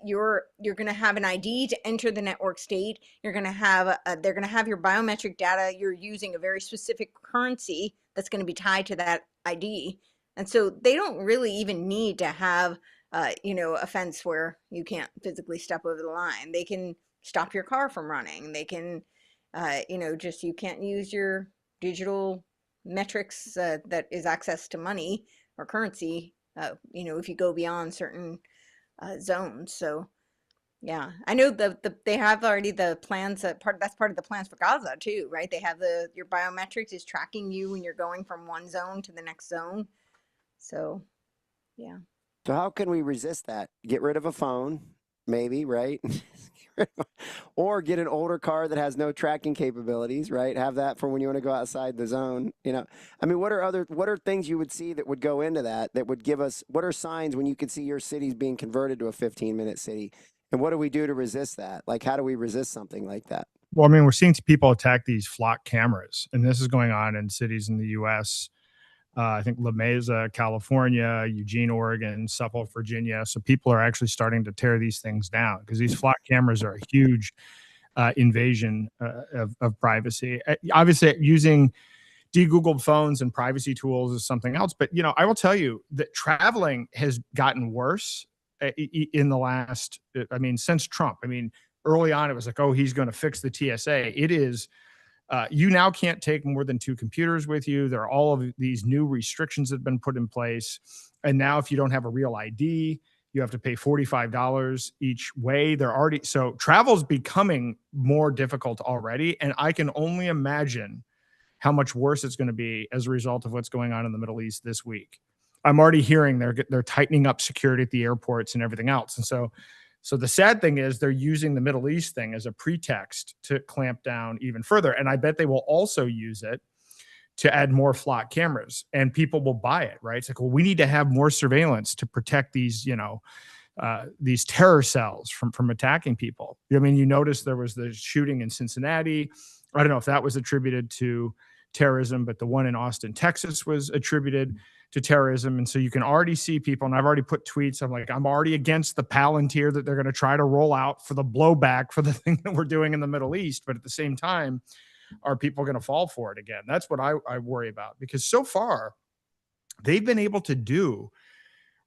You're going to have an ID to enter the network state. You're going to have they're going to have your biometric data. You're using a very specific currency that's going to be tied to that ID, and so they don't really even need to have a fence where you can't physically step over the line. They can stop your car from running. They can, just you can't use your digital metrics that is access to money or currency. If you go beyond certain zones. So yeah, I know they have already the plans that's part of the plans for Gaza too, right? They have your biometrics is tracking you when you're going from one zone to the next zone. So yeah. So how can we resist that? Get rid of a phone, maybe, right? Or get an older car that has no tracking capabilities, right? Have that for when you want to go outside the zone. I mean, what are things you would see that would go into that would give us, what are signs when you could see your cities being converted to a 15-minute city? And what do we do to resist that? Like, how do we resist something like that? Well, I mean, we're seeing people attack these flock cameras, and this is going on in cities in the U.S. I think La Mesa, California, Eugene, Oregon, Suffolk, Virginia. So people are actually starting to tear these things down because these flock cameras are a huge invasion of privacy. Obviously, using de-Googled phones and privacy tools is something else. But, I will tell you that traveling has gotten worse in the last, since Trump. Early on, it was like, oh, he's going to fix the TSA. It is. You now can't take more than 2 computers with you. There are all of these new restrictions that have been put in place. And now if you don't have a real ID, you have to pay $45 each way. So travel's becoming more difficult already. And I can only imagine how much worse it's going to be as a result of what's going on in the Middle East this week. I'm already hearing they're tightening up security at the airports and everything else. And so the sad thing is they're using the Middle East thing as a pretext to clamp down even further. And I bet they will also use it to add more flock cameras, and people will buy it, right? It's like, well, we need to have more surveillance to protect these terror cells from attacking people. You notice there was the shooting in Cincinnati. I don't know if that was attributed to terrorism, but the one in Austin, Texas was attributed to terrorism. And so you can already see people, and I've already put tweets. I'm already against the Palantir that they're going to try to roll out for the blowback for the thing that we're doing in the Middle East. But at the same time, are people going to fall for it again? That's what I worry about, because so far they've been able to do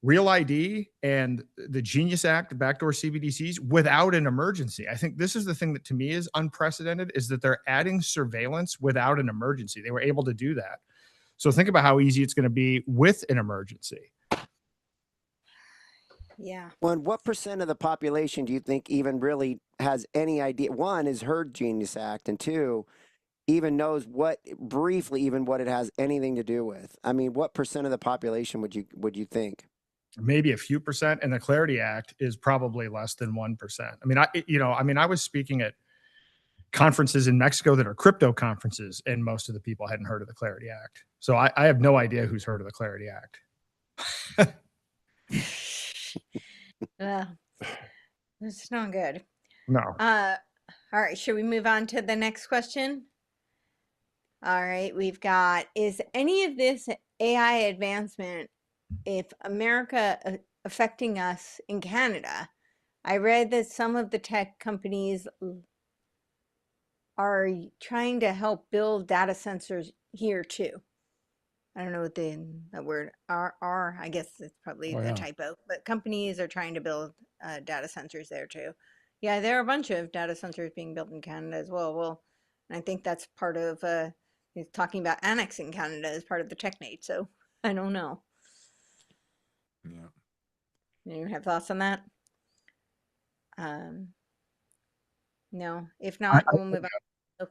Real ID and the Genius Act, the backdoor CBDCs, without an emergency. I think this is the thing that to me is unprecedented, is that they're adding surveillance without an emergency. They were able to do that. So think about how easy it's going to be with an emergency. Yeah. Well, and what percent of the population do you think even really has any idea? One, has heard Genius Act, and two, even knows what briefly even what it has anything to do with? I mean, what percent of the population would you think? Maybe a few percent, and the Clarity Act is probably less than 1%. I mean, I was speaking at conferences in Mexico that are crypto conferences, and most of the people hadn't heard of the Clarity Act. So I have no idea who's heard of the Clarity Act. It's not good. No. All right, should we move on to the next question? All right, we've got, is any of this AI advancement, if America affecting us in Canada? I read that some of the tech companies are trying to help build data centers here too. I don't know what that word are. I guess it's probably a typo, but companies are trying to build data centers there too. Yeah, there are a bunch of data centers being built in Canada as well. Well, and I think that's part of he's talking about annexing Canada as part of the TechNate. So I don't know. Yeah. You have thoughts on that? No. If not, we'll move on. Oh,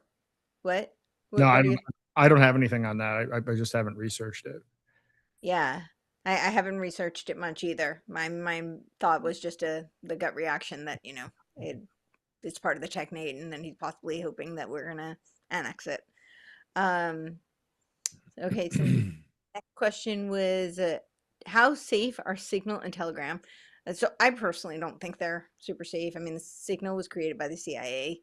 what? No, What do you? I don't have anything on that. I just haven't researched it. Yeah, I haven't researched it much either. My thought was just the gut reaction that, you know, it's part of the TechNate, and then he's possibly hoping that we're gonna annex it. Okay, so next question was, how safe are Signal and Telegram? So I personally don't think they're super safe. I mean, the Signal was created by the CIA,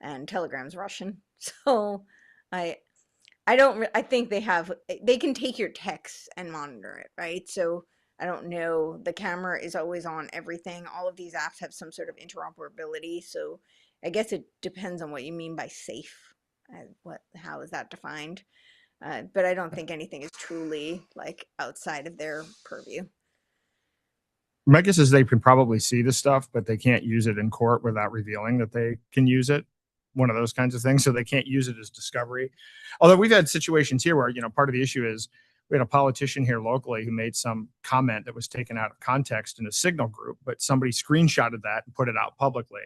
and Telegram's Russian, so I I think they can take your text and monitor it, right? So I don't know. The camera is always on everything. All of these apps have some sort of interoperability. So I guess it depends on what you mean by safe. How is that defined? But I don't think anything is truly like outside of their purview. My guess is they can probably see the stuff, but they can't use it in court without revealing that they can use it. One of those kinds of things. So they can't use it as discovery. Although we've had situations here where, part of the issue is we had a politician here locally who made some comment that was taken out of context in a Signal group, but somebody screenshotted that and put it out publicly.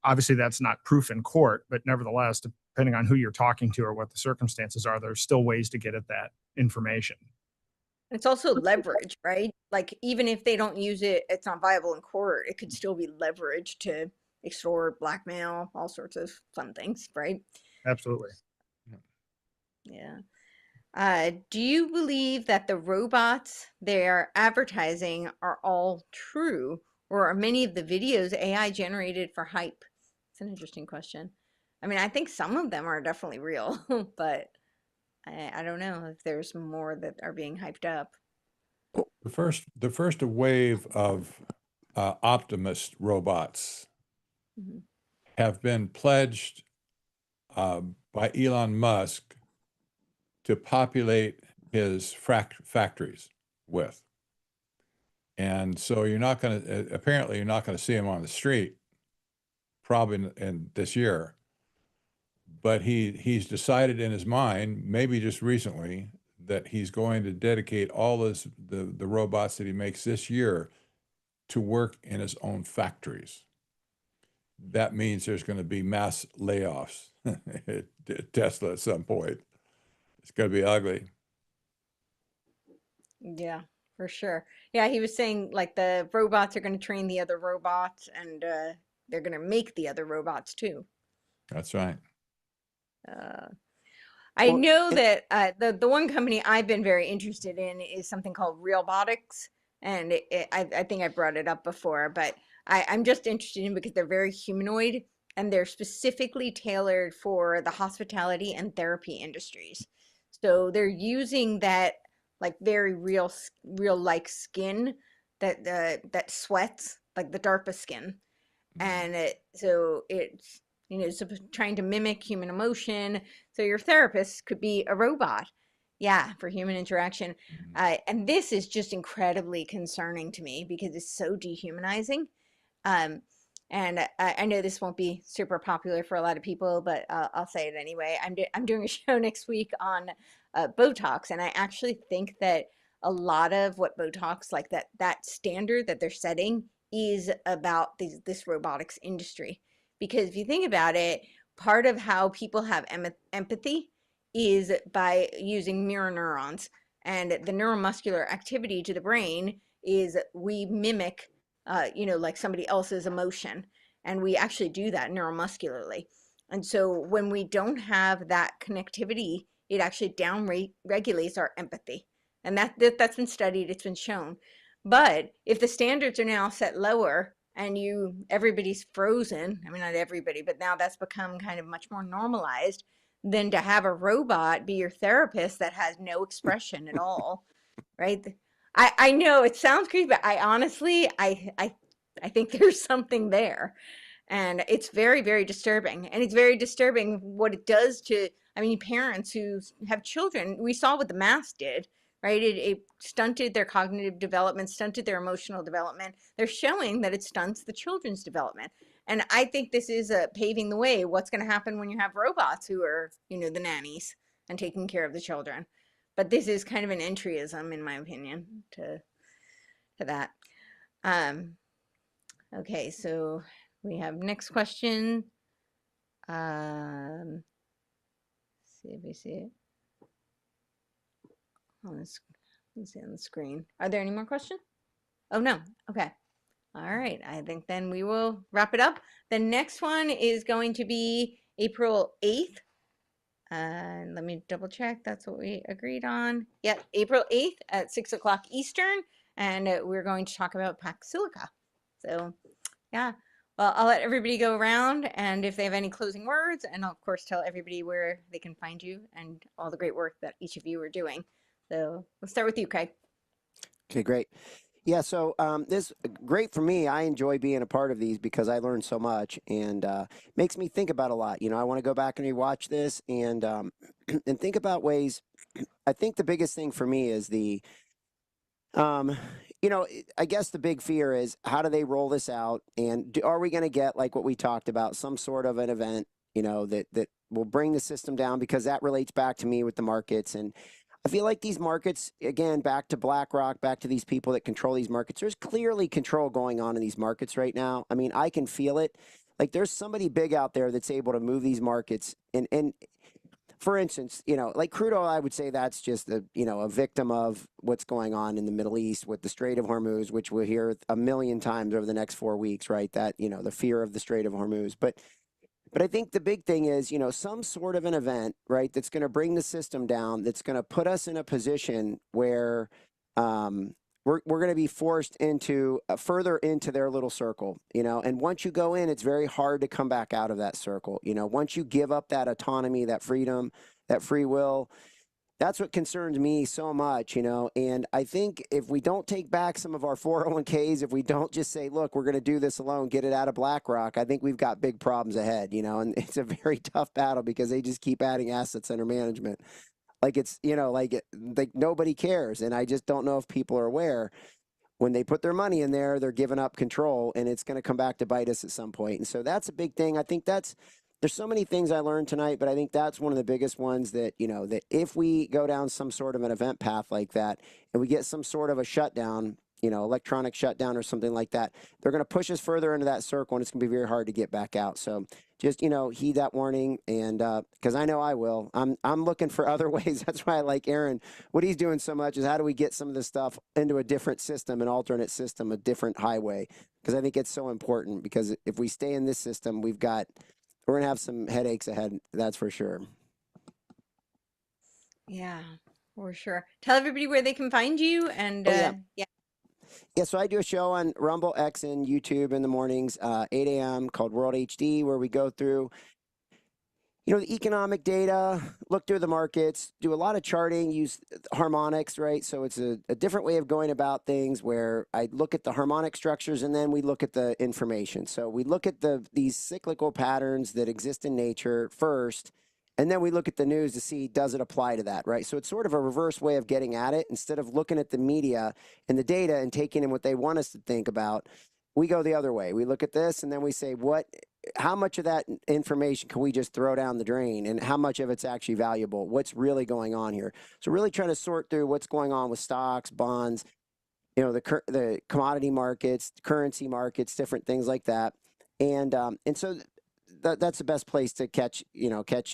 Obviously, that's not proof in court, but nevertheless, depending on who you're talking to or what the circumstances are, there's still ways to get at that information. It's also leverage, right? Like, even if they don't use it, it's not viable in court. It could still be leveraged to extort, blackmail, all sorts of fun things, right? Absolutely. Yeah. Do you believe that the robots they're advertising are all true, or are many of the videos AI generated for hype? It's an interesting question. I mean, I think some of them are definitely real, but I don't know if there's more that are being hyped up. The first wave of Optimus robots have been pledged by Elon Musk to populate his factories with. And so apparently you're not going to see him on the street probably in this year. But he's decided in his mind, maybe just recently, that he's going to dedicate all the robots that he makes this year to work in his own factories. That means there's going to be mass layoffs at Tesla at some point. It's going to be ugly. Yeah, for sure. Yeah, he was saying like the robots are going to train the other robots, and they're going to make the other robots too. That's right. I know that the one company I've been very interested in is something called Realbotics, and I think I brought it up before, but I'm just interested in because they're very humanoid, and they're specifically tailored for the hospitality and therapy industries. So they're using that like very real like skin that sweats, like the DARPA skin, and so it's trying to mimic human emotion. So your therapist could be a robot, yeah, for human interaction. And this is just incredibly concerning to me because it's so dehumanizing. And I know this won't be super popular for a lot of people, but I'll say it anyway. I'm doing a show next week on Botox, and I actually think that a lot of what Botox, like that standard that they're setting, is about this robotics industry. Because if you think about it, part of how people have empathy is by using mirror neurons, and the neuromuscular activity to the brain is we mimic, like somebody else's emotion, and we actually do that neuromuscularly. And so when we don't have that connectivity, it actually down regulates our empathy. And that's been studied, it's been shown. But if the standards are now set lower and everybody's frozen, I mean, not everybody, but now that's become kind of much more normalized than to have a robot be your therapist that has no expression at all, right? I know it sounds creepy, but I honestly, I think there's something there. And it's very, very disturbing. And it's very disturbing what it does to, I mean, parents who have children. We saw what the mask did, right? It stunted their cognitive development, stunted their emotional development. They're showing that it stunts the children's development. And I think this is paving the way. What's going to happen when you have robots who are, the nannies and taking care of the children? But this is kind of an entryism, in my opinion, to that. Okay, so we have next question. See if we see it on this. Let's see on the screen. Are there any more questions? Oh no. Okay. All right. I think then we will wrap it up. The next one is going to be April 8th. Let me double check. That's what we agreed on. Yeah, April 8th at 6 o'clock Eastern, and we're going to talk about Pack Silica. So, yeah. Well, I'll let everybody go around, and if they have any closing words, and I'll, of course, tell everybody where they can find you and all the great work that each of you are doing. So let's start with you, Craig. Okay, great. Yeah, so this great for me. I enjoy being a part of these because I learn so much, and makes me think about a lot. I want to go back and rewatch this and and think about ways. I think the biggest thing for me is I guess the big fear is how do they roll this out, and are we going to get like what we talked about, some sort of an event, that will bring the system down, because that relates back to me with the markets. And I feel like these markets, again, back to BlackRock, back to these people that control these markets, there's clearly control going on in these markets right now. I mean, I can feel it. Like there's somebody big out there that's able to move these markets. And for instance, like crude oil, I would say that's just a victim of what's going on in the Middle East with the Strait of Hormuz, which we'll hear a million times over the next 4 weeks, right? That, the fear of the Strait of Hormuz. But I think the big thing is, some sort of an event, right, that's going to bring the system down, that's going to put us in a position where we're going to be forced into further into their little circle, and once you go in, it's very hard to come back out of that circle. Once you give up that autonomy, that freedom, that free will, that's what concerns me so much, and I think if we don't take back some of our 401ks, if we don't just say, look, we're going to do this alone, get it out of BlackRock, I think we've got big problems ahead, and it's a very tough battle because they just keep adding assets under management. Like it's, like nobody cares. And I just don't know if people are aware when they put their money in there, they're giving up control, and it's going to come back to bite us at some point. And so that's a big thing. I think there's so many things I learned tonight, but I think that's one of the biggest ones that, that if we go down some sort of an event path like that and we get some sort of a shutdown, electronic shutdown or something like that, they're going to push us further into that circle, and it's going to be very hard to get back out. So just, heed that warning, and because I know I will. I'm looking for other ways. That's why I like Aaron. What he's doing so much is how do we get some of this stuff into a different system, an alternate system, a different highway, because I think it's so important, because if we stay in this system, we're going to have some headaches ahead. That's for sure. Yeah, for sure. Tell everybody where they can find you, and yeah. Yeah, so I do a show on Rumble, X, and YouTube in the mornings, 8 a.m. called World HD, where we go through, the economic data, look through the markets, do a lot of charting, use harmonics, right? So it's a different way of going about things, where I look at the harmonic structures and then we look at the information. So we look at these cyclical patterns that exist in nature first, and then we look at the news to see, does it apply to that, right? So it's sort of a reverse way of getting at it. Instead of looking at the media and the data and taking in what they want us to think about, we go the other way. We look at this and then we say, what how much of that information can we just throw down the drain, and how much of it's actually valuable? What's really going on here? So really trying to sort through what's going on with stocks, bonds, the commodity markets, currency markets, different things like that. And so that's the best place to catch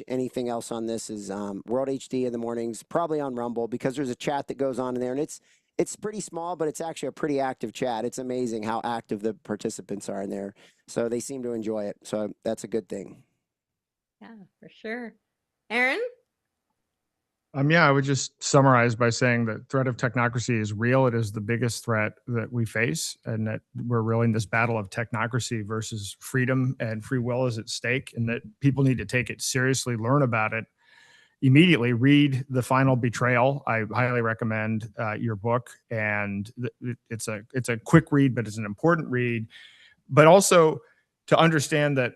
anything else on this is World HD in the mornings, probably on Rumble, because there's a chat that goes on in there, and it's pretty small, but it's actually a pretty active chat. It's amazing how active the participants are in there. So they seem to enjoy it. So that's a good thing. Yeah, for sure. Aaron? Yeah, I would just summarize by saying that threat of technocracy is real. It is the biggest threat that we face, and that we're really in this battle of technocracy versus freedom, and free will is at stake, and that people need to take it seriously, learn about it immediately, read The Final Betrayal. I highly recommend your book, and it's a quick read, but it's an important read. But also to understand that,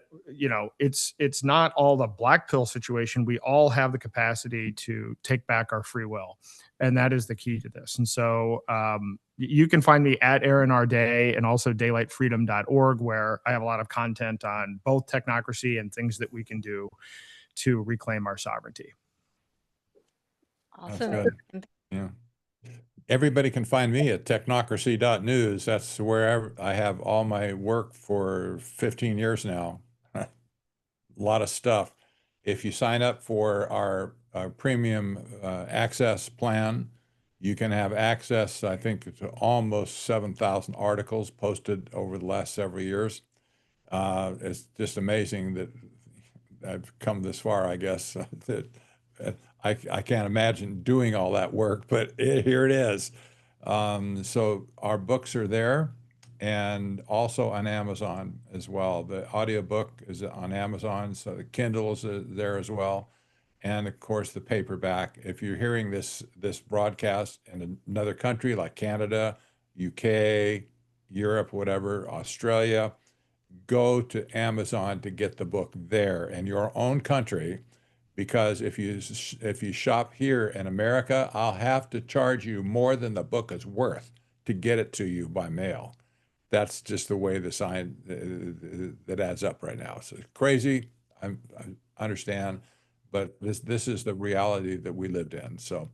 it's not all the black pill situation. We all have the capacity to take back our free will. And that is the key to this. And so you can find me at Aaron R. Day, and also daylightfreedom.org, where I have a lot of content on both technocracy and things that we can do to reclaim our sovereignty. Awesome. That's good. Yeah. Everybody can find me at Technocracy.news. That's where I have all my work for 15 years now. A lot of stuff. If you sign up for our premium access plan, you can have access, I think, to almost 7,000 articles posted over the last several years. It's just amazing that I've come this far, I guess, that I can't imagine doing all that work, but here it is. So our books are there, and also on Amazon as well. The audiobook is on Amazon, so the Kindle is there as well. And of course, the paperback. If you're hearing this broadcast in another country like Canada, UK, Europe, whatever, Australia, go to Amazon to get the book there in your own country. Because if you shop here in America, I'll have to charge you more than the book is worth to get it to you by mail. That's just the way the sign that adds up right now. So it's crazy. I understand, but this is the reality that we lived in. So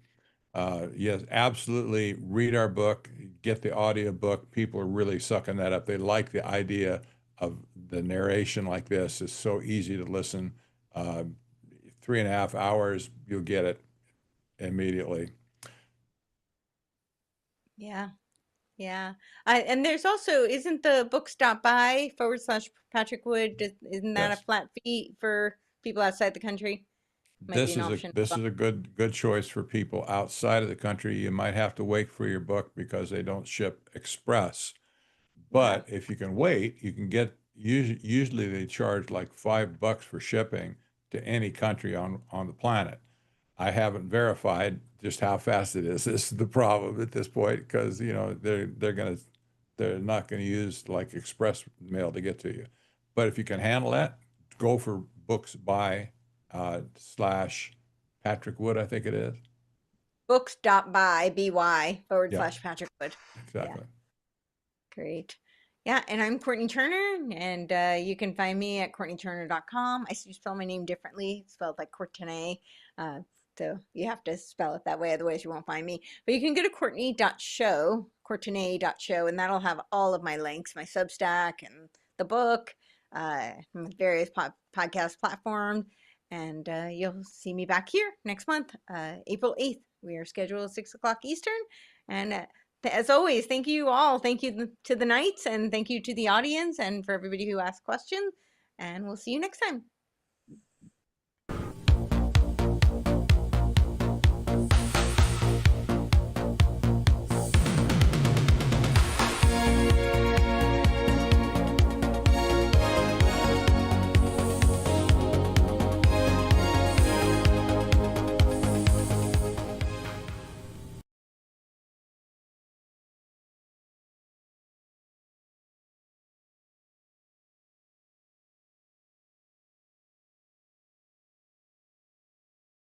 yes, absolutely read our book, get the audio book. People are really sucking that up. They like the idea of the narration like this. It's so easy to listen. 3.5 hours, you'll get it immediately. Yeah. Yeah. And there's also, isn't the books.by/Patrick Wood, isn't that Yes. a flat fee for people outside the country? Might be an option. This is a good choice for people outside of the country. You might have to wait for your book because they don't ship express. But if you can wait, you can get, usually they charge like $5 for shipping to any country on the planet. I haven't verified just how fast it is. This is the problem at this point, because they're not gonna use like express mail to get to you. But if you can handle that, go for books by /Patrick Wood, I think it is. Books.by/Patrick Wood. Exactly. Great. Yeah, and I'm Courtenay Turner, and you can find me at CourtenayTurner.com. I spell my name differently, spelled like Courtenay. So you have to spell it that way, otherwise you won't find me. But you can go to Courtenay.show, Courtenay.show, and that'll have all of my links, my Substack and the book, various podcast platforms. And you'll see me back here next month, April 8th. We are scheduled at 6 o'clock Eastern. And as always, thank you all. Thank you to the Knights, and thank you to the audience, and for everybody who asked questions. And we'll see you next time.